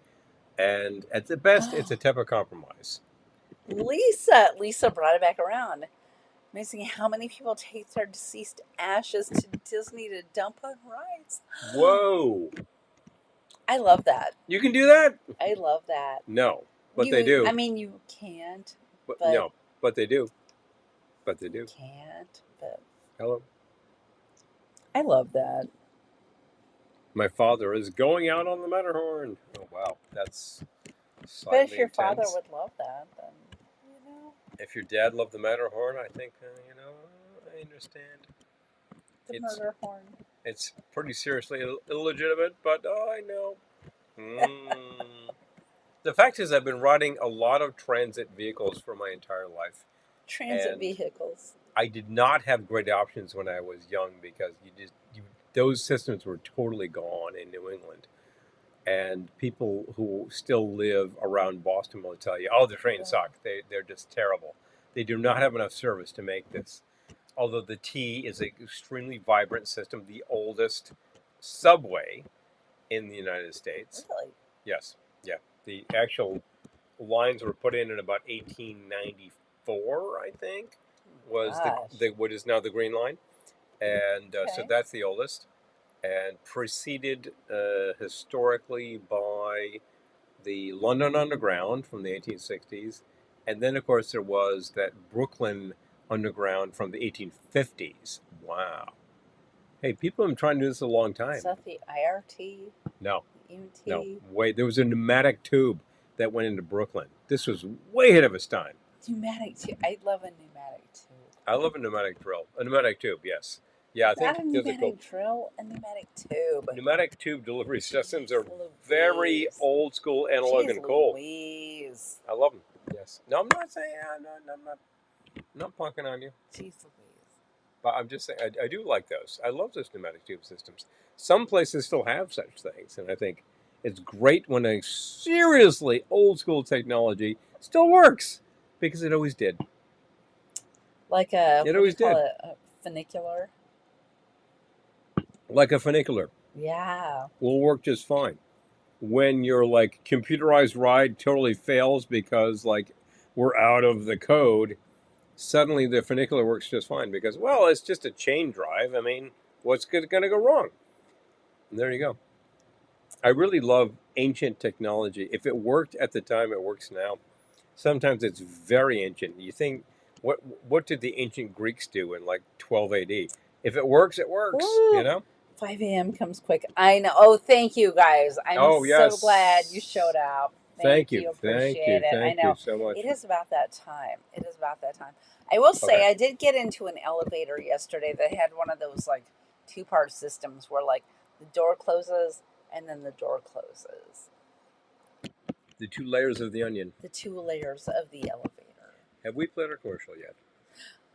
And at the best, it's a type of compromise. Lisa brought it back around. Amazing how many people take their deceased ashes to Disney to dump on rides. Whoa! I love that. You can do that? I love that. No, but they I do. mean, you can't, But but no, but they do. But they do. can't, but Hello. I love that. My father is going out on the Matterhorn. Oh wow, that's But if slightly your father intense. would love that, then you know If your dad loved the Matterhorn, I think I understand. the It's murder horn. it's pretty seriously illegitimate, but I know. Mm. The fact is, I've been riding a lot of transit vehicles for my entire life, Transit and vehicles. I did not have great options when I was young because those systems were totally gone in New England. And people who still live around Boston will tell you, "Oh, the trains suck. They're just terrible. They do not have enough service to make this." Although the T is an extremely vibrant system, the oldest subway in the United States. Really? Yes, yeah. The actual lines were put in about 1894, I think, was Gosh. the what is now the Green Line, and so Okay. that's the oldest, and preceded historically by the London Underground from the 1860s, and then of course there was that Brooklyn Underground from the 1850s. Wow. Hey, people have been trying to do this a long time. Is that the IRT? No, no, UT? wait. There was a pneumatic tube that went into Brooklyn. This was way ahead of its time. Pneumatic tube. I love a pneumatic tube. I love a pneumatic drill. A pneumatic tube, yes. Yeah, I Not think a there's a pneumatic drill, a pneumatic tube. pneumatic tube delivery systems Jeez are very Louise. old school, analog, Jeez and cool. Louise. I love them. Yes. No, I'm not saying I'm not punking on you, Jeez Louise. but I'm just saying I do like those. I love those pneumatic tube systems. Some places still have such things, and I think it's great when a seriously old school technology still works because it always did. Like a, It what do you always call did. it? A funicular? Like a funicular Yeah. will work just fine. When your like computerized ride totally fails because like we're out of the code, suddenly the funicular works just fine because well, it's just a chain drive. I mean, what's going to go wrong? And there you go. I really love ancient technology. If it worked at the time, it works now. Sometimes it's very ancient. You think what did the ancient Greeks do in like 12 AD? If it works, it works. Woo! You know. 5 a.m. comes quick. I know. Oh, thank you guys. I'm Oh so glad you yes. showed up. Thank Thank you, you. thank Appreciate you, it. I thank you know. so much. It is about that time. It is about that time. I will Okay. say I did get into an elevator yesterday that had one of those like two-part systems where like the door closes and then the door closes. The two layers of the onion. The two layers of the elevator. Have we played our commercial yet?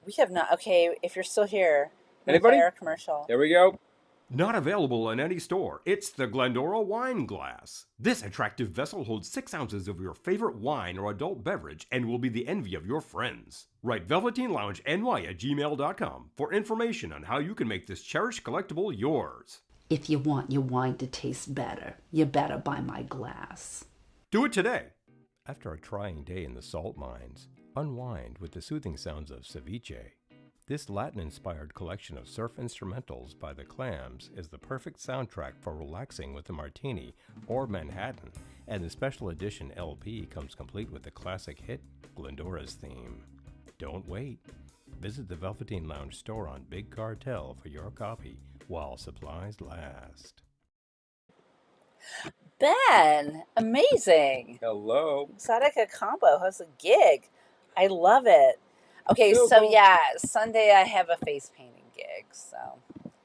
We have not. Okay, if you're still here, I'm gonna play Anybody? our commercial. There we go. Not available in any store. It's the Glendora Wine Glass. This attractive vessel holds 6 ounces of your favorite wine or adult beverage and will be the envy of your friends. Write velveteenloungeny@gmail.com for information on how you can make this cherished collectible yours. If you want your wine to taste better, you better buy my glass. Do it today. After a trying day in the salt mines, unwind with the soothing sounds of ceviche. This Latin-inspired collection of surf instrumentals by the Clams is the perfect soundtrack for relaxing with a martini or Manhattan, and the special edition LP comes complete with the classic hit, Glendora's Theme. Don't wait. Visit the Velveteen Lounge store on Big Cartel for your copy while supplies last. Ben, amazing. Hello. Exotica Combo has a gig. I love it. Okay, So so cool. yeah, Sunday I have a face painting gig, so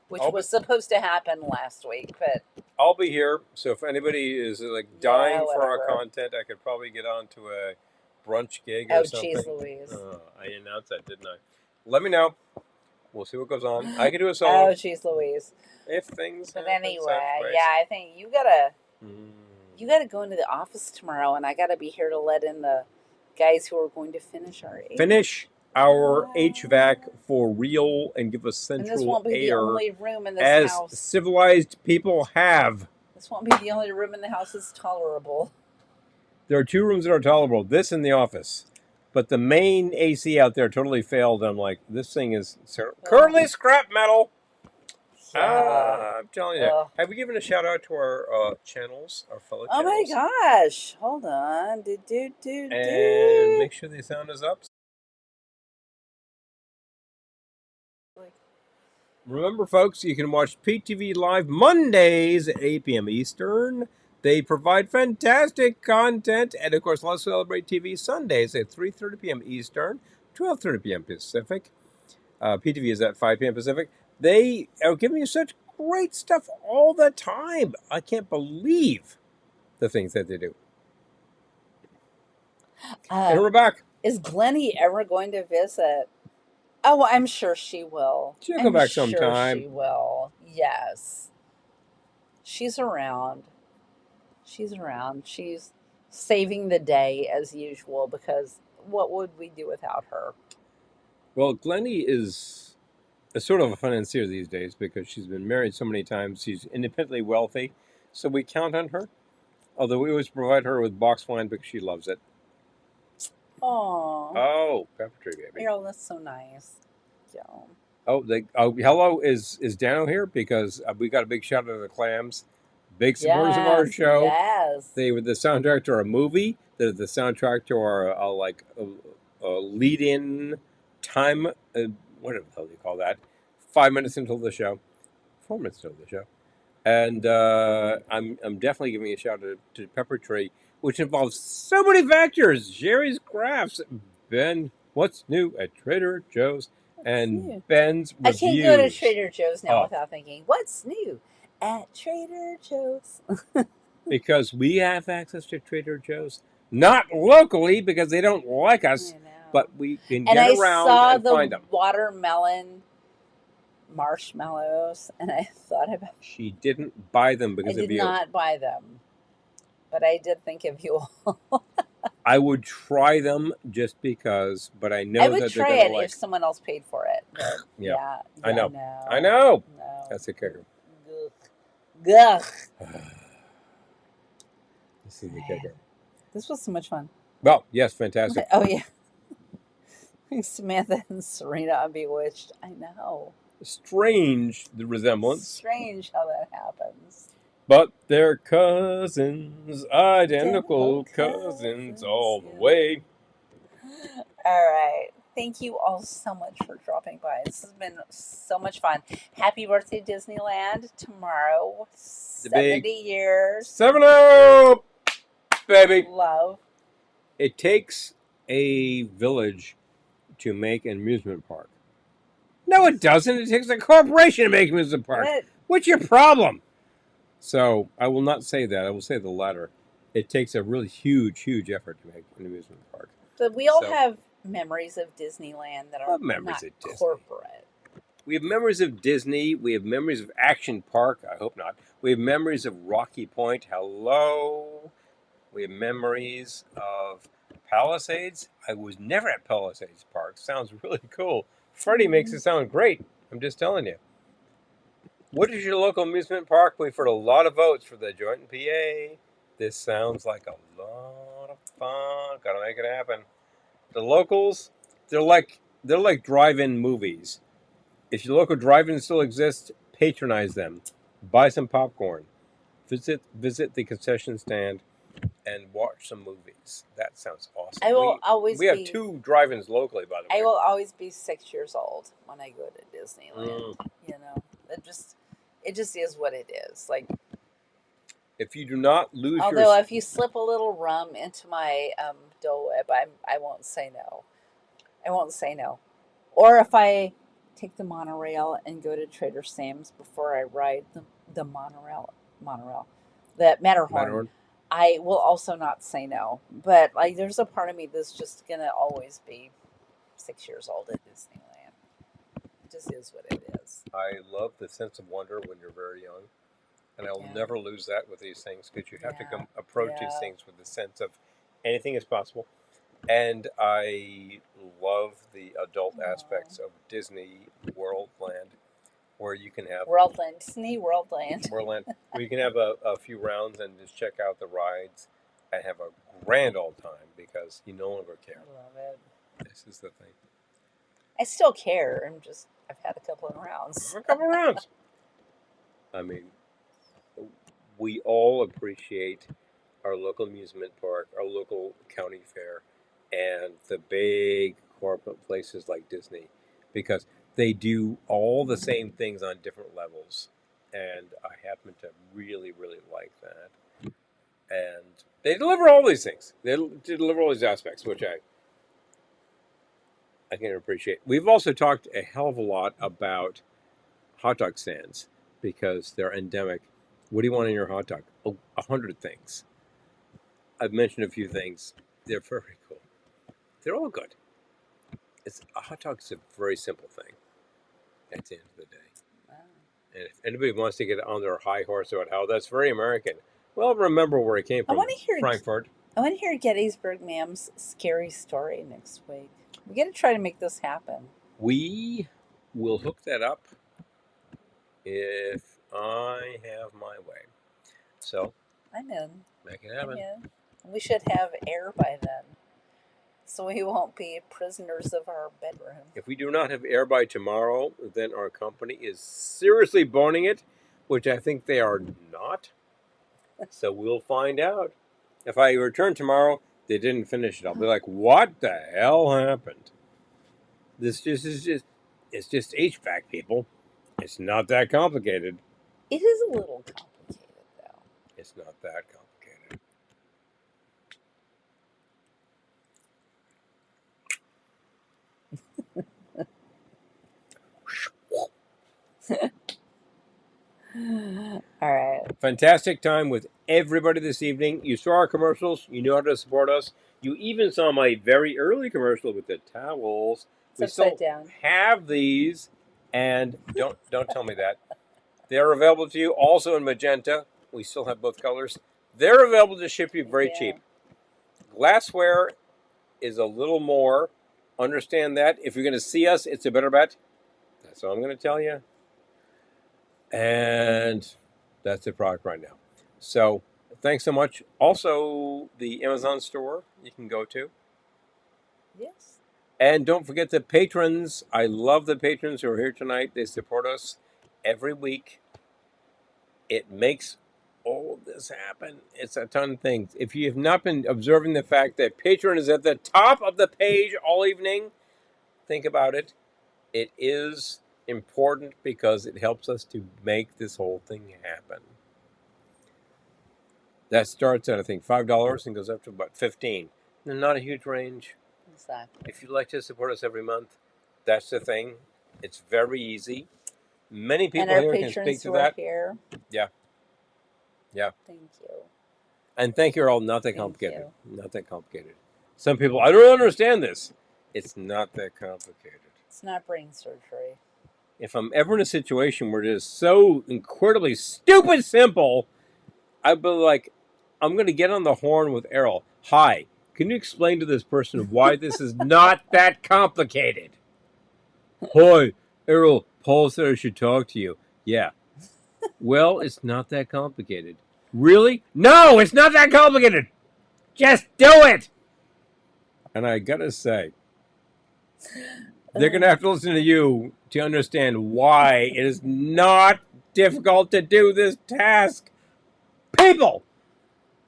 which I'll was supposed to happen last week, but I'll be here. So if anybody is like yeah, dying for our whatever. content, I could probably get on to a brunch gig or Oh, something. jeez, Louise. I announced that, didn't I? Let me know. We'll see what goes on. I can do a Oh, solo jeez, Louise. if things But happen anyway, sideways. yeah, I think you gotta go into the office tomorrow, and I gotta be here to let in the guys who are going to finish our Finish our HVAC for real and give us And this central won't be the air only room in this as house. civilized people have. This won't be the only room in the house that's tolerable. There are 2 rooms that are tolerable, this and the office. But the main AC out there totally failed. I'm like, this thing is currently scrap metal. I'm telling you. Ugh. Have we given a shout out to our channels, our fellow Oh channels? my gosh. Hold on. And make sure the sound is up. Remember, folks, you can watch PTV Live Mondays at 8 p.m. Eastern. They provide fantastic content. And, of course, Let's Celebrate TV Sundays at 3:30 p.m. Eastern, 12:30 p.m. Pacific. PTV is at 5 p.m. Pacific. They are giving you such great stuff all the time. I can't believe the things that they do. And we're back. Is Glennie ever going to visit? Oh, I'm sure she will. She'll come back sometime. I'm sure she will. Yes. She's around. She's around. She's saving the day as usual because what would we do without her? Well, Glennie is a sort of a financier these days because she's been married so many times. She's independently wealthy, so we count on her. Although we always provide her with box wine because she loves it. Aww. Oh, pepper tree baby. Errol, that's so nice. Yeah. Hello, is Dano here? Because we got a big shout out to the clams. Big supporters of our show. Yes. They were the soundtrack to our movie. They're the soundtrack to our lead-in time. Whatever the hell do you call that? 5 minutes until the show. 4 minutes until the show. And I'm definitely giving a shout out to Pepper Tree, which involves so many factors. Jerry's Crafts, Ben, what's new at Trader Joe's, and Ben's reviews. I can't go to Trader Joe's now without thinking, what's new at Trader Joe's? Because we have access to Trader Joe's. Not locally because they don't like us, but we can get around and find them. And I saw the watermelon marshmallows, and I thought about... She didn't buy them because of you. I did not buy them, but I did think of you all. I would try them just because, but I know that they're going to like... I would try it if someone else paid for it. But yeah, I know. No. That's a kicker. Gugh. This is the kicker. This was so much fun. Well, yes, fantastic. Oh, yeah. Samantha and Serena on Bewitched. I know. Strange, the resemblance. Strange how that happens. But they're cousins, identical cousins all the way. All right. Thank you all so much for dropping by. This has been so much fun. Happy birthday, Disneyland. Tomorrow, 70 years. 70, baby. Love. It takes a village to make an amusement park. No, it doesn't. It takes a corporation to make an amusement park. What's your problem? So I will not say that. I will say the latter. It takes a really huge, huge effort to make an amusement park. But we all have memories of Disneyland that are not corporate. We have memories of Disney. We have memories of Action Park. I hope not. We have memories of Rocky Point. Hello. We have memories of Palisades. I was never at Palisades Park. Sounds really cool. Freddie makes it sound great. I'm just telling you. What is your local amusement park? We've heard a lot of votes for the joint in PA. This sounds like a lot of fun. Gotta make it happen. The locals, they're like drive-in movies. If your local drive-in still exists, patronize them. Buy some popcorn. Visit the concession stand. and watch some movies. That sounds awesome. I will always we have be. 2 drive-ins locally, by the way. I will always be 6 years old when I go to Disneyland. Mm. You know, it just is what it is. Like, If you do not lose although if you slip a little rum into my Dole Whip, I won't say no. I won't say no. Or if I take the monorail and go to Trader Sam's before I ride the monorail, that Matterhorn, I will also not say no. But like, there's a part of me that's just gonna always be 6 years old at Disneyland. It just is what it is. I love the sense of wonder when you're very young, and I will Yeah. never lose that with these things, because you have to Yeah. approach these Yeah. things with the sense of anything is possible. And I love the adult aspects of Disney Worldland, where you can have Worldland, Disney Worldland. Worldland, where you can have a few rounds and just check out the rides and have a grand old time, because you no longer care. I love it. This is the thing. I still care. I've had a couple of rounds. A couple rounds. I mean, we all appreciate our local amusement park, our local county fair, and the big corporate places like Disney, because they do all the same things on different levels. And I happen to really, really like that. And they deliver all these things. They deliver all these aspects, which I can appreciate. We've also talked a hell of a lot about hot dog stands, because they're endemic. What do you want in your hot dog? Oh, 100 things. I've mentioned a few things. They're very cool. They're all good. A hot dog is a very simple thing at the end of the day. Wow. And if anybody wants to get on their high horse about how that's very American, well, remember where it came from. I want to hear Frankfurt. I want to hear Gettysburg Ma'am's scary story next week. We got to try to make this happen. We will hook that up if I have my way. So I'm in. make it happen. I'm in. We should have air by then, so we won't be prisoners of our bedroom. If we do not have air by tomorrow, then our company is seriously boning it, which I think they are not. So we'll find out. If I return tomorrow, they didn't finish it. I'll be like, what the hell happened? It's just HVAC, people. It's not that complicated. It is a little complicated, though. It's not that complicated. All right. Fantastic time with everybody this evening. You saw our commercials. You know how to support us. You even saw my very early commercial with the towels. We Upside still down. have these, and don't tell me that. They're available to you also in magenta. We still have both colors. They're available to ship you very cheap. Glassware is a little more. Understand that. If you're going to see us, it's a better bet. That's all I'm going to tell you. And that's the product right now. So thanks so much. Also, the Amazon store you can go to. Yes. And don't forget the patrons. I love the patrons who are here tonight. They support us every week. It makes all of this happen. It's a ton of things. If you have not been observing the fact that Patreon is at the top of the page all evening, think about it. It is important because it helps us to make this whole thing happen. That starts at, I think, $5 and goes up to about $15. Not a huge range. Exactly. If you'd like to support us every month, that's the thing. It's very easy. Many people here can speak to that. Here. Yeah. Thank you. And thank you all. Not that complicated. Not that complicated. Some people, I don't understand this. It's not that complicated. It's not brain surgery. If I'm ever in a situation where it is so incredibly stupid simple, I'd be like, I'm going to get on the horn with Errol. Hi, can you explain to this person why this is not that complicated? Hi, Errol, Paul said I should talk to you. Yeah. Well, it's not that complicated. Really? No, it's not that complicated. Just do it. And I got to say, they're going to have to listen to you to understand why it is not difficult to do this task. People,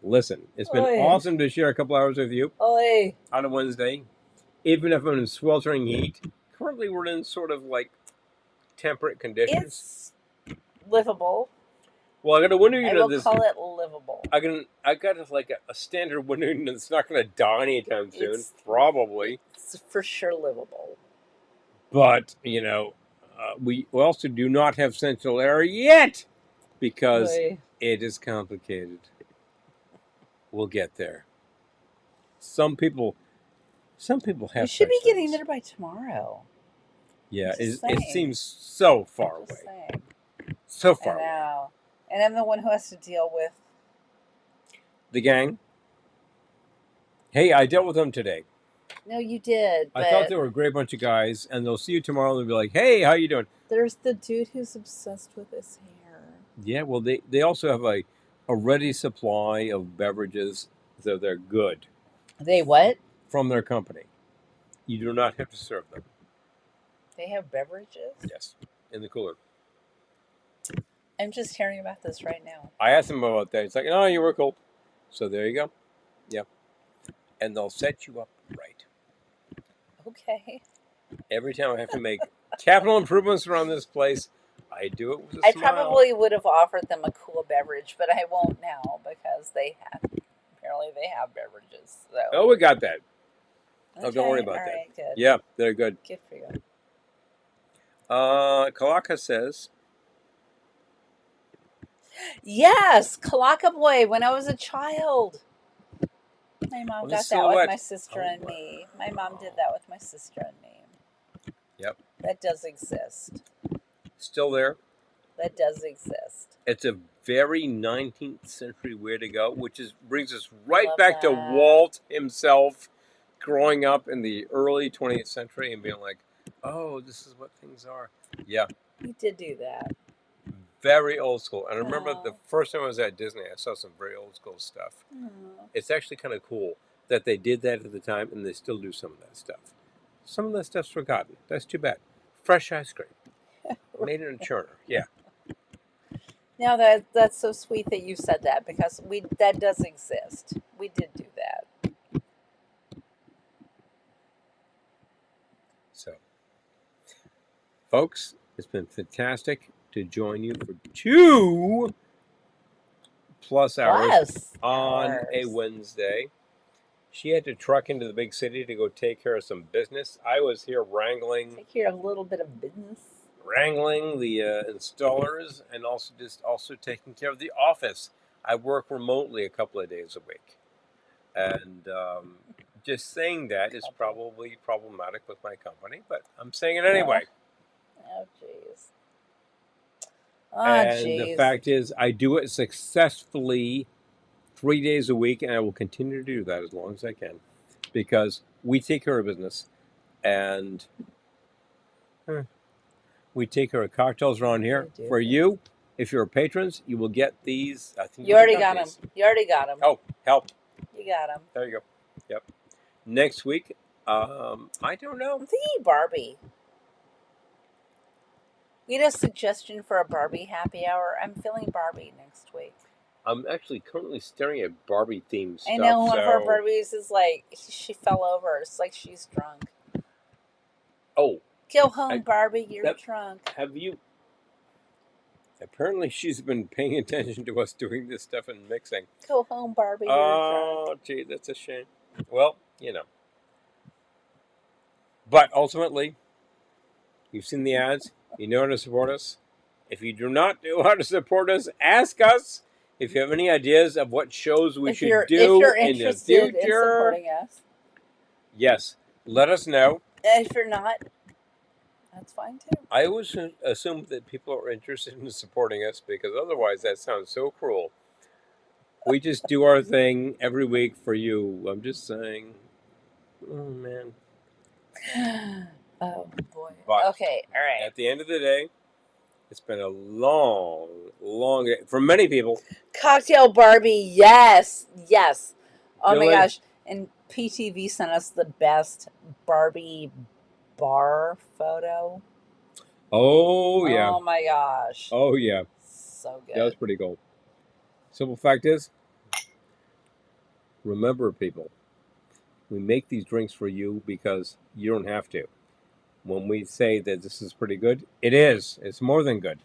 Listen, it's been Oy. awesome to share a couple hours with you Oy. on a Wednesday, even if I'm in sweltering heat. Currently, we're in sort of like temperate conditions. It's livable. Well, I got a window I unit. will call it livable. I got like a standard window unit that's not going to die anytime soon, probably. It's for sure livable. But we also do not have central air yet because Oy. it is complicated. We'll get there. Some people have. We should be such getting things. there by tomorrow. Yeah, Just it saying. seems so far Just away. saying. So I far away. know. And I'm the one who has to deal with. The gang. Hey, I dealt with them today. No, you did. I But thought they were a great bunch of guys, and they'll see you tomorrow and they'll be like, hey, how you doing? there's the dude who's obsessed with his hair. Yeah, well, they also have a ready supply of beverages, so they're good They what? from their company. You do not have to serve them. They have beverages? Yes, in the cooler. I'm just hearing about this right now. I asked them about that. It's like, oh, you were cool. So there you go. Yep. And they'll set you up right. Okay. Every time I have to make capital improvements around this place, I do it with a I smile. probably would have offered them a cool beverage, but I won't now because apparently they have beverages. So. Oh, we got that. Okay, Oh, don't worry about that. Right, good. Yeah, they're good. Good for you. Kalaka says, Yes, Kalaka Boy. When I was a child, my mom Oh, the got that with silhouette. my sister Oh, and me. My mom did that with my sister and me. Yep. That does exist. Still there. That does exist. It's a very 19th century way to go, which brings us right Love back to that. Walt himself growing up in the early 20th century and being like, oh, this is what things are. Yeah, He did do that. very old school. And I remember Oh. the first time I was at Disney, I saw some very old school stuff. Oh. It's actually kind of cool that they did that at the time and they still do some of that stuff. Some of that stuff's forgotten. That's too bad. Fresh ice cream. Made in a churner. Yeah. Now that's so sweet that you said that because that does exist. We did do that. So, folks, it's been fantastic to join you for 2+ hours on a Wednesday. She had to truck into the big city to go take care of some business. I was here wrangling Take care of a little bit of business. the installers and also taking care of the office. I work remotely a couple of days a week. And just saying that is probably problematic with my company, but I'm saying it anyway. Oh, jeez. And the fact is, I do it successfully 3 days a week, and I will continue to do that as long as I can, because we take care of business, and we take care of cocktails around here. For you, if you're patrons, you will get these. I think you already got them. You already got them. Oh, help! You got them. There you go. Yep. Next week, I don't know. I'm thinking Barbie. We had a suggestion for a Barbie happy hour. I'm feeling Barbie next week. I'm actually currently staring at Barbie themed stuff. I know one of our Barbies is like she fell over. It's like she's drunk. Oh. Go home, Barbie. You're drunk. Have you? Apparently, she's been paying attention to us doing this stuff and mixing. Go home, Barbie. You're drunk. Oh, gee, that's a shame. Well, But ultimately, you've seen the ads. You know how to support us. If you do not know how to support us, ask us. If you have any ideas of what shows we should do in the future, in supporting us, yes, let us know. And if you're not, that's fine too. I always assume that people are interested in supporting us because otherwise that sounds so cruel. We just do our thing every week for you. I'm just saying. Oh, man. Oh, boy. But okay, all right. At the end of the day, it's been a long day for many people. Cocktail Barbie, yes. Oh Really? my gosh. And PTV sent us the best Barbie bar photo. Oh, yeah. Oh my gosh. Oh, yeah. So good. That was pretty cool. Simple fact is, Remember, people, we make these drinks for you because you don't have to. When we say that this is pretty good, it is. It's more than good.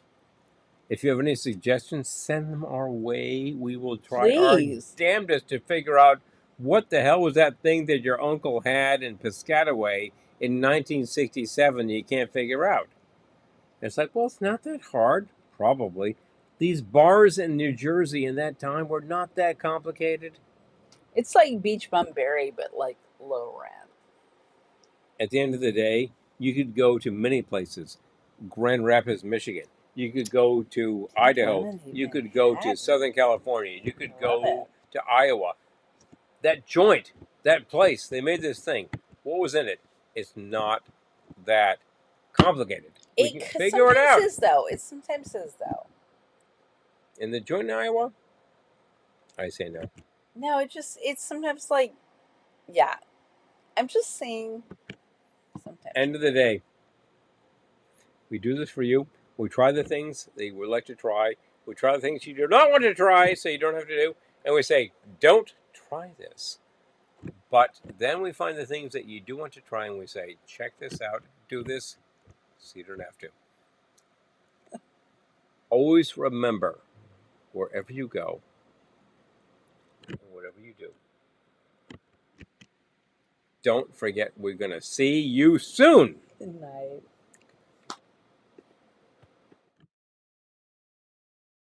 If you have any suggestions, send them our way. We will try our Please. damnedest to figure out what the hell was that thing that your uncle had in Piscataway in 1967 you can't figure out. It's like, well, it's not that hard. Probably. These bars in New Jersey in that time were not that complicated. It's like Beach Bum Berry, but like low rent. At the end of the day, you could go to many places. Grand Rapids, Michigan. You could go to Idaho. Lemonade You could go to Manhattan. Southern California. You could Love go it. to Iowa. That joint, that place, they made this thing. What was in it? It's not that complicated. We It can cause figure it sometimes out. is though. It sometimes is though. In the joint in Iowa, I say no. No, it's sometimes like, yeah. I'm just saying. Sometimes. End of the day, we do this for you. We try the things that you would like to try. We try the things you do not want to try, so you don't have to do. And we say, don't try this. But then we find the things that you do want to try, and we say, check this out, do this, so you don't have to. Always remember, wherever you go, and whatever you do, don't forget we're going to see you soon. Good night.